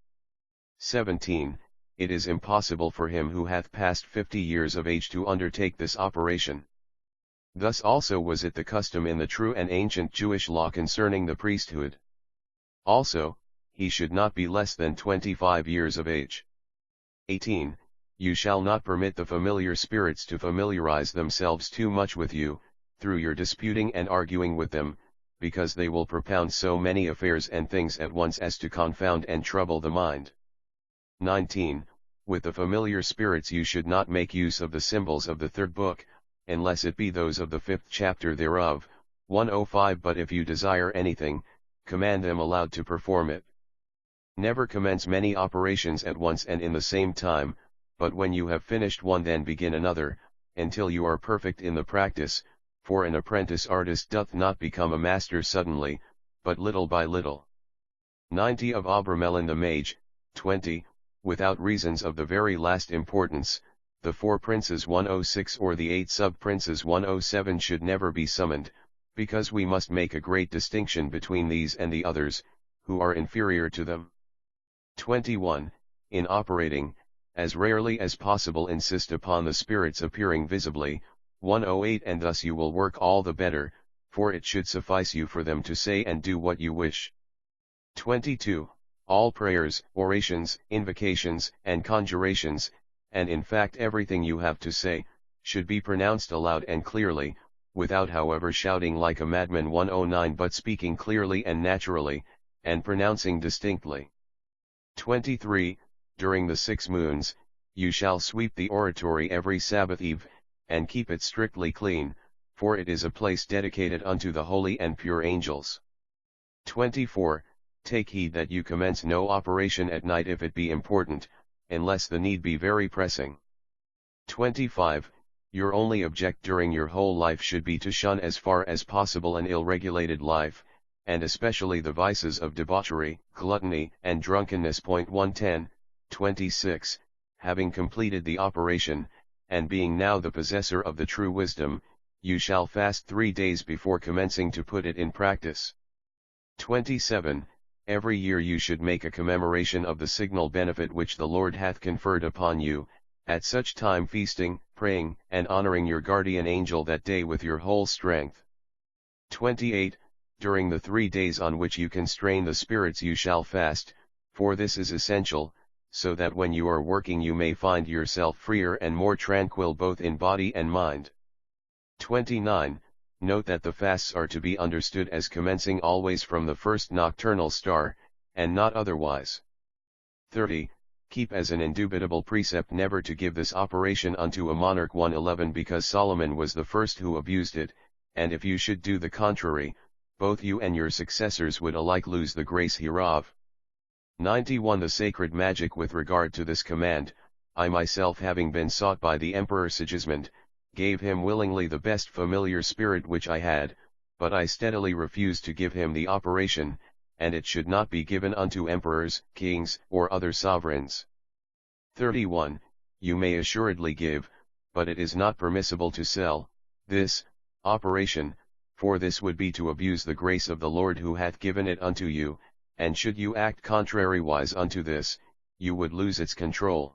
17. It is impossible for him who hath passed 50 years of age to undertake this operation. Thus also was it the custom in the true and ancient Jewish law concerning the priesthood. Also, he should not be less than 25 years of age. 18. You shall not permit the familiar spirits to familiarize themselves too much with you, through your disputing and arguing with them, because they will propound so many affairs and things at once as to confound and trouble the mind. 19. With the familiar spirits you should not make use of the symbols of the third book, unless it be those of the 5th chapter thereof, 105. But if you desire anything, command them aloud to perform it. Never commence many operations at once and in the same time, but when you have finished one then begin another, until you are perfect in the practice, for an apprentice artist doth not become a master suddenly, but little by little. 90 of Abramelin the Mage, 20, without reasons of the very last importance, the 4 princes 106 or the 8 sub-princes 107 should never be summoned, because we must make a great distinction between these and the others, who are inferior to them. 21. In operating, as rarely as possible insist upon the spirits appearing visibly, 108, and thus you will work all the better, for it should suffice you for them to say and do what you wish. 22. All prayers, orations, invocations, and conjurations, and in fact everything you have to say, should be pronounced aloud and clearly, without however shouting like a madman. 109, but speaking clearly and naturally, and pronouncing distinctly. 23. During the 6 moons, you shall sweep the oratory every Sabbath eve, and keep it strictly clean, for it is a place dedicated unto the holy and pure angels. 24. Take heed that you commence no operation at night if it be important, unless the need be very pressing. 25. Your only object during your whole life should be to shun as far as possible an ill-regulated life, and especially the vices of debauchery, gluttony, and drunkenness. 110. 26. Having completed the operation, and being now the possessor of the true wisdom, you shall fast 3 days before commencing to put it in practice. 27. Every year you should make a commemoration of the signal benefit which the Lord hath conferred upon you, at such time feasting, praying, and honoring your guardian angel that day with your whole strength. 28. During the 3 days on which you constrain the spirits you shall fast, for this is essential, so that when you are working you may find yourself freer and more tranquil both in body and mind. 29. Note that the fasts are to be understood as commencing always from the first nocturnal star, and not otherwise. 30. Keep as an indubitable precept never to give this operation unto a monarch. 111, because Solomon was the first who abused it, and if you should do the contrary, both you and your successors would alike lose the grace hereof. 91. The sacred magic. With regard to this command, I myself, having been sought by the Emperor Sigismund, gave him willingly the best familiar spirit which I had, but I steadily refused to give him the operation, and it should not be given unto emperors, kings, or other sovereigns. 31. You may assuredly give, but it is not permissible to sell, this operation, for this would be to abuse the grace of the Lord who hath given it unto you, and should you act contrariwise unto this, you would lose its control.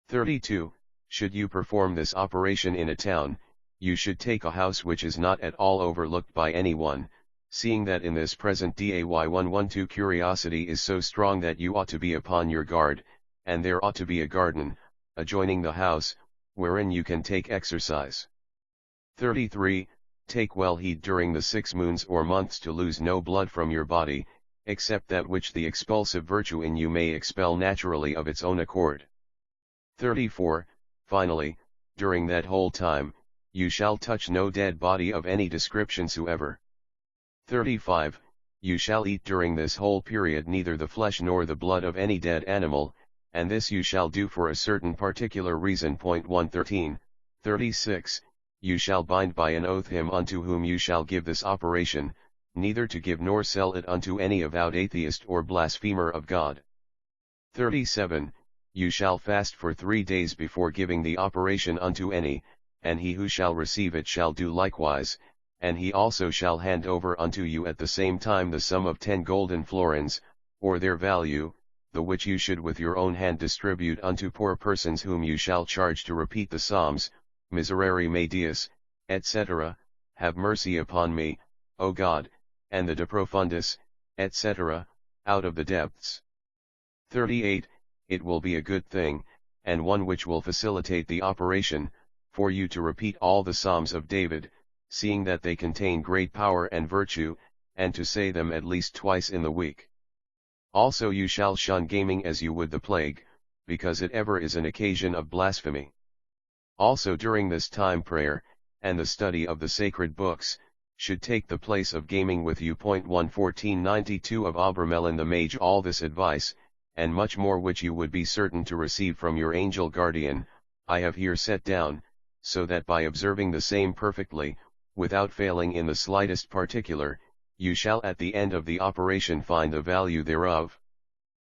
32. Should you perform this operation in a town, you should take a house which is not at all overlooked by anyone, seeing that in this present day 112 curiosity is so strong that you ought to be upon your guard, and there ought to be a garden, adjoining the house, wherein you can take exercise. 33. Take well heed during the 6 moons or months to lose no blood from your body, except that which the expulsive virtue in you may expel naturally of its own accord. 34. Finally, during that whole time, you shall touch no dead body of any description soever. 35. You shall eat during this whole period neither the flesh nor the blood of any dead animal, and this you shall do for a certain particular reason. 113. 36. You shall bind by an oath him unto whom you shall give this operation, neither to give nor sell it unto any avowed atheist or blasphemer of God. 37. You shall fast for 3 days before giving the operation unto any, and he who shall receive it shall do likewise, and he also shall hand over unto you at the same time the sum of 10 golden florins, or their value, the which you should with your own hand distribute unto poor persons whom you shall charge to repeat the Psalms, Miserere me Deus, etc., Have mercy upon me, O God, and the De Profundis, etc., out of the depths. 38. It will be a good thing, and one which will facilitate the operation, for you to repeat all the Psalms of David, seeing that they contain great power and virtue, and to say them at least twice in the week. Also you shall shun gaming as you would the plague, because it ever is an occasion of blasphemy. Also during this time prayer, and the study of the sacred books, should take the place of gaming with you. 1:1492 of Abramelin the Mage. All this advice, and much more which you would be certain to receive from your angel guardian, I have here set down, so that by observing the same perfectly, without failing in the slightest particular, you shall at the end of the operation find the value thereof.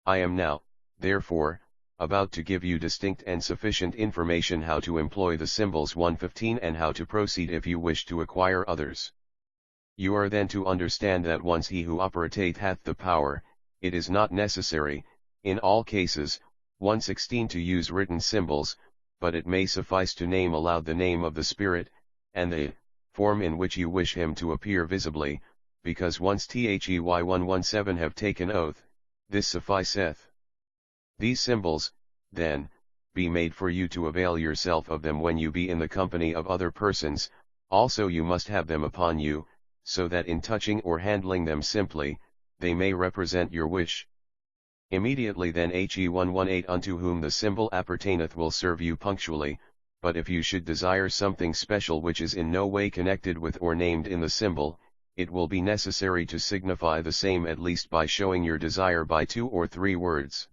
I am now, therefore, about to give you distinct and sufficient information how to employ the symbols. 1:15 and how to proceed if you wish to acquire others. You are then to understand that once he who operateth hath the power, it is not necessary, in all cases, 1:16 to use written symbols, but it may suffice to name aloud the name of the Spirit, and the form in which you wish him to appear visibly, because once They 1:17 have taken oath, this sufficeth. These symbols, then, be made for you to avail yourself of them when you be in the company of other persons, also you must have them upon you, so that in touching or handling them simply, they may represent your wish. Immediately then He 1:18 unto whom the symbol appertaineth will serve you punctually, but if you should desire something special which is in no way connected with or named in the symbol, it will be necessary to signify the same at least by showing your desire by 2 or 3 words.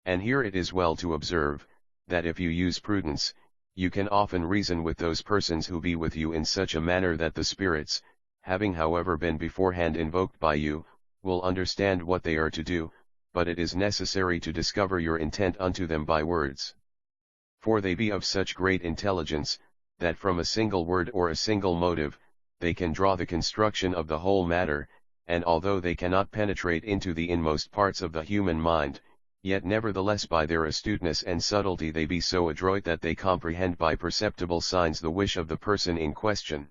And here it is well to observe, that if you use prudence, you can often reason with those persons who be with you in such a manner that the spirits, having however been beforehand invoked by you, will understand what they are to do, but it is necessary to discover your intent unto them by words. For they be of such great intelligence, that from a single word or a single motive, they can draw the construction of the whole matter, and although they cannot penetrate into the inmost parts of the human mind, yet nevertheless by their astuteness and subtlety they be so adroit that they comprehend by perceptible signs the wish of the person in question.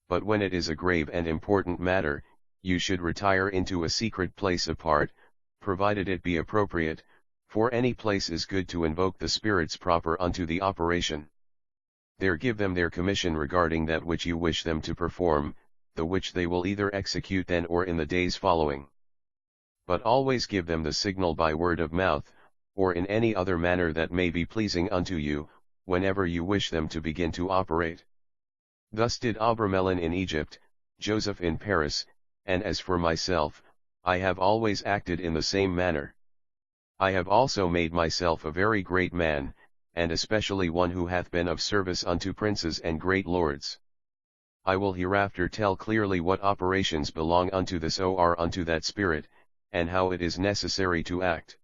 But when it is a grave and important matter, you should retire into a secret place apart, provided it be appropriate, for any place is good to invoke the spirits proper unto the operation. There give them their commission regarding that which you wish them to perform, the which they will either execute then or in the days following. But always give them the signal by word of mouth, or in any other manner that may be pleasing unto you, whenever you wish them to begin to operate. Thus did Abramelin in Egypt, Joseph in Paris, and as for myself, I have always acted in the same manner. I have also made myself a very great man, and especially one who hath been of service unto princes and great lords. I will hereafter tell clearly what operations belong unto this or unto that spirit, and how it is necessary to act.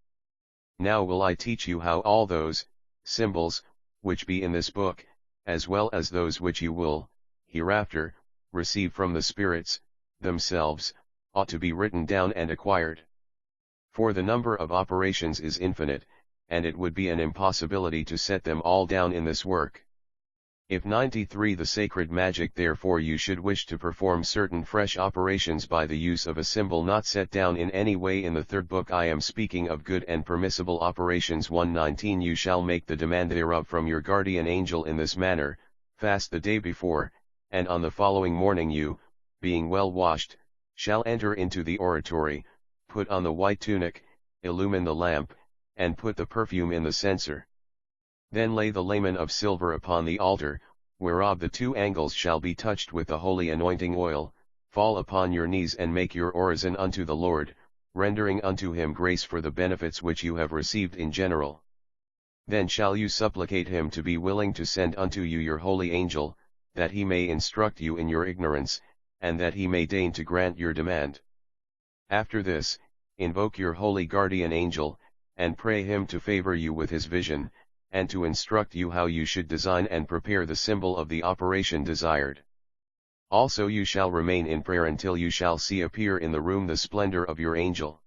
Now will I teach you how all those symbols, which be in this book, as well as those which you will, hereafter, receive from the spirits, themselves, ought to be written down and acquired. For the number of operations is infinite, and it would be an impossibility to set them all down in this work. If 93 the sacred magic therefore you should wish to perform certain fresh operations by the use of a symbol not set down in any way in the third book, I am speaking of good and permissible operations. 1:19 You shall make the demand thereof from your guardian angel in this manner, fast the day before, and on the following morning you, being well washed, shall enter into the oratory, put on the white tunic, illumine the lamp, and put the perfume in the censer. Then lay the lamen of silver upon the altar, whereof the 2 angles shall be touched with the holy anointing oil, fall upon your knees and make your orison unto the Lord, rendering unto him grace for the benefits which you have received in general. Then shall you supplicate him to be willing to send unto you your holy angel, that he may instruct you in your ignorance, and that he may deign to grant your demand. After this, invoke your holy guardian angel, and pray him to favor you with his vision, and to instruct you how you should design and prepare the symbol of the operation desired. Also you shall remain in prayer until you shall see appear in the room the splendor of your angel.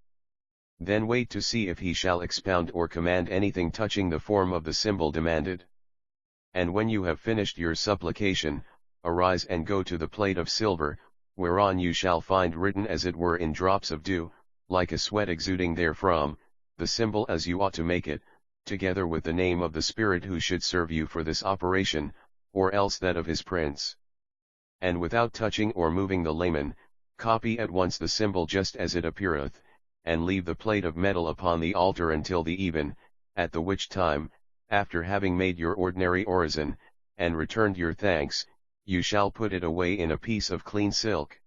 Then wait to see if he shall expound or command anything touching the form of the symbol demanded. And when you have finished your supplication, arise and go to the plate of silver, whereon you shall find written as it were in drops of dew, like a sweat exuding therefrom, the symbol as you ought to make it, together with the name of the spirit who should serve you for this operation, or else that of his prince. And without touching or moving the lamen, copy at once the symbol just as it appeareth, and leave the plate of metal upon the altar until the even, at the which time, after having made your ordinary orison, and returned your thanks, you shall put it away in a piece of clean silk.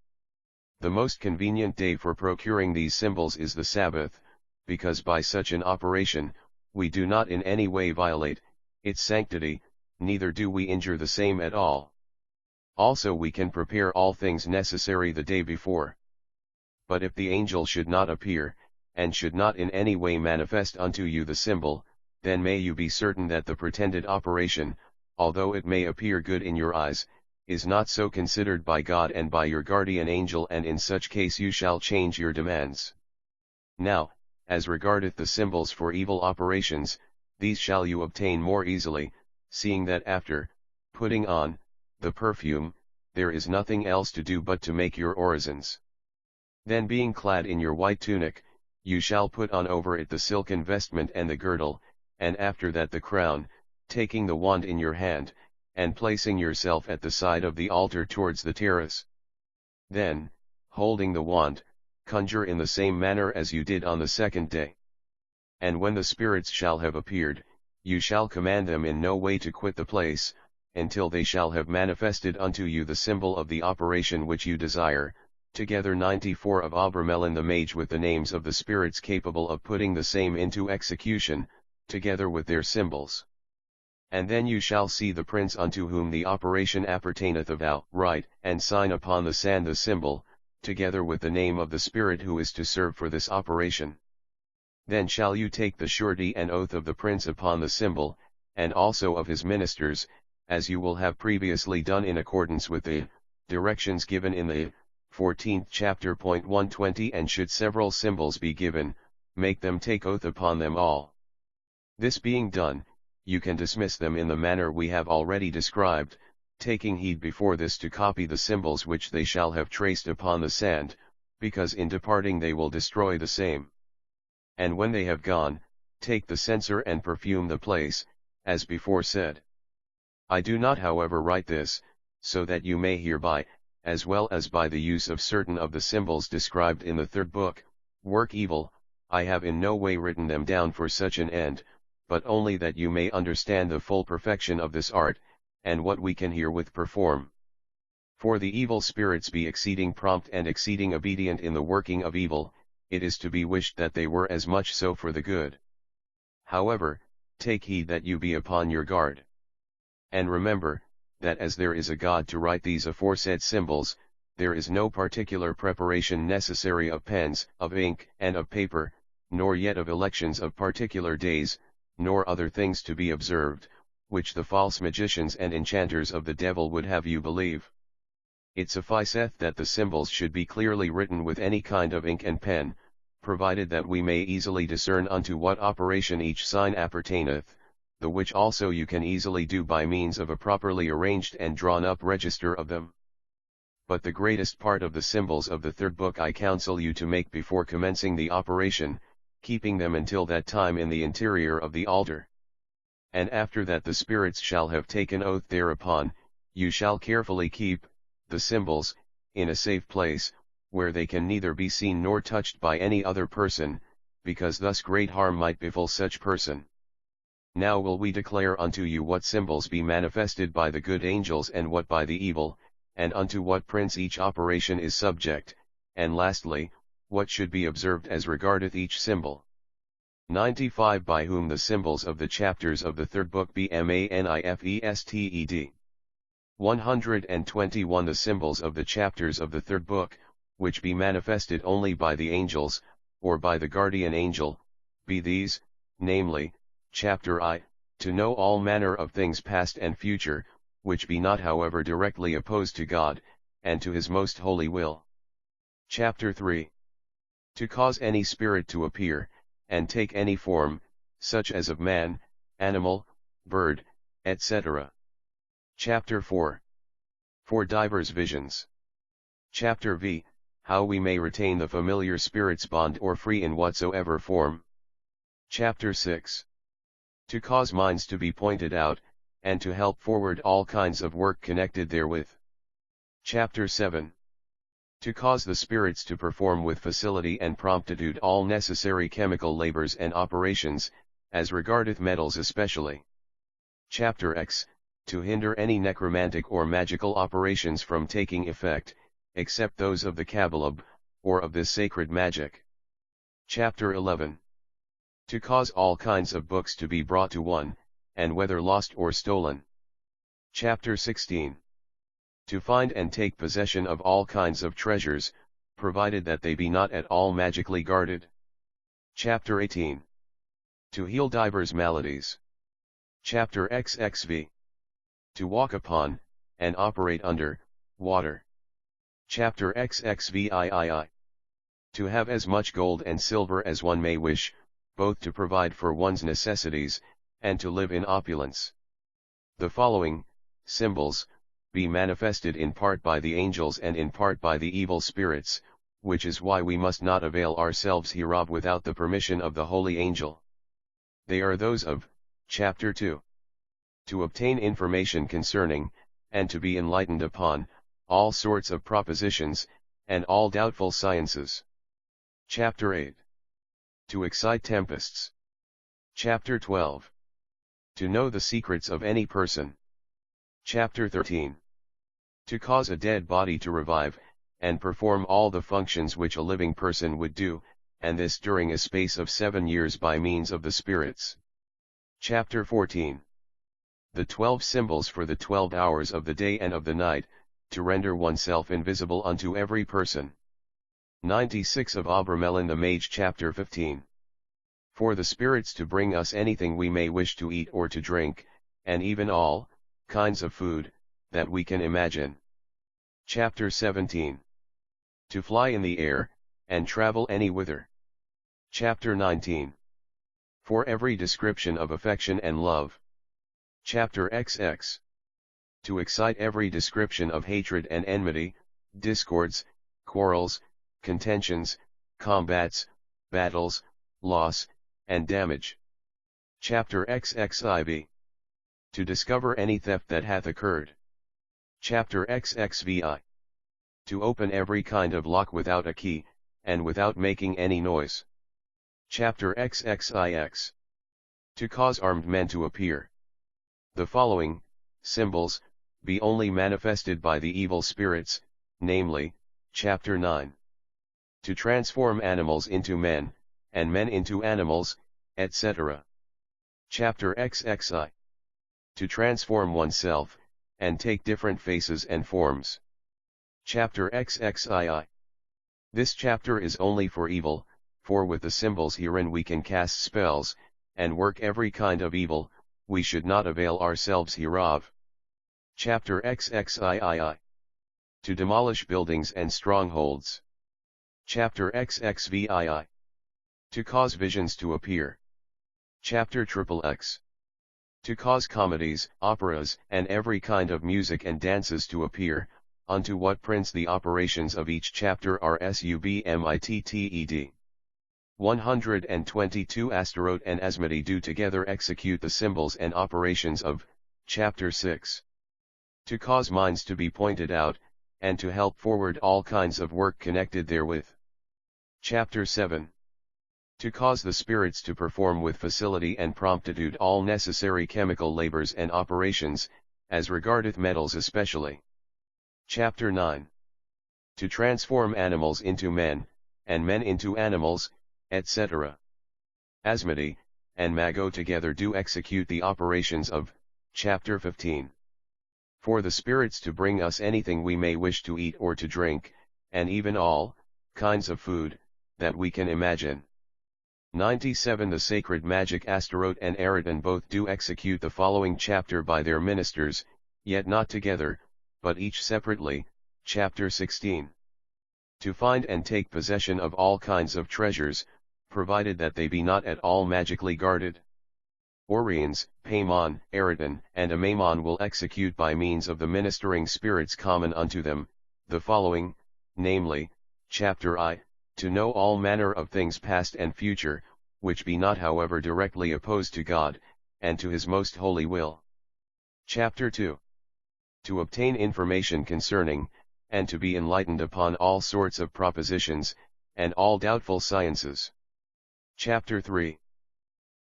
The most convenient day for procuring these symbols is the Sabbath, because by such an operation, we do not in any way violate its sanctity, neither do we injure the same at all. Also we can prepare all things necessary the day before. But if the angel should not appear, and should not in any way manifest unto you the symbol, then may you be certain that the pretended operation, although it may appear good in your eyes, is not so considered by God and by your guardian angel, and in such case you shall change your demands. Now, as regardeth the symbols for evil operations, these shall you obtain more easily, seeing that after putting on the perfume, there is nothing else to do but to make your orisons. Then being clad in your white tunic, you shall put on over it the silken vestment and the girdle, and after that the crown, taking the wand in your hand, and placing yourself at the side of the altar towards the terrace. Then, holding the wand, conjure in the same manner as you did on the second day. And when the spirits shall have appeared, you shall command them in no way to quit the place, until they shall have manifested unto you the symbol of the operation which you desire, together 94 of Abramelin the mage with the names of the spirits capable of putting the same into execution, together with their symbols. And then you shall see the prince unto whom the operation appertaineth avow, write, and sign upon the sand the symbol, together with the name of the spirit who is to serve for this operation. Then shall you take the surety and oath of the prince upon the symbol, and also of his ministers, as you will have previously done in accordance with the directions given in the 14th chapter. 120. And should several symbols be given, make them take oath upon them all. This being done, you can dismiss them in the manner we have already described, taking heed before this to copy the symbols which they shall have traced upon the sand, because in departing they will destroy the same. And when they have gone, take the censer and perfume the place, as before said. I do not however write this, so that you may hereby, as well as by the use of certain of the symbols described in the third book, work evil. I have in no way written them down for such an end, but only that you may understand the full perfection of this art, and what we can herewith perform. For the evil spirits be exceeding prompt and exceeding obedient in the working of evil, it is to be wished that they were as much so for the good. However, take heed that you be upon your guard. And remember, that as there is a God to write these aforesaid symbols, there is no particular preparation necessary of pens, of ink, and of paper, nor yet of elections of particular days, nor other things to be observed, which the false magicians and enchanters of the devil would have you believe. It sufficeth that the symbols should be clearly written with any kind of ink and pen, provided that we may easily discern unto what operation each sign appertaineth, the which also you can easily do by means of a properly arranged and drawn up register of them. But the greatest part of the symbols of the third book I counsel you to make before commencing the operation, keeping them until that time in the interior of the altar. And after that the spirits shall have taken oath thereupon, you shall carefully keep the symbols in a safe place, where they can neither be seen nor touched by any other person, because thus great harm might befall such person. Now will we declare unto you what symbols be manifested by the good angels and what by the evil, and unto what prince each operation is subject, and lastly, what should be observed as regardeth each symbol. 95. By whom the symbols of the chapters of the third book be manifested. 121. The symbols of the chapters of the third book, which be manifested only by the angels, or by the guardian angel, be these, namely, Chapter I, to know all manner of things past and future, which be not however directly opposed to God, and to his most holy will. Chapter 3. To cause any spirit to appear, and take any form, such as of man, animal, bird, etc. Chapter 4. For divers visions. Chapter V. How we may retain the familiar spirit's bond or free in whatsoever form. Chapter 6. To cause minds to be pointed out, and to help forward all kinds of work connected therewith. Chapter 7. To cause the spirits to perform with facility and promptitude all necessary chemical labors and operations, as regardeth metals especially. Chapter X, to hinder any necromantic or magical operations from taking effect, except those of the Kabbalah, or of this sacred magic. Chapter 11. To cause all kinds of books to be brought to one, and whether lost or stolen. Chapter 16. To find and take possession of all kinds of treasures, provided that they be not at all magically guarded. Chapter 18. To heal divers maladies. Chapter XXV. To walk upon, and operate under, water. Chapter XXVIII. To have as much gold and silver as one may wish, both to provide for one's necessities, and to live in opulence. The following symbols be manifested in part by the angels and in part by the evil spirits, which is why we must not avail ourselves hereof without the permission of the holy angel. They are those of Chapter 2. To obtain information concerning, and to be enlightened upon, all sorts of propositions, and all doubtful sciences. Chapter 8. To excite tempests. Chapter 12. To know the secrets of any person. Chapter 13. To cause a dead body to revive, and perform all the functions which a living person would do, and this during a space of 7 years by means of the spirits. Chapter 14. The 12 symbols for the 12 hours of the day and of the night, to render oneself invisible unto every person. 96 of Abramelin the Mage. Chapter 15. For the spirits to bring us anything we may wish to eat or to drink, and even all kinds of food that we can imagine. Chapter 17. To fly in the air, and travel any whither. Chapter 19. For every description of affection and love. Chapter XX. To excite every description of hatred and enmity, discords, quarrels, contentions, combats, battles, loss, and damage. Chapter XXIV. To discover any theft that hath occurred. Chapter XXVI. To open every kind of lock without a key, and without making any noise. Chapter XXIX. To cause armed men to appear. The following symbols be only manifested by the evil spirits, namely, Chapter 9. To transform animals into men, and men into animals, etc. Chapter XXI. To transform oneself, and take different faces and forms. Chapter XXII. This chapter is only for evil, for with the symbols herein we can cast spells, and work every kind of evil, we should not avail ourselves hereof. Chapter XXIII. To demolish buildings and strongholds. Chapter XXVII. To cause visions to appear. Chapter XXX. To cause comedies, operas, and every kind of music and dances to appear, unto what prince the operations of each chapter are submitted. 122 Astaroth and Asmodee do together execute the symbols and operations of Chapter 6. To cause minds to be pointed out, and to help forward all kinds of work connected therewith. Chapter 7. To cause the spirits to perform with facility and promptitude all necessary chemical labors and operations, as regardeth metals especially. Chapter 9. To transform animals into men, and men into animals, etc. Asmodee and Mago together do execute the operations of Chapter 15. For the spirits to bring us anything we may wish to eat or to drink, and even all kinds of food that we can imagine. 97 The sacred magic Astaroth and Araton both do execute the following chapter by their ministers, yet not together, but each separately. Chapter 16. To find and take possession of all kinds of treasures, provided that they be not at all magically guarded. Orions, Paimon, Araton, and Amamon will execute by means of the ministering spirits common unto them, the following, namely, Chapter I, to know all manner of things past and future, which be not however directly opposed to God, and to his most holy will. Chapter 2. To obtain information concerning, and to be enlightened upon all sorts of propositions, and all doubtful sciences. Chapter 3.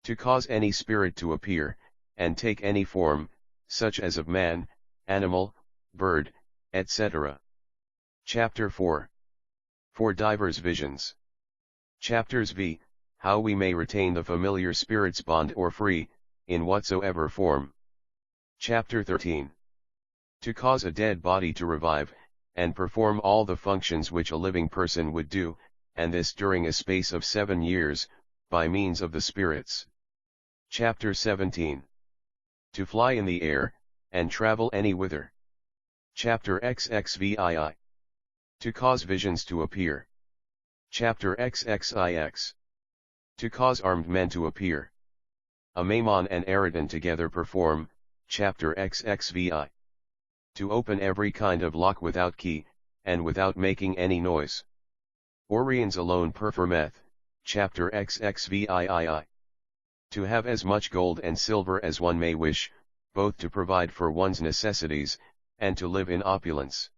To cause any spirit to appear, and take any form, such as of man, animal, bird, etc. Chapter 4. For divers visions. Chapters v. How we may retain the familiar spirit's bond or free, in whatsoever form. Chapter 13. To cause a dead body to revive, and perform all the functions which a living person would do, and this during a space of 7 years, by means of the spirits. Chapter 17. To fly in the air, and travel any whither. Chapter XXVII. To cause visions to appear. Chapter XXIX. To cause armed men to appear. Abramelin and Ariton together perform, Chapter XXVI. To open every kind of lock without key, and without making any noise. Oriens alone performeth, Chapter XXVII. To have as much gold and silver as one may wish, both to provide for one's necessities, and to live in opulence.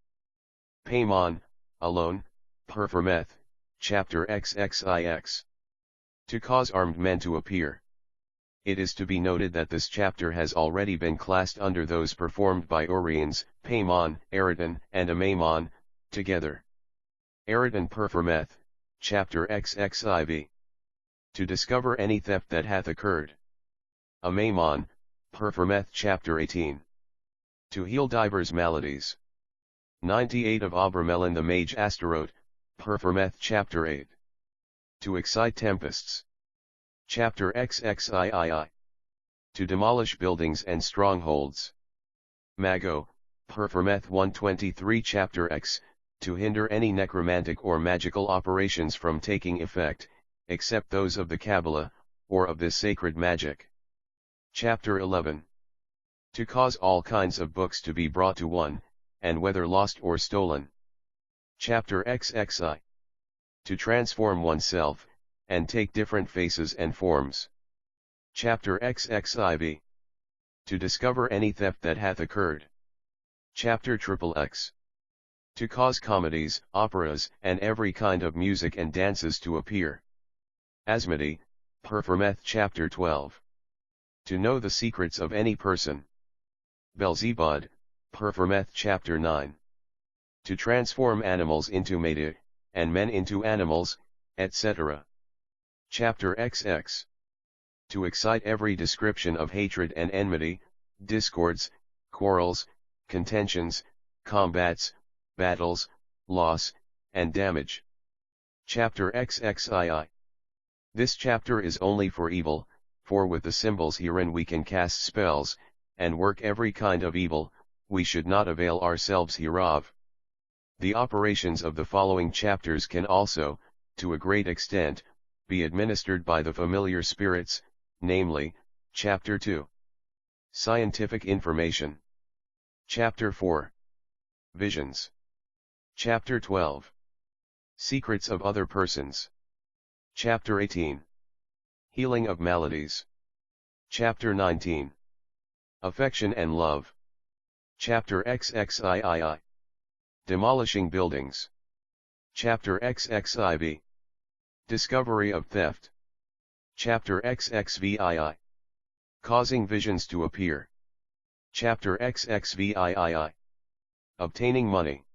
Paimon, alone, performeth, Chapter XXIX. To cause armed men to appear. It is to be noted that this chapter has already been classed under those performed by Oriens, Paimon, Ariton, and Abramelin, together. Ariton performeth, Chapter XXIV. To discover any theft that hath occurred. Abramelin, performeth Chapter 18. To heal divers maladies. 98 of Abramelin the mage Astaroth, performeth Chapter 8. To excite tempests. Chapter XXIII. To demolish buildings and strongholds. Mago, performeth 123 Chapter X, to hinder any necromantic or magical operations from taking effect, except those of the Kabbalah, or of this sacred magic. Chapter 11. To cause all kinds of books to be brought to one, and whether lost or stolen. Chapter XXI. To transform oneself, and take different faces and forms. Chapter XXIV. To discover any theft that hath occurred. Chapter XXX. To cause comedies, operas, and every kind of music and dances to appear. Asmodee, performeth Chapter 12. To know the secrets of any person. Beelzebub, performeth Chapter 9. To transform animals into maide, and men into animals, etc. Chapter XX. To excite every description of hatred and enmity, discords, quarrels, contentions, combats, battles, loss, and damage. Chapter XXII. This chapter is only for evil, for with the symbols herein we can cast spells, and work every kind of evil, we should not avail ourselves hereof. The operations of the following chapters can also, to a great extent, be administered by the familiar spirits, namely, Chapter 2. Scientific information. Chapter 4. Visions. Chapter 12. Secrets of other persons. Chapter 18. Healing of maladies. Chapter 19. Affection and love. Chapter XXIII. Demolishing buildings. Chapter XXIV. Discovery of theft. Chapter XXVII. Causing visions to appear. Chapter XXVII. Obtaining money.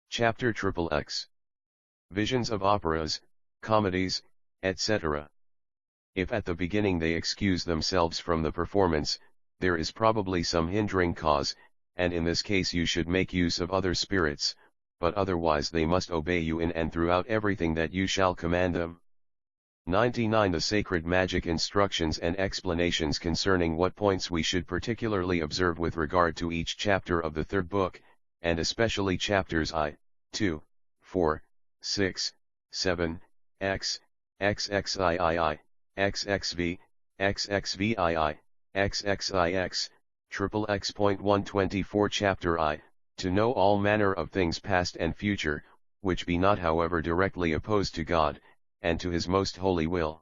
Chapter XXX. Visions of operas, comedies, etc. If at the beginning they excuse themselves from the performance, there is probably some hindering cause, and in this case you should make use of other spirits, but otherwise they must obey you in and throughout everything that you shall command them. 99. The sacred magic instructions and explanations concerning what points we should particularly observe with regard to each chapter of the third book, and especially chapters I, 2, 4, 6, 7, X, XXIII, XXV, XXVII, XXIX, XXX.124. Chapter I, to know all manner of things past and future, which be not however directly opposed to God, and to his most holy will.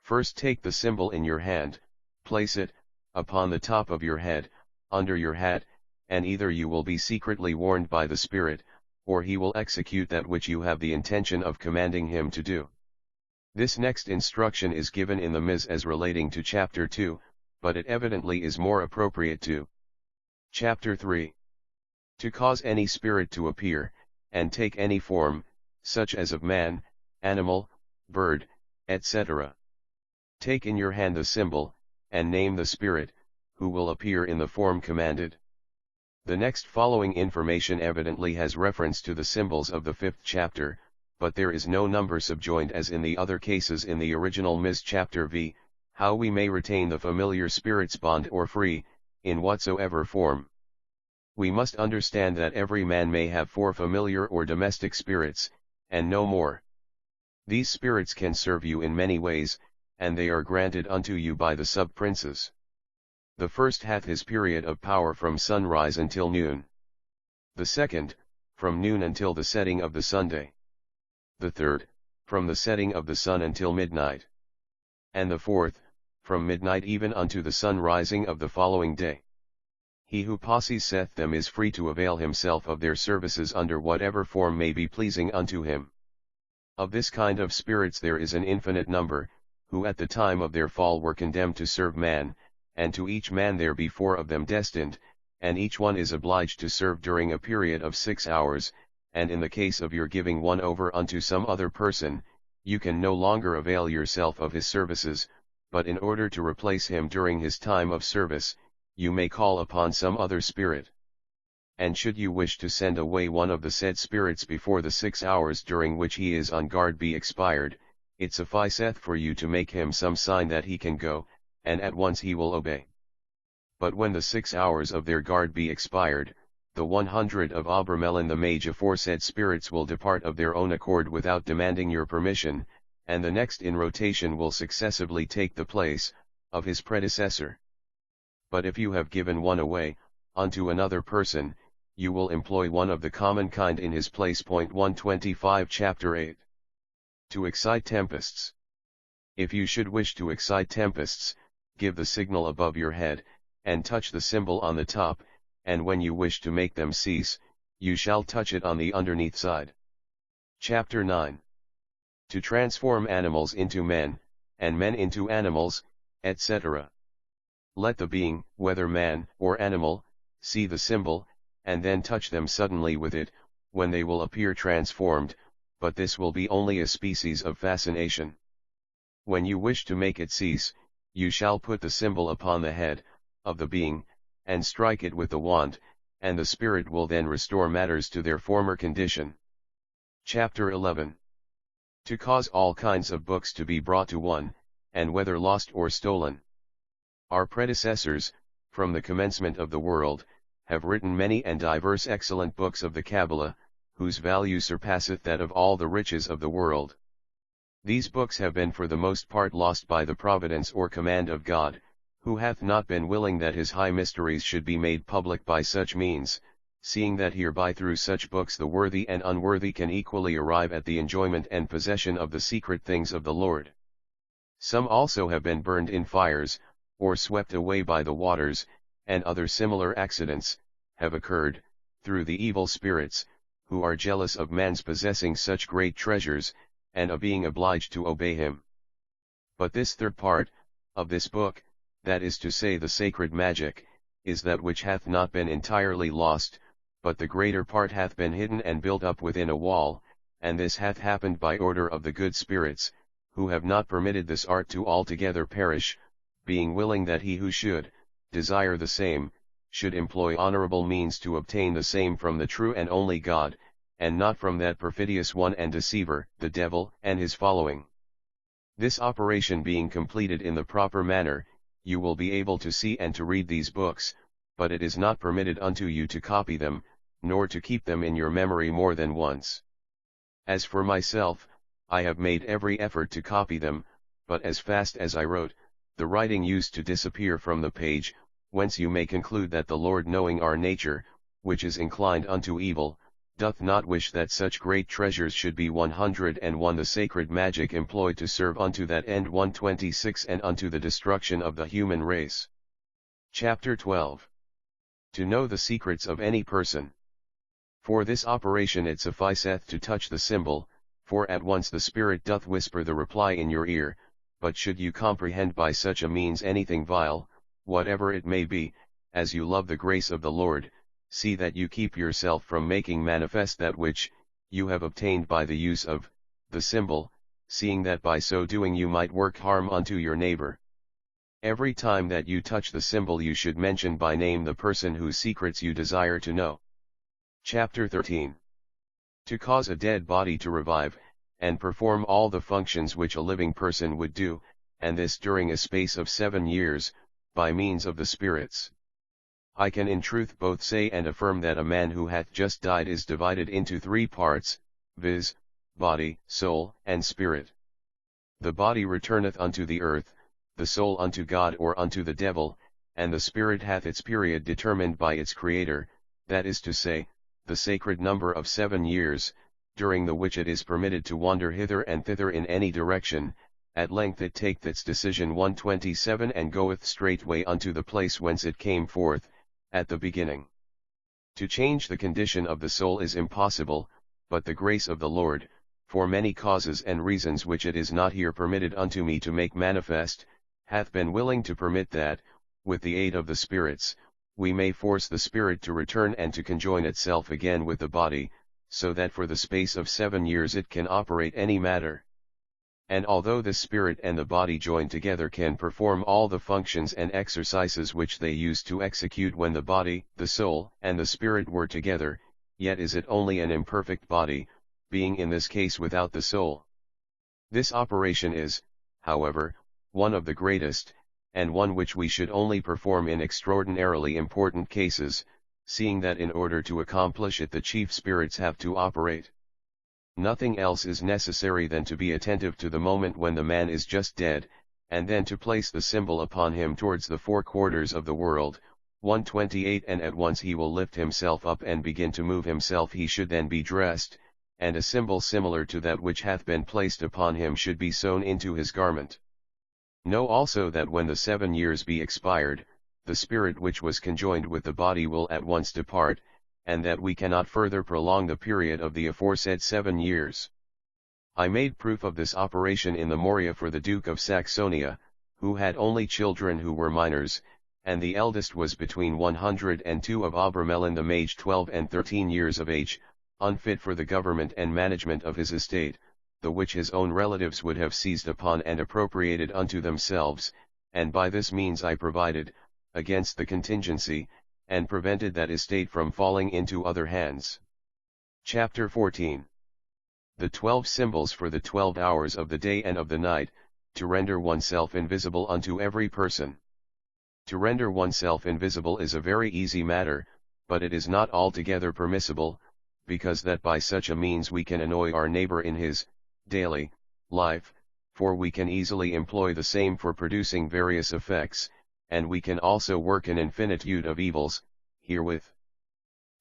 First take the symbol in your hand, place it, upon the top of your head, under your hat, and either you will be secretly warned by the Spirit, or he will execute that which you have the intention of commanding him to do. This next instruction is given in the Ms as relating to Chapter 2, but it evidently is more appropriate to Chapter 3. To cause any spirit to appear, and take any form, such as of man, animal, bird, etc. Take in your hand the symbol, and name the spirit, who will appear in the form commanded. The next following information evidently has reference to the symbols of the 5th chapter, but there is no number subjoined as in the other cases in the original Ms. Chapter V, how we may retain the familiar spirit's bond or free, in whatsoever form. We must understand that every man may have 4 familiar or domestic spirits, and no more. These spirits can serve you in many ways, and they are granted unto you by the sub-princes. The first hath his period of power from sunrise until noon. The second, from noon until the setting of the Sunday. The third, from the setting of the sun until midnight. And the fourth, from midnight even unto the sun rising of the following day. He who possesseth them is free to avail himself of their services under whatever form may be pleasing unto him. Of this kind of spirits there is an infinite number, who at the time of their fall were condemned to serve man, and to each man there be 4 of them destined, and each one is obliged to serve during a period of 6 hours, and in the case of your giving one over unto some other person, you can no longer avail yourself of his services, but in order to replace him during his time of service, you may call upon some other spirit. And should you wish to send away one of the said spirits before the 6 hours during which he is on guard be expired, it sufficeth for you to make him some sign that he can go, and at once he will obey. But when the 6 hours of their guard be expired, the 100 of Abramelin the mage aforesaid spirits will depart of their own accord without demanding your permission, and the next in rotation will successively take the place of his predecessor. But if you have given one away unto another person, you will employ one of the common kind in his place. 125 Chapter 8. To excite tempests. If you should wish to excite tempests, give the signal above your head, and touch the symbol on the top, and when you wish to make them cease, you shall touch it on the underneath side. Chapter 9. To transform animals into men, and men into animals, etc. Let the being, whether man or animal, see the symbol, and then touch them suddenly with it, when they will appear transformed, but this will be only a species of fascination. When you wish to make it cease, you shall put the symbol upon the head of the being, and strike it with the wand, and the spirit will then restore matters to their former condition. Chapter 11. To cause all kinds of books to be brought to one, and whether lost or stolen. Our predecessors, from the commencement of the world, have written many and diverse excellent books of the Kabbalah, whose value surpasseth that of all the riches of the world. These books have been for the most part lost by the providence or command of God, who hath not been willing that his high mysteries should be made public by such means, seeing that hereby through such books the worthy and unworthy can equally arrive at the enjoyment and possession of the secret things of the Lord. Some also have been burned in fires, or swept away by the waters, and other similar accidents have occurred, through the evil spirits, who are jealous of man's possessing such great treasures, and of being obliged to obey him. But this third part of this book, that is to say the sacred magic, is that which hath not been entirely lost, but the greater part hath been hidden and built up within a wall, and this hath happened by order of the good spirits, who have not permitted this art to altogether perish, being willing that he who should desire the same, should employ honorable means to obtain the same from the true and only God, and not from that perfidious one and deceiver, the devil, and his following. This operation being completed in the proper manner, you will be able to see and to read these books, but it is not permitted unto you to copy them, nor to keep them in your memory more than once. As for myself, I have made every effort to copy them, but as fast as I wrote, the writing used to disappear from the page, whence you may conclude that the Lord, knowing our nature, which is inclined unto evil, doth not wish that such great treasures should be 101 the sacred magic employed to serve unto that end. 126 and unto the destruction of the human race. Chapter 12. To know the secrets of any person. For this operation it sufficeth to touch the symbol, for at once the Spirit doth whisper the reply in your ear. But should you comprehend by such a means anything vile, whatever it may be, as you love the grace of the Lord, see that you keep yourself from making manifest that which you have obtained by the use of the symbol, seeing that by so doing you might work harm unto your neighbor. Every time that you touch the symbol you should mention by name the person whose secrets you desire to know. Chapter 13. To cause a dead body to revive, and perform all the functions which a living person would do, and this during a space of 7 years, by means of the spirits. I can in truth both say and affirm that a man who hath just died is divided into 3 parts, viz., body, soul, and spirit. The body returneth unto the earth, the soul unto God or unto the devil, and the spirit hath its period determined by its Creator, that is to say, the sacred number of 7 years, during the which it is permitted to wander hither and thither in any direction. At length it taketh its decision 127 and goeth straightway unto the place whence it came forth, at the beginning. To change the condition of the soul is impossible, but the grace of the Lord, for many causes and reasons which it is not here permitted unto me to make manifest, hath been willing to permit that, with the aid of the spirits, we may force the spirit to return and to conjoin itself again with the body, so that for the space of 7 years it can operate any matter. And although the spirit and the body joined together can perform all the functions and exercises which they used to execute when the body, the soul, and the spirit were together, yet is it only an imperfect body, being in this case without the soul. This operation is, however, one of the greatest, and one which we should only perform in extraordinarily important cases, seeing that in order to accomplish it the chief spirits have to operate. Nothing else is necessary than to be attentive to the moment when the man is just dead, and then to place the symbol upon him towards the 4 quarters of the world. 128 And at once he will lift himself up and begin to move himself. He should then be dressed, and a symbol similar to that which hath been placed upon him should be sewn into his garment. Know also that when the 7 years be expired, the spirit which was conjoined with the body will at once depart, and that we cannot further prolong the period of the aforesaid 7 years. I made proof of this operation in the Moria for the Duke of Saxonia, who had only children who were minors, and the eldest was between 102 of Abramelin the mage 12 and 13 years of age, unfit for the government and management of his estate, the which his own relatives would have seized upon and appropriated unto themselves, and by this means I provided, against the contingency, and prevented that estate from falling into other hands. Chapter 14. The 12 symbols for the 12 hours of the day and of the night, to render oneself invisible unto every person. To render oneself invisible is a very easy matter, but it is not altogether permissible, because that by such a means we can annoy our neighbor in his daily life, for we can easily employ the same for producing various effects, and we can also work an infinitude of evils herewith.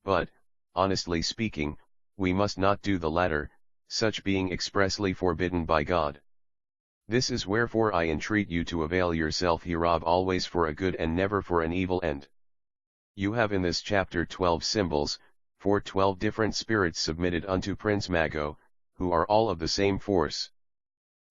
But, honestly speaking, we must not do the latter, such being expressly forbidden by God. This is wherefore I entreat you to avail yourself hereof always for a good and never for an evil end. You have in this chapter 12 symbols, for 12 different spirits submitted unto Prince Mago, who are all of the same force.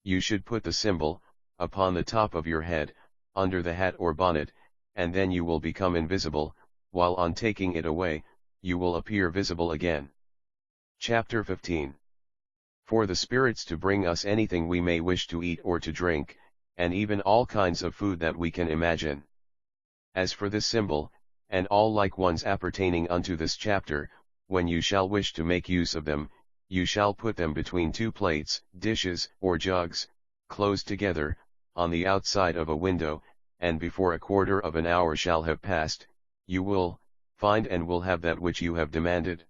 You should put the symbol upon the top of your head, under the hat or bonnet, and then you will become invisible, while on taking it away, you will appear visible again. Chapter 15. For the spirits to bring us anything we may wish to eat or to drink, and even all kinds of food that we can imagine. As for this symbol, and all like ones appertaining unto this chapter, when you shall wish to make use of them, you shall put them between 2 plates, dishes, or jugs, closed together, on the outside of a window, and before a quarter of an hour shall have passed, you will find and will have that which you have demanded.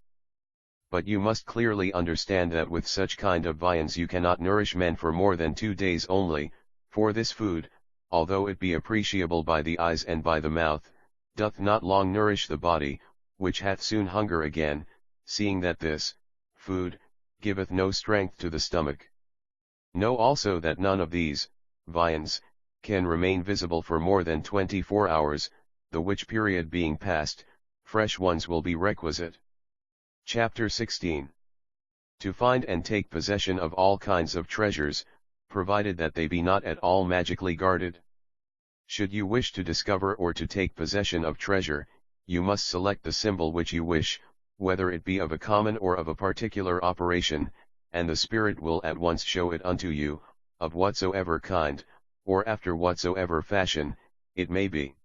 But you must clearly understand that with such kind of viands you cannot nourish men for more than 2 days only, for this food, although it be appreciable by the eyes and by the mouth, doth not long nourish the body, which hath soon hunger again, seeing that this food giveth no strength to the stomach. Know also that none of these viands can remain visible for more than 24 hours, the which period being past, fresh ones will be requisite. Chapter 16. To find and take possession of all kinds of treasures, provided that they be not at all magically guarded. Should you wish to discover or to take possession of treasure, you must select the symbol which you wish, whether it be of a common or of a particular operation, and the Spirit will at once show it unto you, of whatsoever kind, or after whatsoever fashion, it may be.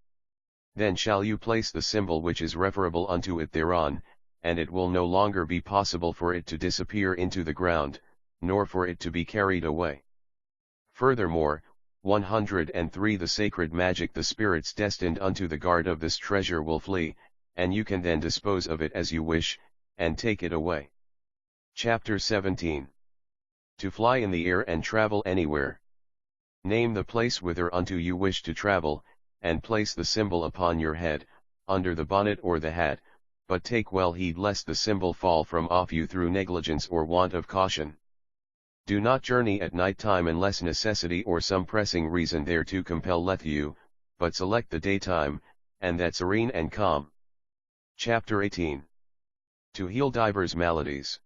Then shall you place the symbol which is referable unto it thereon, and it will no longer be possible for it to disappear into the ground, nor for it to be carried away. Furthermore, 103 The sacred magic the spirits destined unto the guard of this treasure will flee, and you can then dispose of it as you wish, and take it away. Chapter 17. To fly in the air and travel anywhere. Name the place whither unto you wish to travel, and place the symbol upon your head, under the bonnet or the hat, but take well heed lest the symbol fall from off you through negligence or want of caution. Do not journey at night time unless necessity or some pressing reason thereto compelleth you, but select the daytime, and that serene and calm. Chapter 18. To heal divers maladies.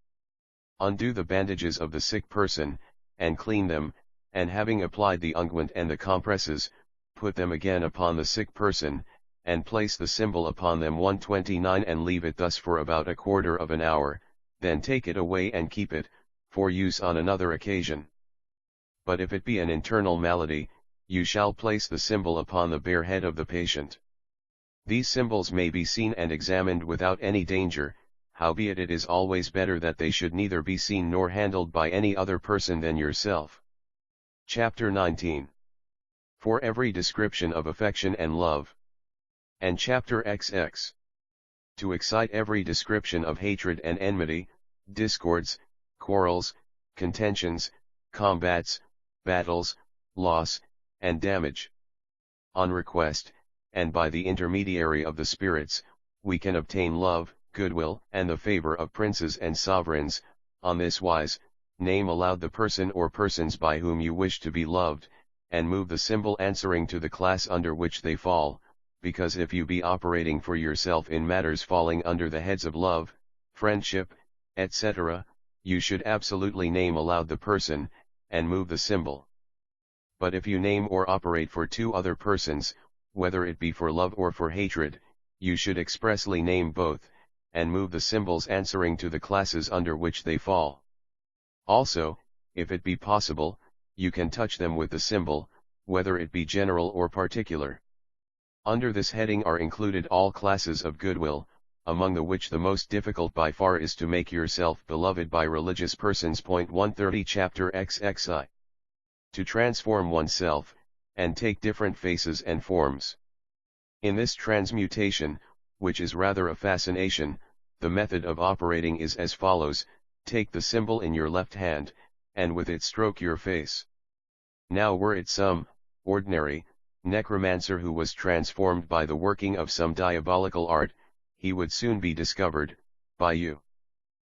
Undo the bandages of the sick person, and clean them, and having applied the unguent and the compresses, put them again upon the sick person, and place the symbol upon them 129 and leave it thus for about a quarter of an hour, then take it away and keep it, for use on another occasion. But if it be an internal malady, you shall place the symbol upon the bare head of the patient. These symbols may be seen and examined without any danger, howbeit it is always better that they should neither be seen nor handled by any other person than yourself. Chapter 19. For every description of affection and love. And Chapter XX. To excite every description of hatred and enmity, discords, quarrels, contentions, combats, battles, loss, and damage. On request, and by the intermediary of the spirits, we can obtain love, goodwill, and the favor of princes and sovereigns. On this wise, name aloud the person or persons by whom you wish to be loved, and move the symbol answering to the class under which they fall, because if you be operating for yourself in matters falling under the heads of love, friendship, etc., you should absolutely name aloud the person, and move the symbol. But if you name or operate for two other persons, whether it be for love or for hatred, you should expressly name both, and move the symbols answering to the classes under which they fall. Also, if it be possible, you can touch them with the symbol, whether it be general or particular. Under this heading are included all classes of goodwill, among the which the most difficult by far is to make yourself beloved by religious persons. 130 Chapter XXI. To transform oneself, and take different faces and forms. In this transmutation, which is rather a fascination, the method of operating is as follows: take the symbol in your left hand, and with it stroke your face. Now were it some ordinary necromancer who was transformed by the working of some diabolical art, he would soon be discovered by you.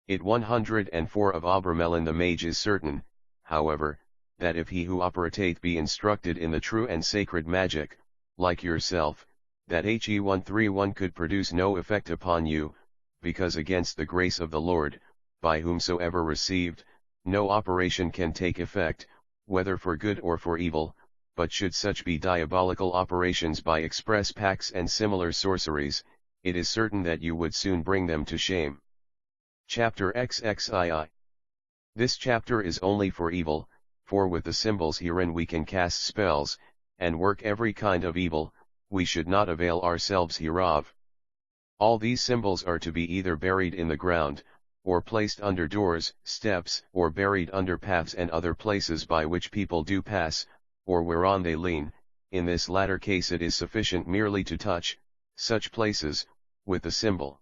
It 104 of Abramelin the mage is certain, however, that if he who operateth be instructed in the true and sacred magic, like yourself, that he 131 could produce no effect upon you, because against the grace of the Lord, by whomsoever received, no operation can take effect, whether for good or for evil. But should such be diabolical operations by express pacts and similar sorceries, it is certain that you would soon bring them to shame. Chapter XXII. This chapter is only for evil, for with the symbols herein we can cast spells, and work every kind of evil. We should not avail ourselves hereof. All these symbols are to be either buried in the ground, or placed under doors, steps, or buried under paths and other places by which people do pass, or whereon they lean. In this latter case it is sufficient merely to touch such places with the symbol.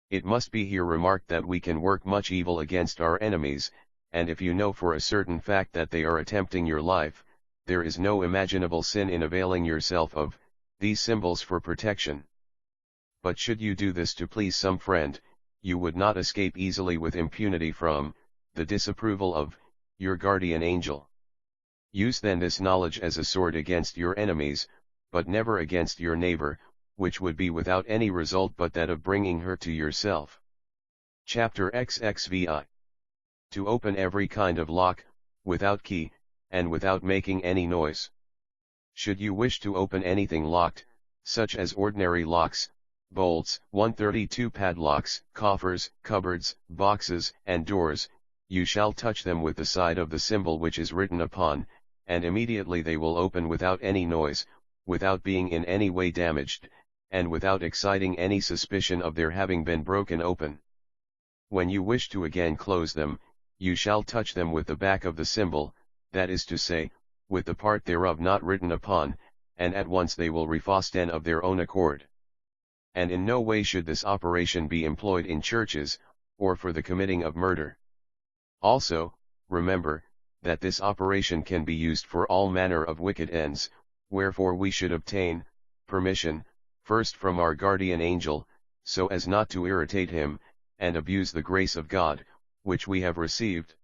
It must be here remarked that we can work much evil against our enemies, and if you know for a certain fact that they are attempting your life, there is no imaginable sin in availing yourself of these symbols for protection. But should you do this to please some friend, you would not escape easily with impunity from the disapproval of your guardian angel. Use then this knowledge as a sword against your enemies, but never against your neighbor, which would be without any result but that of bringing hurt to yourself. Chapter XXVI. To open every kind of lock, without key, and without making any noise. Should you wish to open anything locked, such as ordinary locks, bolts, 132 padlocks, coffers, cupboards, boxes, and doors, you shall touch them with the side of the symbol which is written upon, and immediately they will open without any noise, without being in any way damaged, and without exciting any suspicion of their having been broken open. When you wish to again close them, you shall touch them with the back of the symbol, that is to say, with the part thereof not written upon, and at once they will refasten of their own accord. And in no way should this operation be employed in churches, or for the committing of murder. Also, remember, that this operation can be used for all manner of wicked ends, wherefore we should obtain permission, first from our guardian angel, so as not to irritate him, and abuse the grace of God, which we have received.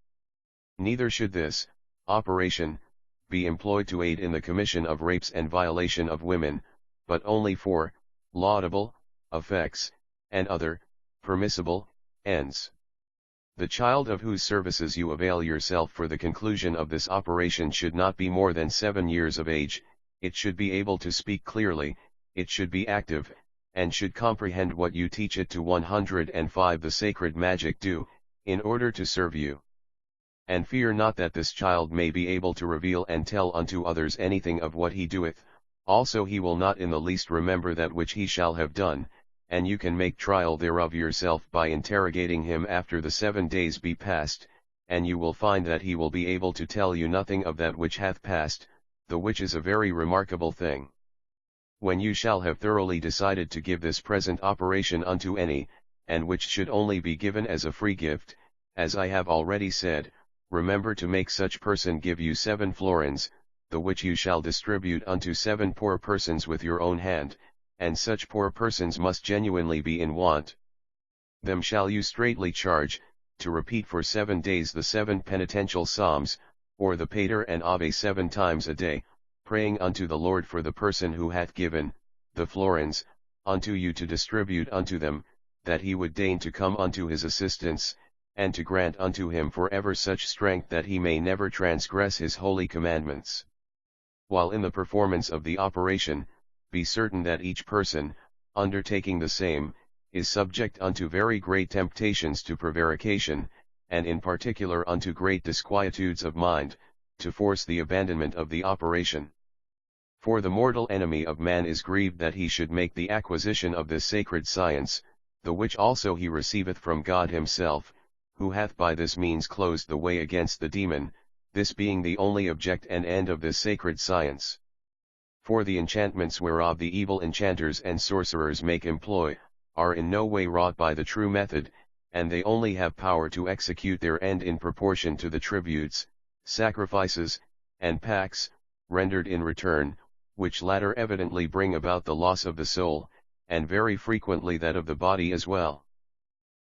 Neither should this operation be employed to aid in the commission of rapes and violation of women, but only for laudable effects, and other permissible ends. The child of whose services you avail yourself for the conclusion of this operation should not be more than 7 years of age, it should be able to speak clearly, it should be active, and should comprehend what you teach it to. 105 The sacred magic do, in order to serve you. And fear not that this child may be able to reveal and tell unto others anything of what he doeth, also he will not in the least remember that which he shall have done, and you can make trial thereof yourself by interrogating him after the 7 days be past, and you will find that he will be able to tell you nothing of that which hath passed, the which is a very remarkable thing. When you shall have thoroughly decided to give this present operation unto any, and which should only be given as a free gift, as I have already said, remember to make such person give you 7 florins, the which you shall distribute unto 7 poor persons with your own hand, and such poor persons must genuinely be in want. Them shall you straitly charge, to repeat for 7 days the 7 penitential psalms, or the Pater and Ave 7 times a day, praying unto the Lord for the person who hath given the florins unto you to distribute unto them, that he would deign to come unto his assistance, and to grant unto him for ever such strength that he may never transgress his holy commandments. While in the performance of the operation, be certain that each person, undertaking the same, is subject unto very great temptations to prevarication, and in particular unto great disquietudes of mind, to force the abandonment of the operation. For the mortal enemy of man is grieved that he should make the acquisition of this sacred science, the which also he receiveth from God himself, who hath by this means closed the way against the demon, this being the only object and end of this sacred science. For the enchantments whereof the evil enchanters and sorcerers make employ, are in no way wrought by the true method, and they only have power to execute their end in proportion to the tributes, sacrifices, and pacts, rendered in return, which latter evidently bring about the loss of the soul, and very frequently that of the body as well.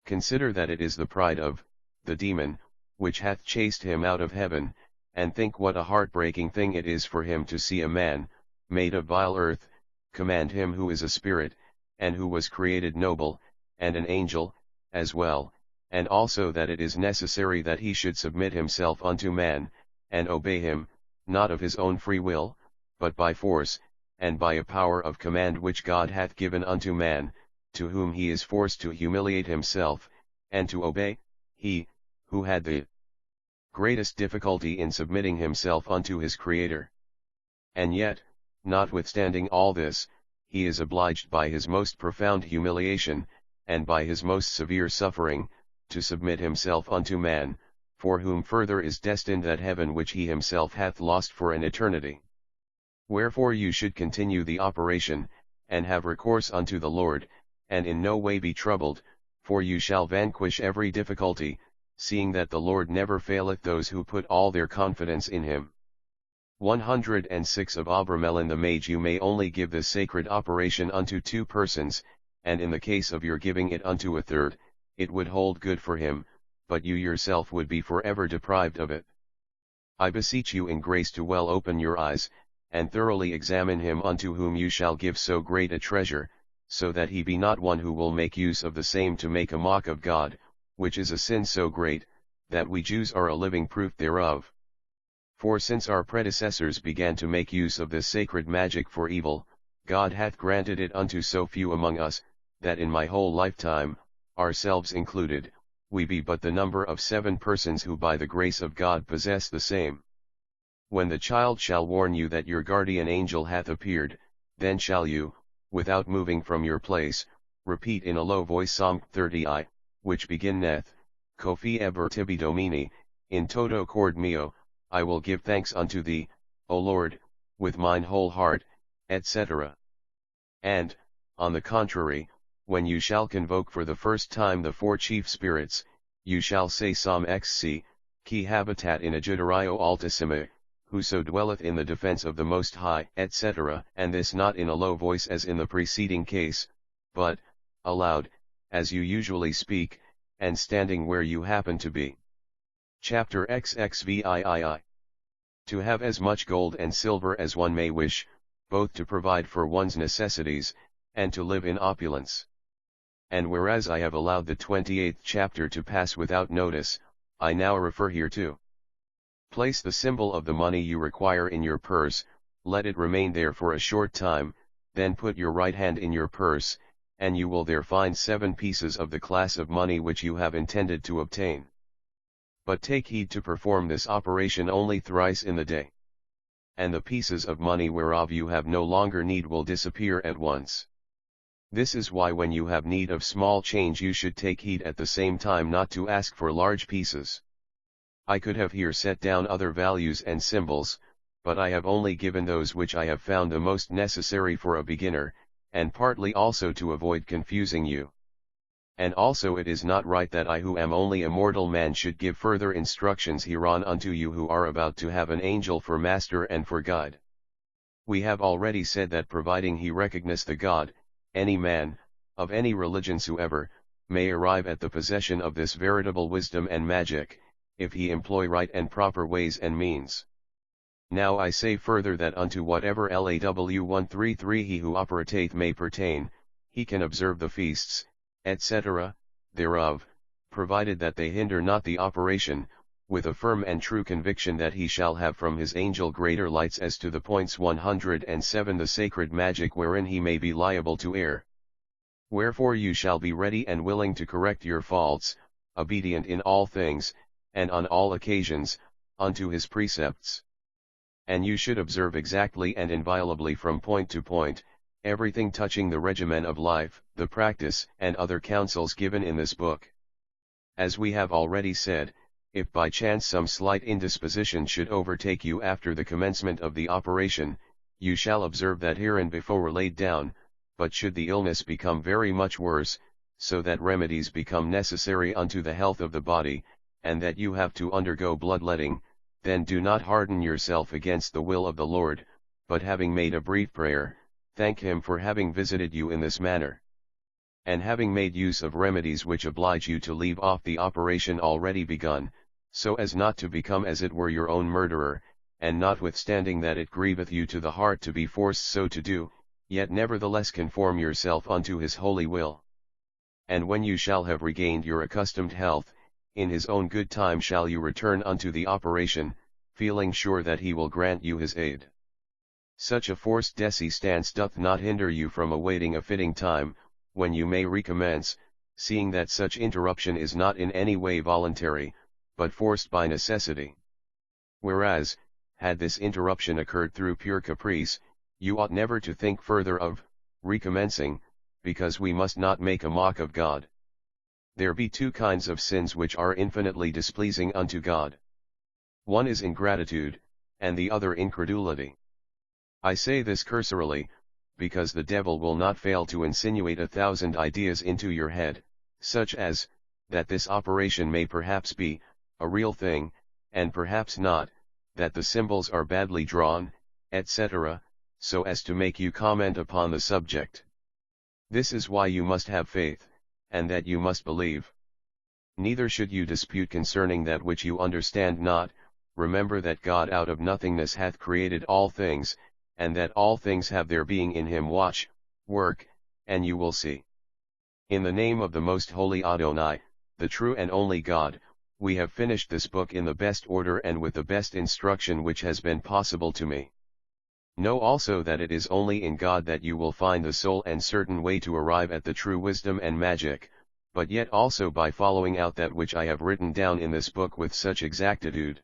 Consider that it is the pride of the demon, which hath chased him out of heaven, and think what a heartbreaking thing it is for him to see a man, made of vile earth, command him who is a spirit, and who was created noble, and an angel, as well, and also that it is necessary that he should submit himself unto man, and obey him, not of his own free will, but by force, and by a power of command which God hath given unto man, to whom he is forced to humiliate himself, and to obey, he, who had the greatest difficulty in submitting himself unto his Creator. And yet, notwithstanding all this, he is obliged by his most profound humiliation, and by his most severe suffering, to submit himself unto man, for whom further is destined that heaven which he himself hath lost for an eternity. Wherefore you should continue the operation, and have recourse unto the Lord, and in no way be troubled, for you shall vanquish every difficulty, seeing that the Lord never faileth those who put all their confidence in him. 106 Of Abramelin the mage you may only give this sacred operation unto 2 persons, and in the case of your giving it unto a third, it would hold good for him, but you yourself would be forever deprived of it. I beseech you in grace to well open your eyes, and thoroughly examine him unto whom you shall give so great a treasure, so that he be not one who will make use of the same to make a mock of God, which is a sin so great, that we Jews are a living proof thereof. For since our predecessors began to make use of this sacred magic for evil, God hath granted it unto so few among us, that in my whole lifetime, ourselves included, we be but the number of 7 persons who by the grace of God possess the same. When the child shall warn you that your guardian angel hath appeared, then shall you, without moving from your place, repeat in a low voice Psalm 30, which beginneth, Kofi eber tibi domini, in toto cord meo, I will give thanks unto thee, O Lord, with mine whole heart, etc. And, on the contrary, when you shall convoke for the first time the 4 chief spirits, you shall say Psalm XC, qui habitat in agitario altissime, whoso dwelleth in the defense of the Most High, etc., and this not in a low voice as in the preceding case, but, aloud, as you usually speak, and standing where you happen to be. Chapter XXVIII. To have as much gold and silver as one may wish, both to provide for one's necessities, and to live in opulence. And whereas I have allowed the 28th chapter to pass without notice, I now refer hereto. Place the symbol of the money you require in your purse, let it remain there for a short time, then put your right hand in your purse, and you will there find 7 pieces of the class of money which you have intended to obtain. But take heed to perform this operation only thrice in the day. And the pieces of money whereof you have no longer need will disappear at once. This is why when you have need of small change you should take heed at the same time not to ask for large pieces. I could have here set down other values and symbols, but I have only given those which I have found the most necessary for a beginner, and partly also to avoid confusing you. And also it is not right that I who am only a mortal man should give further instructions hereon unto you who are about to have an angel for master and for guide. We have already said that providing he recognize the God, any man, of any religion soever, may arrive at the possession of this veritable wisdom and magic, if he employ right and proper ways and means. Now I say further that unto whatever LAW 133 he who operateth may pertain, he can observe the feasts, etc., thereof, provided that they hinder not the operation, with a firm and true conviction that he shall have from his angel greater lights as to the points 107 the sacred magic wherein he may be liable to err. Wherefore you shall be ready and willing to correct your faults, obedient in all things, and on all occasions, unto his precepts. And you should observe exactly and inviolably from point to point, everything touching the regimen of life, the practice, and other counsels given in this book. As we have already said, if by chance some slight indisposition should overtake you after the commencement of the operation, you shall observe that hereinbefore laid down, but should the illness become very much worse, so that remedies become necessary unto the health of the body, and that you have to undergo bloodletting, then do not harden yourself against the will of the Lord, but having made a brief prayer, thank him for having visited you in this manner. And having made use of remedies which oblige you to leave off the operation already begun, so as not to become as it were your own murderer, and notwithstanding that it grieveth you to the heart to be forced so to do, yet nevertheless conform yourself unto his holy will. And when you shall have regained your accustomed health, in his own good time shall you return unto the operation, feeling sure that he will grant you his aid. Such a forced desistance doth not hinder you from awaiting a fitting time, when you may recommence, seeing that such interruption is not in any way voluntary, but forced by necessity. Whereas, had this interruption occurred through pure caprice, you ought never to think further of recommencing, because we must not make a mock of God. There be 2 kinds of sins which are infinitely displeasing unto God. One is ingratitude, and the other incredulity. I say this cursorily, because the devil will not fail to insinuate 1,000 ideas into your head, such as, that this operation may perhaps be a real thing, and perhaps not, that the symbols are badly drawn, etc., so as to make you comment upon the subject. This is why you must have faith, and that you must believe. Neither should you dispute concerning that which you understand not. Remember that God out of nothingness hath created all things, and that all things have their being in him. Watch, work, and you will see. In the name of the most holy Adonai, the true and only God, we have finished this book in the best order and with the best instruction which has been possible to me. Know also that it is only in God that you will find the sole and certain way to arrive at the true wisdom and magic, but yet also by following out that which I have written down in this book with such exactitude.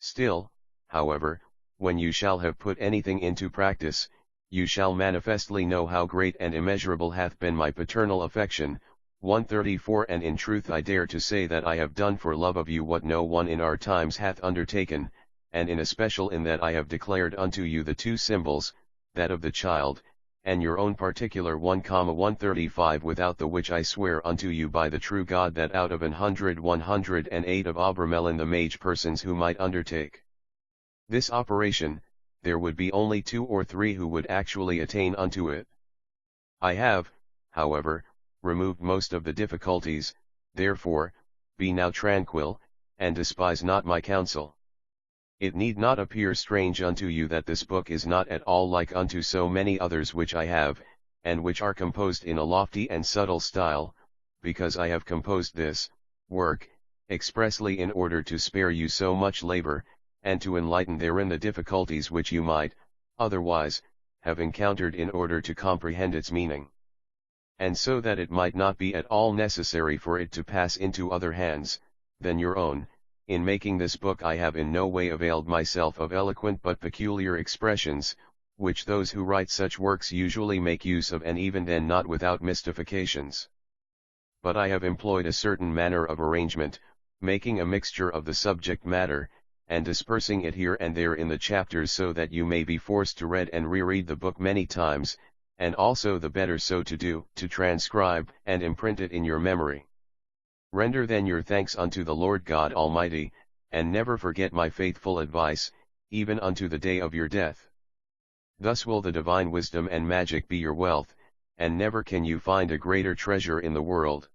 Still, however, when you shall have put anything into practice, you shall manifestly know how great and immeasurable hath been my paternal affection. 134 And in truth I dare to say that I have done for love of you what no one in our times hath undertaken, and in especial in that I have declared unto you the two symbols, that of the child, and your own particular 1,135 without the which I swear unto you by the true God that out of 108 of Abramelin the mage persons who might undertake this operation, there would be only 2 or 3 who would actually attain unto it. I have, however, removed most of the difficulties, therefore, be now tranquil, and despise not my counsel. It need not appear strange unto you that this book is not at all like unto so many others which I have, and which are composed in a lofty and subtle style, because I have composed this work expressly in order to spare you so much labor, and to enlighten therein the difficulties which you might, otherwise, have encountered in order to comprehend its meaning. And so that it might not be at all necessary for it to pass into other hands than your own. In making this book I have in no way availed myself of eloquent but peculiar expressions, which those who write such works usually make use of, and even then not without mystifications. But I have employed a certain manner of arrangement, making a mixture of the subject matter, and dispersing it here and there in the chapters so that you may be forced to read and reread the book many times, and also the better so to do, to transcribe and imprint it in your memory. Render then your thanks unto the Lord God Almighty, and never forget my faithful advice, even unto the day of your death. Thus will the divine wisdom and magic be your wealth, and never can you find a greater treasure in the world.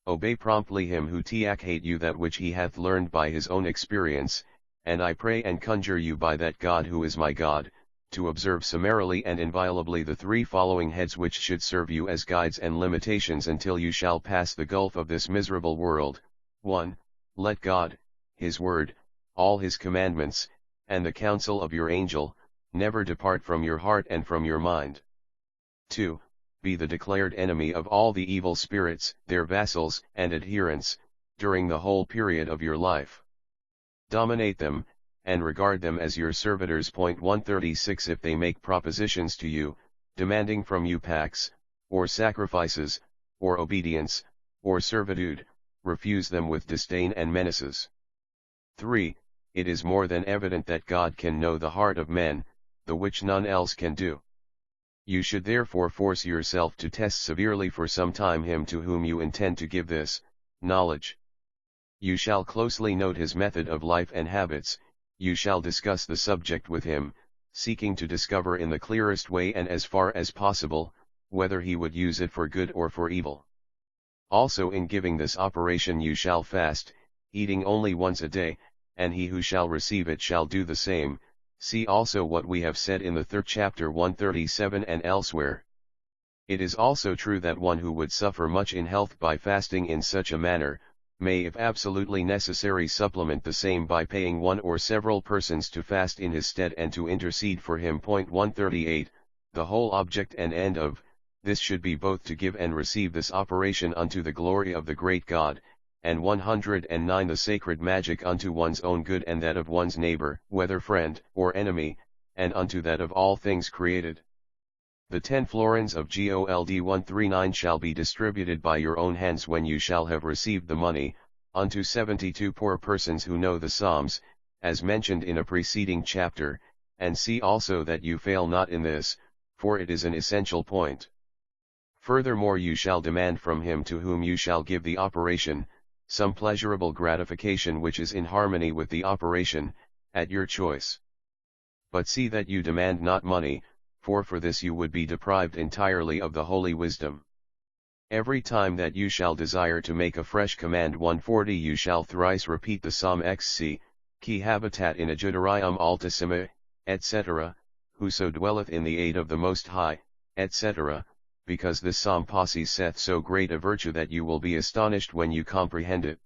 Obey promptly him who hate you that which he hath learned by his own experience, and I pray and conjure you by that God who is my God, to observe summarily and inviolably the 3 following heads which should serve you as guides and limitations until you shall pass the gulf of this miserable world. 1. Let God, his word, all his commandments, and the counsel of your angel, never depart from your heart and from your mind. 2. Be the declared enemy of all the evil spirits, their vassals and adherents, during the whole period of your life. Dominate them, and regard them as your servitors. 136 If they make propositions to you, demanding from you pacts, or sacrifices, or obedience, or servitude, refuse them with disdain and menaces. 3. It is more than evident that God can know the heart of men, the which none else can do. You should therefore force yourself to test severely for some time him to whom you intend to give this knowledge. You shall closely note his method of life and habits. You shall discuss the subject with him, seeking to discover in the clearest way and as far as possible, whether he would use it for good or for evil. Also in giving this operation you shall fast, eating only once a day, and he who shall receive it shall do the same. See also what we have said in the 3rd chapter 137 and elsewhere. It is also true that one who would suffer much in health by fasting in such a manner, may if absolutely necessary supplement the same by paying one or several persons to fast in his stead and to intercede for him. 138 The whole object and end of this should be both to give and receive this operation unto the glory of the great God, and 109 the sacred magic unto one's own good and that of one's neighbor, whether friend or enemy, and unto that of all things created. The 10 florins of gold 139 shall be distributed by your own hands when you shall have received the money, unto 72 poor persons who know the Psalms, as mentioned in a preceding chapter, and see also that you fail not in this, for it is an essential point. Furthermore you shall demand from him to whom you shall give the operation, some pleasurable gratification which is in harmony with the operation, at your choice. But see that you demand not money, for this you would be deprived entirely of the holy wisdom. Every time that you shall desire to make a fresh command 140 you shall thrice repeat the Psalm XC, qui habitat in adjutorium altissima, etc., whoso dwelleth in the aid of the Most High, etc., because this psalm possesseth so great a virtue that you will be astonished when you comprehend it.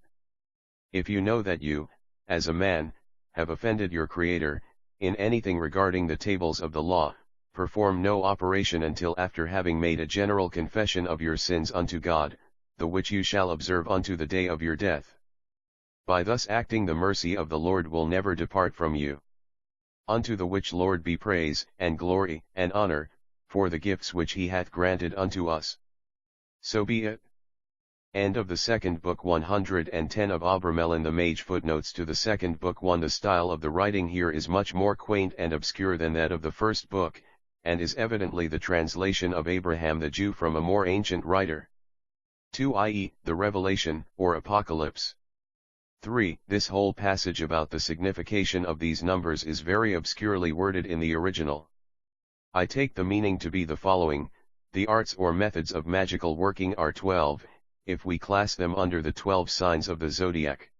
If you know that you, as a man, have offended your Creator, in anything regarding the tables of the law, perform no operation until after having made a general confession of your sins unto God, the which you shall observe unto the day of your death. By thus acting the mercy of the Lord will never depart from you. Unto the which Lord be praise, and glory, and honor, for the gifts which he hath granted unto us. So be it. End of the second book. 110 of Abramelin the Mage. Footnotes to the second book. 1. The style of the writing here is much more quaint and obscure than that of the first book, and is evidently the translation of Abraham the Jew from a more ancient writer. 2. i.e., the Revelation, or Apocalypse. 3. This whole passage about the signification of these numbers is very obscurely worded in the original. I take the meaning to be the following: the arts or methods of magical working are 12, if we class them under the 12 signs of the zodiac.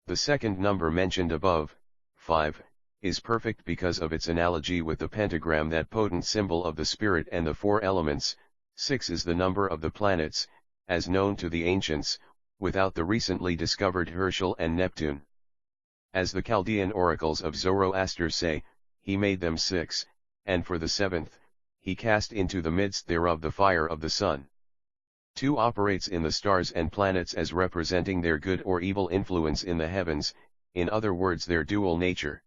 The second number mentioned above, 5, is perfect because of its analogy with the pentagram, that potent symbol of the spirit and the 4 elements. 6 is the number of the planets, as known to the ancients, without the recently discovered Herschel and Neptune. As the Chaldean oracles of Zoroaster say, he made them 6, and for the 7th, he cast into the midst thereof the fire of the sun. 2 operates in the stars and planets as representing their good or evil influence in the heavens, in other words their dual nature.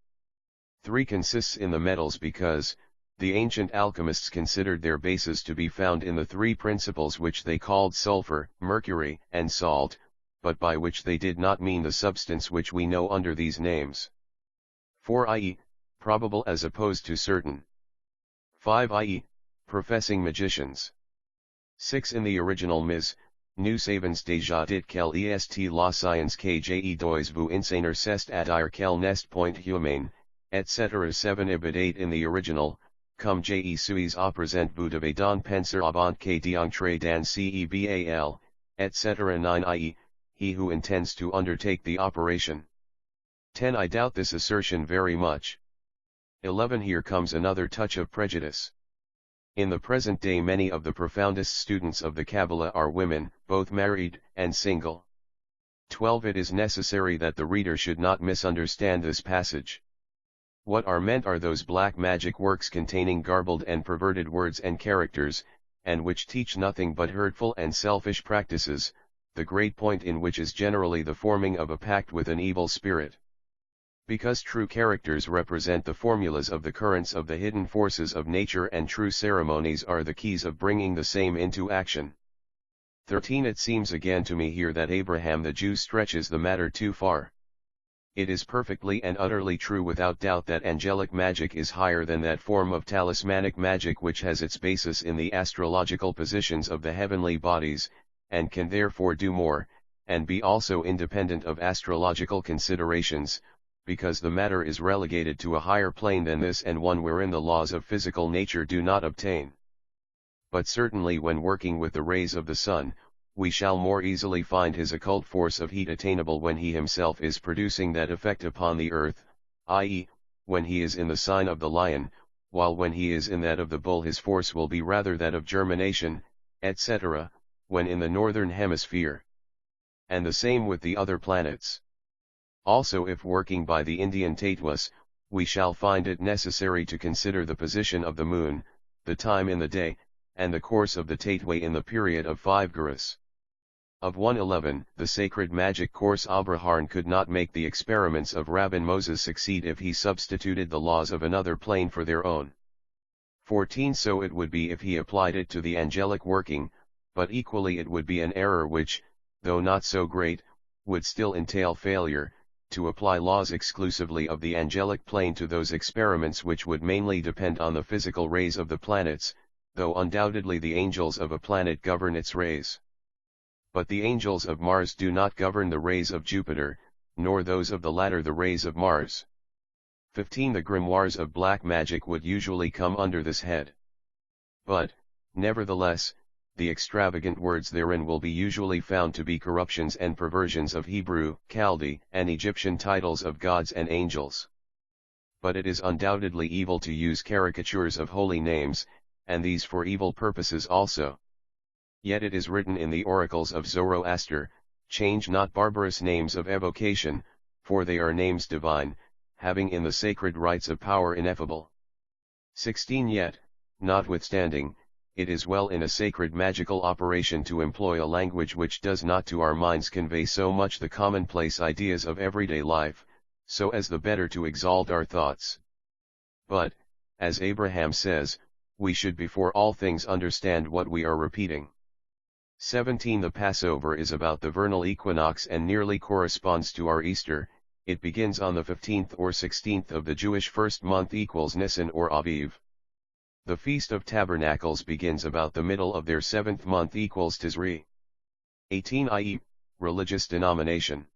3 consists in the metals because, the ancient alchemists considered their bases to be found in the 3 principles which they called sulfur, mercury, and salt, but by which they did not mean the substance which we know under these names. 4 i.e., probable as opposed to certain. 5 i.e., professing magicians. 6 in the original Ms. Nous savons déjà dit quel est la science que j'ai dois vous enseigner c'est à quel n'est point humain, etc. 7 ibid 8 in the original, comme je suis à présent vous devez donc penser avant que d'entrer dans cebal, etc. 9 i.e., he who intends to undertake the operation. 10 I doubt this assertion very much. 11 Here comes another touch of prejudice. In the present day many of the profoundest students of the Kabbalah are women, both married and single. 12 It is necessary that the reader should not misunderstand this passage. What are meant are those black magic works containing garbled and perverted words and characters, and which teach nothing but hurtful and selfish practices, the great point in which is generally the forming of a pact with an evil spirit. Because true characters represent the formulas of the currents of the hidden forces of nature, and true ceremonies are the keys of bringing the same into action. 13 It seems again to me here that Abraham the Jew stretches the matter too far. It is perfectly and utterly true without doubt that angelic magic is higher than that form of talismanic magic which has its basis in the astrological positions of the heavenly bodies, and can therefore do more, and be also independent of astrological considerations, because the matter is relegated to a higher plane than this, and one wherein the laws of physical nature do not obtain. But certainly when working with the rays of the sun, we shall more easily find his occult force of heat attainable when he himself is producing that effect upon the earth, i.e., when he is in the sign of the lion, while when he is in that of the bull his force will be rather that of germination, etc., when in the northern hemisphere. And the same with the other planets. Also if working by the Indian Tatwas, we shall find it necessary to consider the position of the moon, the time in the day, and the course of the Tatway in the period of 5 Guras. Of 111, the sacred magic course Abraharn could not make the experiments of Rabbin Moses succeed if he substituted the laws of another plane for their own. 14 So it would be if he applied it to the angelic working, but equally it would be an error which, though not so great, would still entail failure, to apply laws exclusively of the angelic plane to those experiments which would mainly depend on the physical rays of the planets, though undoubtedly the angels of a planet govern its rays. But the angels of Mars do not govern the rays of Jupiter, nor those of the latter the rays of Mars. 15 The grimoires of black magic would usually come under this head. But, nevertheless, the extravagant words therein will be usually found to be corruptions and perversions of Hebrew, Chaldee, and Egyptian titles of gods and angels. But it is undoubtedly evil to use caricatures of holy names, and these for evil purposes also. Yet it is written in the oracles of Zoroaster, change not barbarous names of evocation, for they are names divine, having in the sacred rites a power ineffable. 16 Yet, notwithstanding, it is well in a sacred magical operation to employ a language which does not to our minds convey so much the commonplace ideas of everyday life, so as the better to exalt our thoughts. But, as Abraham says, we should before all things understand what we are repeating. 17 The Passover is about the vernal equinox and nearly corresponds to our Easter. It begins on the 15th or 16th of the Jewish first month equals Nisan or Aviv. The Feast of Tabernacles begins about the middle of their 7th month equals Tisri. 18 i.e., religious denomination.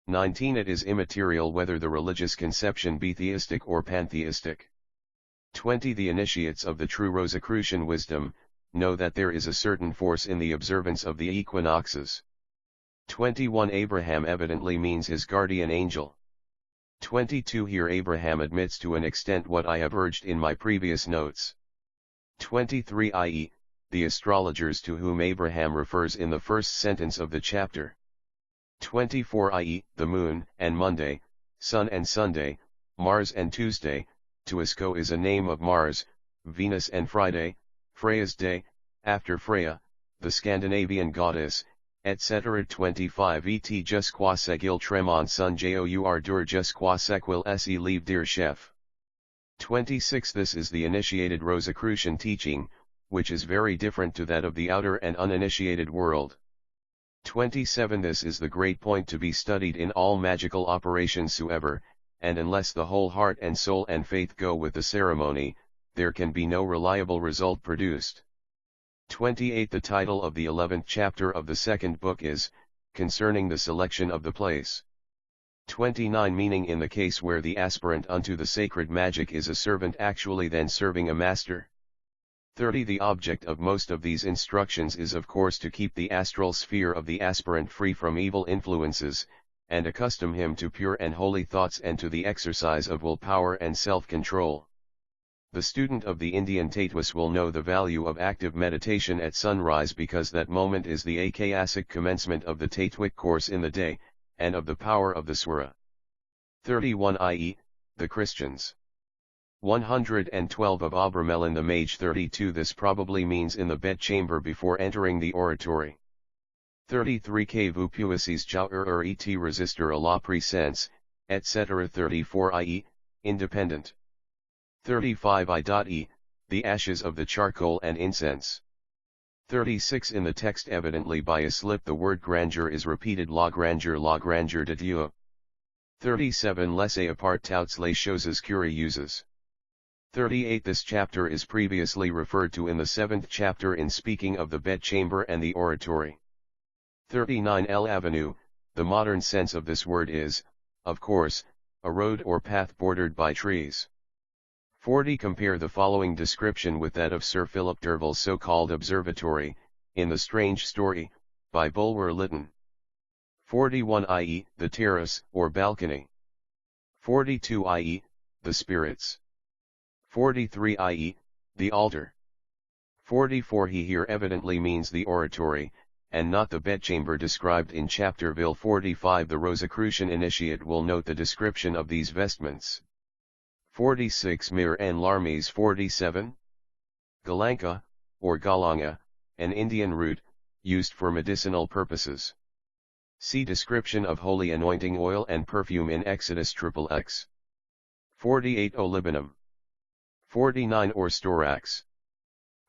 19 It is immaterial whether the religious conception be theistic or pantheistic. 20 The initiates of the true Rosicrucian wisdom know that there is a certain force in the observance of the equinoxes. 21 Abraham evidently means his guardian angel. 22 Here Abraham admits to an extent what I have urged in my previous notes. 23 i.e., the astrologers to whom Abraham refers in the first sentence of the chapter. 24 i.e., the moon, and Monday, sun and Sunday, Mars and Tuesday. Tuesco is a name of Mars, Venus and Friday, Freya's day, after Freya, the Scandinavian goddess, etc. 25 Et jusqu'à ce qu'il tremont son jour dur jusqu'à ce qu'il se lève der chef. 26 This is the initiated Rosicrucian teaching, which is very different to that of the outer and uninitiated world. 27 This is the great point to be studied in all magical operations soever, and unless the whole heart and soul and faith go with the ceremony, there can be no reliable result produced. 28 The title of the 11th chapter of the second book is, Concerning the Selection of the Place. 29 Meaning in the case where the aspirant unto the sacred magic is a servant actually then serving a master. 30 The object of most of these instructions is of course to keep the astral sphere of the aspirant free from evil influences, and accustom him to pure and holy thoughts and to the exercise of will power and self-control. The student of the Indian Tattwas will know the value of active meditation at sunrise because that moment is the akasic commencement of the Tattwic course in the day, and of the power of the Swara. 31 i.e., the Christians. 112 of Abramelin the Mage. 32 This probably means in the bedchamber before entering the oratory. 33 Que vous puissiez jouer et résister à la présence, etc. 34 i.e., independent. 35 i.e., the ashes of the charcoal and incense. 36 In the text evidently by a slip the word grandeur is repeated la grandeur de Dieu. 37 Laissez apart toutes les choses curieuses. 38 This chapter is previously referred to in the 7th chapter in speaking of the bedchamber and the oratory. 39 L'avenue, the modern sense of this word is, of course, a road or path bordered by trees. 40 Compare the following description with that of Sir Philip Derville's so-called observatory, in The Strange Story, by Bulwer Lytton. 41 i.e., the terrace, or balcony. 42 i.e., the spirits. 43 i.e., the altar. 44 He here evidently means the oratory, and not the bedchamber described in chapter 45. The Rosicrucian initiate will note the description of these vestments. 46 Mir and Larmes. 47 Galanka, or Galanga, an Indian root, used for medicinal purposes. See description of holy anointing oil and perfume in Exodus XXX. 48 Olibanum. 49 or storax.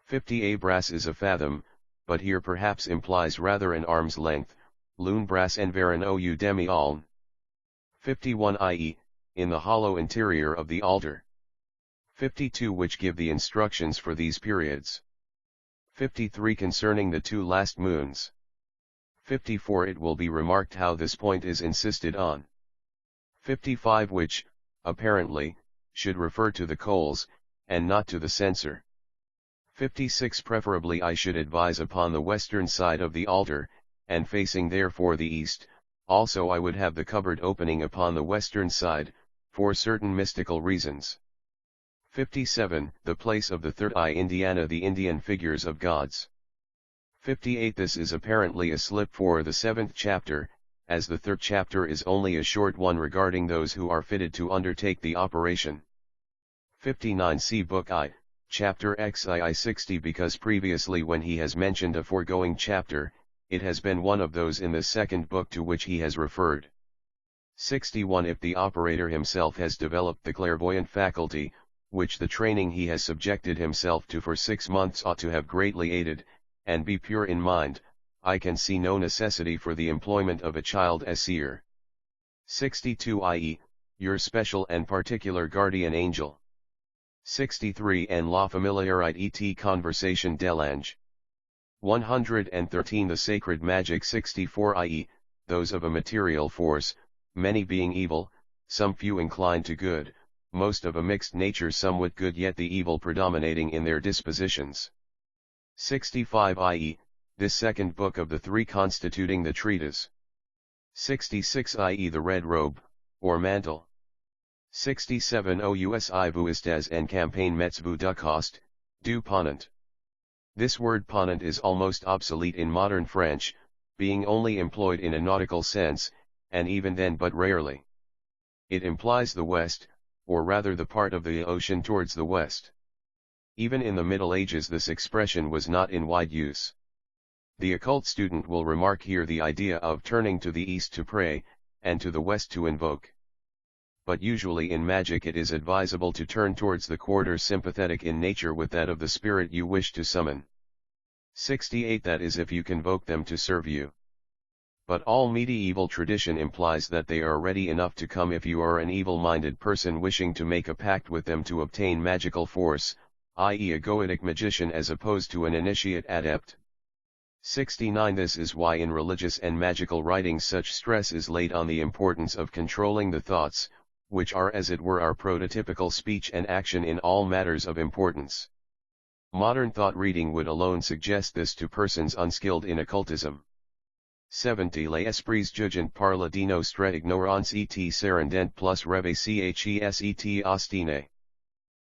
50 A brass is a fathom, but here perhaps implies rather an arm's length, lune brass and verin ou demi aln. 51 i.e., in the hollow interior of the altar. 52 Which give the instructions for these periods. 53 Concerning the 2 last moons. 54 It will be remarked how this point is insisted on. 55 Which, apparently, should refer to the coals, and not to the censer. 56 Preferably I should advise upon the western side of the altar, and facing therefore the east. Also I would have the cupboard opening upon the western side, for certain mystical reasons. 57 The place of the third eye Indiana the Indian figures of gods. 58 This is apparently a slip for the 7th chapter, as the 3rd chapter is only a short one regarding those who are fitted to undertake the operation. 59 See Book I, Chapter XII 60 Because previously when he has mentioned a foregoing chapter, it has been one of those in the 2nd book to which he has referred. 61 If the operator himself has developed the clairvoyant faculty, which the training he has subjected himself to for 6 months ought to have greatly aided, and be pure in mind, I can see no necessity for the employment of a child as seer. 62 i.e., your special and particular guardian angel. 63 En la familiarite et conversation delange. 113 The sacred magic. 64 i.e., those of a material force, many being evil, some few inclined to good, most of a mixed nature, somewhat good yet the evil predominating in their dispositions. 65 i.e., this 2nd book of the 3 constituting the treatise. 66 i.e. the red robe, or mantle. 67 Ous I vous estes en campagne mets vous du cost, du ponant. This word ponant is almost obsolete in modern French, being only employed in a nautical sense, and even then but rarely. It implies the west, or rather the part of the ocean towards the west. Even in the Middle Ages this expression was not in wide use. The occult student will remark here the idea of turning to the east to pray, and to the west to invoke. But usually in magic it is advisable to turn towards the quarter sympathetic in nature with that of the spirit you wish to summon. 68 That is if you convoke them to serve you. But all medieval tradition implies that they are ready enough to come if you are an evil-minded person wishing to make a pact with them to obtain magical force, i.e. a goetic magician as opposed to an initiate adept. 69 This is why in religious and magical writings such stress is laid on the importance of controlling the thoughts, which are as it were our prototypical speech and action in all matters of importance. Modern thought reading would alone suggest this to persons unskilled in occultism. 70 Les esprits jugent par la de nostre ignorance et serendent plus reve chet ostine.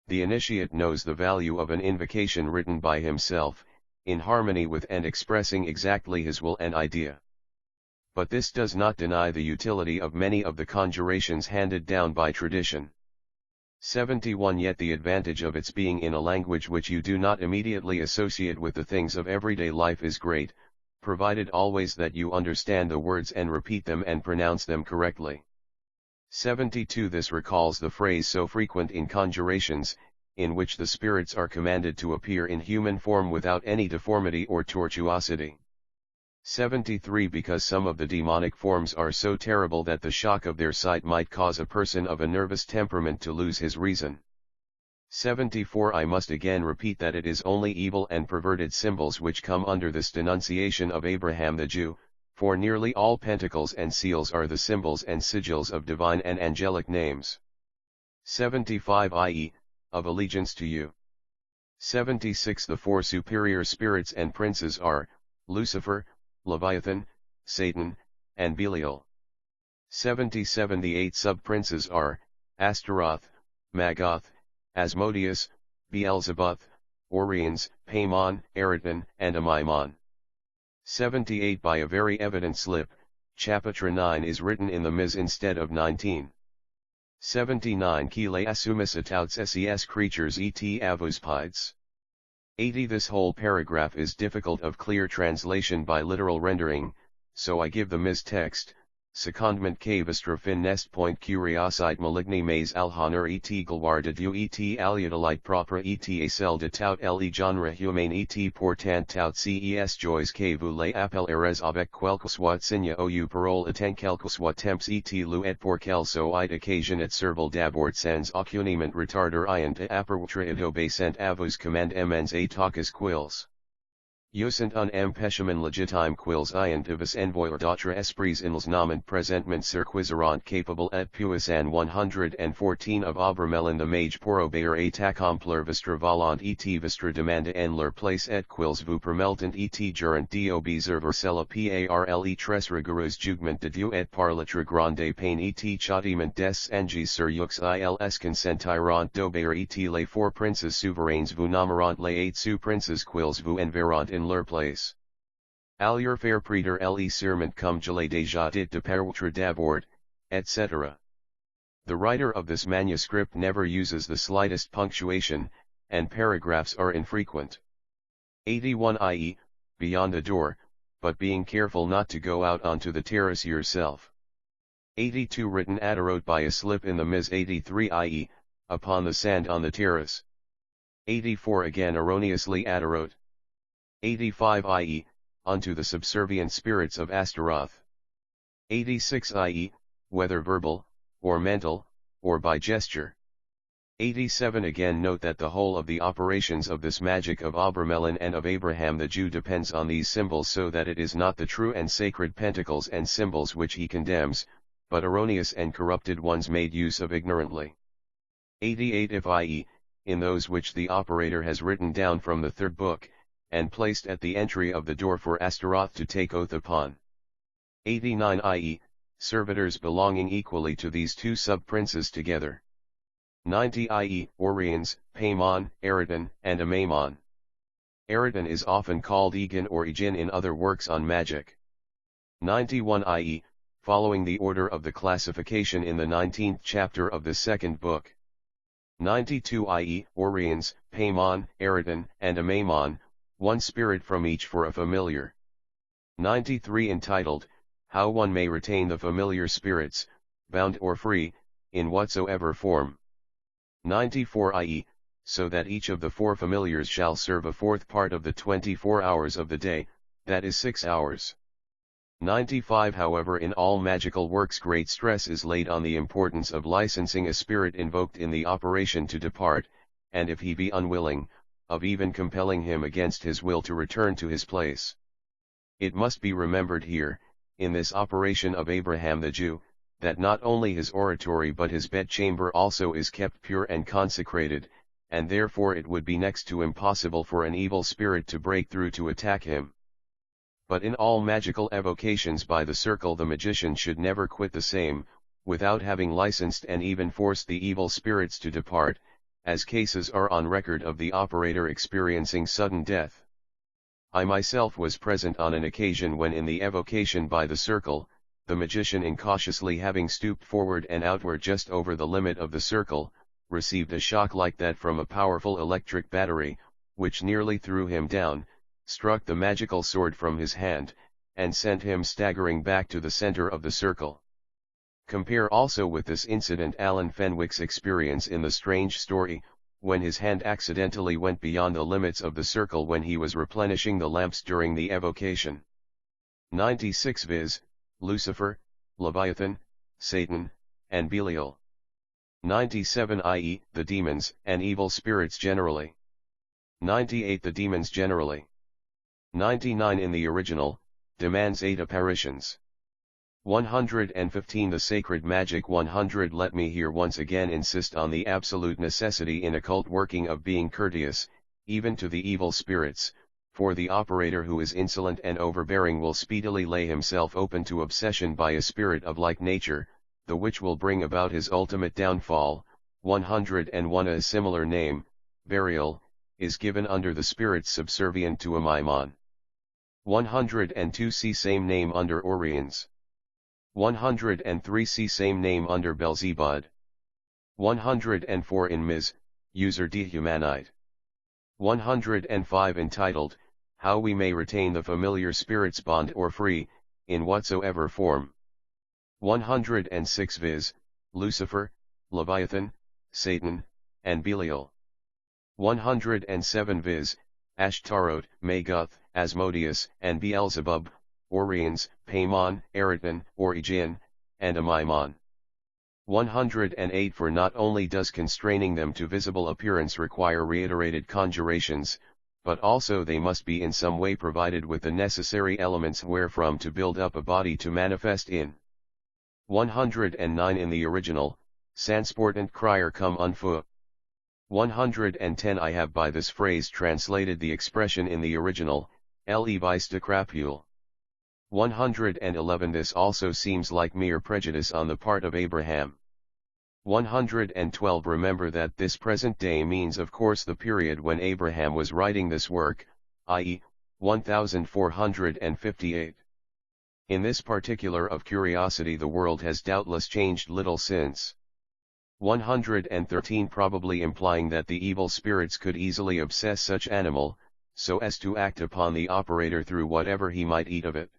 The initiate knows the value of an invocation written by himself, in harmony with and expressing exactly his will and idea. But this does not deny the utility of many of the conjurations handed down by tradition. 71 Yet the advantage of its being in a language which you do not immediately associate with the things of everyday life is great, provided always that you understand the words and repeat them and pronounce them correctly. 72 This recalls the phrase so frequent in conjurations, in which the spirits are commanded to appear in human form without any deformity or tortuosity. 73 Because some of the demonic forms are so terrible that the shock of their sight might cause a person of a nervous temperament to lose his reason. 74 I must again repeat that it is only evil and perverted symbols which come under this denunciation of Abraham the Jew, for nearly all pentacles and seals are the symbols and sigils of divine and angelic names. 75 i.e., of allegiance to you. 76 The 4 superior spirits and princes are, Lucifer, Leviathan, Satan, and Belial. 77 The 8 sub-princes are, Astaroth, Magoth, Asmodeus, Beelzebub, Orions, Paimon, Eriton, and Amimon. 78 By a very evident slip, Chapitra 9 is written in the Ms instead of 19. 79 Qui les assumis etouts ses creatures et avuspides. 80 This whole paragraph is difficult of clear translation by literal rendering, so I give the Ms text. Secondement que vostre fin nest point curiosite maligni mais alhonor et gloire de Dieu et aliodolite propre et a celle de tout le genre humain et portant tout ces joys que vous les appellerez avec quelque soit signe ou parole étant quelque soit temps et lieu et pour quelle soit occasion et serval d'abord sans aucunement retarder iant apparutre et obéissant à vos commandements et tocas quils. Usant un empêchement légitime quils iant vis envoyer d'autres esprits ils nomen présentement cirquisiront capable et puissant 114 of Abramelin the mage pour obéir et accomplir vostre volonté et vostre demande en leur place et quils vous permeltent et jurent d'observer cela parle tres rigoureux jugement de Dieu et par la très grande peine et châtiment des anges sur yux ils consentiront d'obéir et les 4 princes souverains vous nommeront les 8 sous-princes quils vous enverront in leur place. Allure faire prêter le serment comme je l'ai déjà dit de paraître d'abord, etc. The writer of this manuscript never uses the slightest punctuation, and paragraphs are infrequent. 81 i.e., beyond the door, but being careful not to go out onto the terrace yourself. 82 written à droite by a slip in the Ms. 83 i.e., upon the sand on the terrace. 84 again erroneously à droite. 85 i.e., unto the subservient spirits of Astaroth. 86 i.e., whether verbal, or mental, or by gesture. 87 again note that the whole of the operations of this magic of Abramelin and of Abraham the Jew depends on these symbols, so that it is not the true and sacred pentacles and symbols which he condemns, but erroneous and corrupted ones made use of ignorantly. 88 if i.e., in those which the operator has written down from the third book, and placed at the entry of the door for Astaroth to take oath upon. 89 i.e., servitors belonging equally to these two sub-princes together. 90 i.e., Orions, Paimon, Araton, and Amamon. Araton is often called Egan or Egin in other works on magic. 91 i.e., following the order of the classification in the 19th chapter of the second book. 92 i.e., Orions, Paimon, Araton, and Amamon, one spirit from each for a familiar. 93 entitled, How one may retain the familiar spirits, bound or free, in whatsoever form. 94 i.e., so that each of the four familiars shall serve a fourth part of the 24 hours of the day, that is 6 hours. 95 however, in all magical works great stress is laid on the importance of licensing a spirit invoked in the operation to depart, and if he be unwilling, of even compelling him against his will to return to his place. It must be remembered here, in this operation of Abraham the Jew, that not only his oratory but his bedchamber also is kept pure and consecrated, and therefore it would be next to impossible for an evil spirit to break through to attack him. But in all magical evocations by the circle the magician should never quit the same, without having licensed and even forced the evil spirits to depart, as cases are on record of the operator experiencing sudden death. I myself was present on an occasion when in the evocation by the circle, the magician incautiously having stooped forward and outward just over the limit of the circle, received a shock like that from a powerful electric battery, which nearly threw him down, struck the magical sword from his hand, and sent him staggering back to the center of the circle. Compare also with this incident Alan Fenwick's experience in the strange story, when his hand accidentally went beyond the limits of the circle when he was replenishing the lamps during the evocation. 96 viz., Lucifer, Leviathan, Satan, and Belial. 97 i.e., the demons and evil spirits generally. 98 the demons generally. 99 in the original, demands 8 apparitions. 115 the sacred magic 100 Let me here once again insist on the absolute necessity in occult working of being courteous, even to the evil spirits, for the operator who is insolent and overbearing will speedily lay himself open to obsession by a spirit of like nature, the which will bring about his ultimate downfall. 101 A similar name, Burial, is given under the spirits subservient to a Maimon. 102 See same name under Orions. 103 See same name under Beelzebub. 104 in Ms., user dehumanite. 105 entitled, How we may retain the familiar spirits bond or free, in whatsoever form. 106 viz., Lucifer, Leviathan, Satan, and Belial. 107 viz., Ashtaroth, Maguth, Asmodeus, and Beelzebub, Orions, Paimon, Araton, or Egin, and Amimon. 108 For not only does constraining them to visible appearance require reiterated conjurations, but also they must be in some way provided with the necessary elements wherefrom to build up a body to manifest in. 109 in the original, Sansportant crier come on foot. 110 I have by this phrase translated the expression in the original, le vista crapule. 111 This also seems like mere prejudice on the part of Abraham. 112 Remember that this present day means of course the period when Abraham was writing this work, i.e., 1458. In this particular of curiosity the world has doubtless changed little since. 113 probably implying that the evil spirits could easily obsess such animal, so as to act upon the operator through whatever he might eat of it.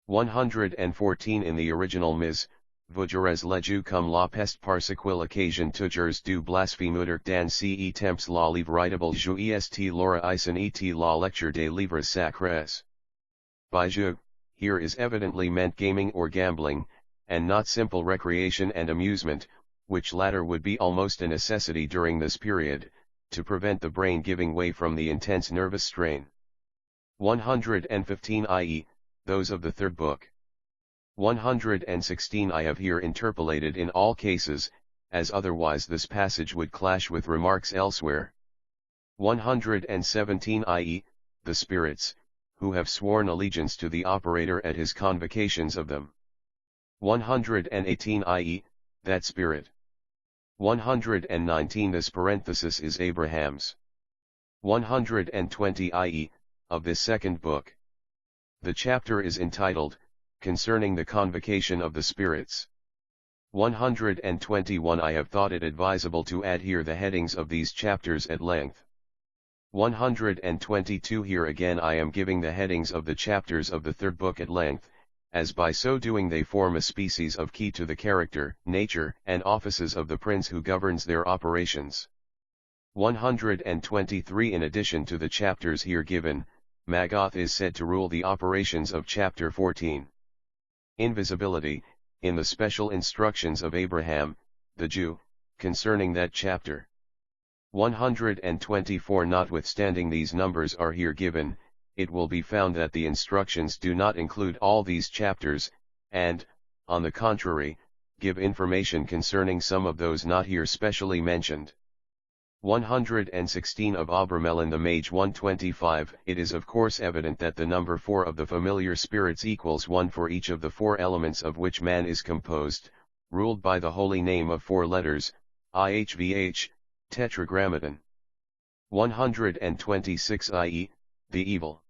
114 in the original Ms. Vujeres leju cum la pest parsequil occasion tujers du blasphemuder dan ce temps la livritable jou est laura isen et la lecture des livres sacres. By jeu, here is evidently meant gaming or gambling, and not simple recreation and amusement, which latter would be almost a necessity during this period, to prevent the brain giving way from the intense nervous strain. 115 i.e., those of the third book. 116 I have here interpolated in all cases, as otherwise this passage would clash with remarks elsewhere. 117 i.e., the spirits, who have sworn allegiance to the operator at his convocations of them. 118 i.e., that spirit. 119 this parenthesis is Abraham's. 120 i.e., of this second book. The chapter is entitled, Concerning the Convocation of the Spirits. 121 I have thought it advisable to add here the headings of these chapters at length. 122 here again I am giving the headings of the chapters of the third book at length, as by so doing they form a species of key to the character, nature, and offices of the prince who governs their operations. 123 in addition to the chapters here given, Maggoth is said to rule the operations of chapter 14. Invisibility, in the special instructions of Abraham, the Jew, concerning that chapter. 124 notwithstanding these numbers are here given, it will be found that the instructions do not include all these chapters, and, on the contrary, give information concerning some of those not here specially mentioned. 116 of Abramelin the Mage. 125 It is of course evident that the number 4 of the familiar spirits equals 1 for each of the 4 elements of which man is composed, ruled by the holy name of 4 letters, IHVH, Tetragrammaton. 126 i.e., the evil.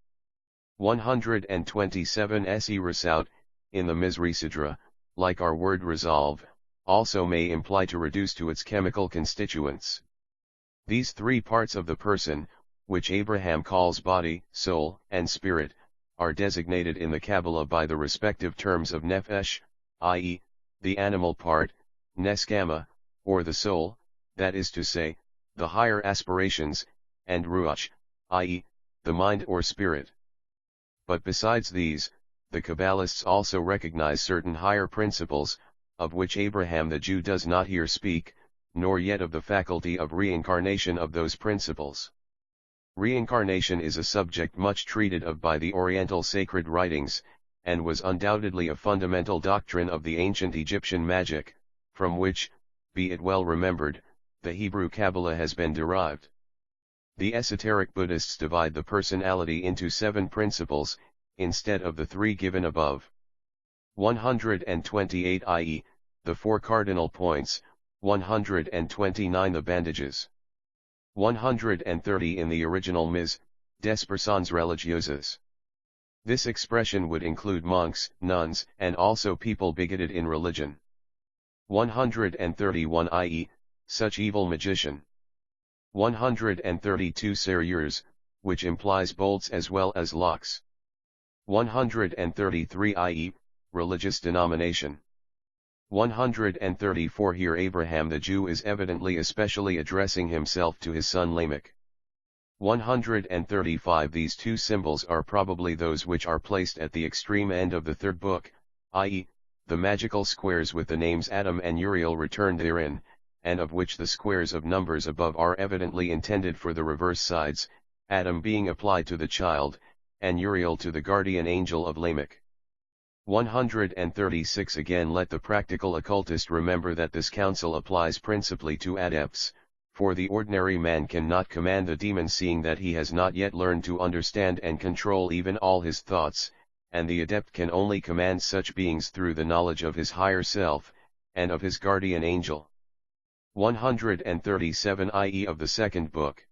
127 se resout, in the Misrisidra, like our word resolve, also may imply to reduce to its chemical constituents. These 3 parts of the person, which Abraham calls body, soul, and spirit, are designated in the Kabbalah by the respective terms of nefesh, i.e., the animal part, neskama, or the soul, that is to say, the higher aspirations, and ruach, i.e., the mind or spirit. But besides these, the Kabbalists also recognize certain higher principles, of which Abraham the Jew does not here speak, nor yet of the faculty of reincarnation of those principles. Reincarnation is a subject much treated of by the Oriental sacred writings, and was undoubtedly a fundamental doctrine of the ancient Egyptian magic, from which, be it well remembered, the Hebrew Kabbalah has been derived. The esoteric Buddhists divide the personality into 7 principles, instead of the 3 given above. 128 i.e., the 4 cardinal points, 129 the bandages. 130 in the original Ms. des personnes religieuses. This expression would include monks, nuns, and also people bigoted in religion. 131 i.e., such evil magician. 132 serrures, which implies bolts as well as locks. 133 i.e., religious denomination. 134 here Abraham the Jew is evidently especially addressing himself to his son Lamech. 135 These 2 symbols are probably those which are placed at the extreme end of the third book, i.e., the magical squares with the names Adam and Uriel returned therein, and of which the squares of numbers above are evidently intended for the reverse sides, Adam being applied to the child, and Uriel to the guardian angel of Lamech. 136 Again let the practical occultist remember that this counsel applies principally to adepts, for the ordinary man cannot command the demon seeing that he has not yet learned to understand and control even all his thoughts, and the adept can only command such beings through the knowledge of his higher self, and of his guardian angel. 137 i.e. of the second book.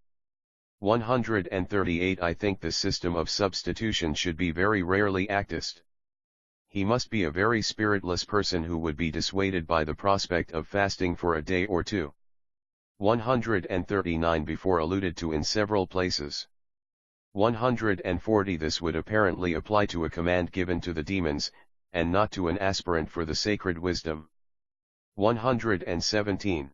138 I think the system of substitution should be very rarely practiced. He must be a very spiritless person who would be dissuaded by the prospect of fasting for a day or two. 139 before alluded to in several places. 140 This would apparently apply to a command given to the demons, and not to an aspirant for the sacred wisdom. 117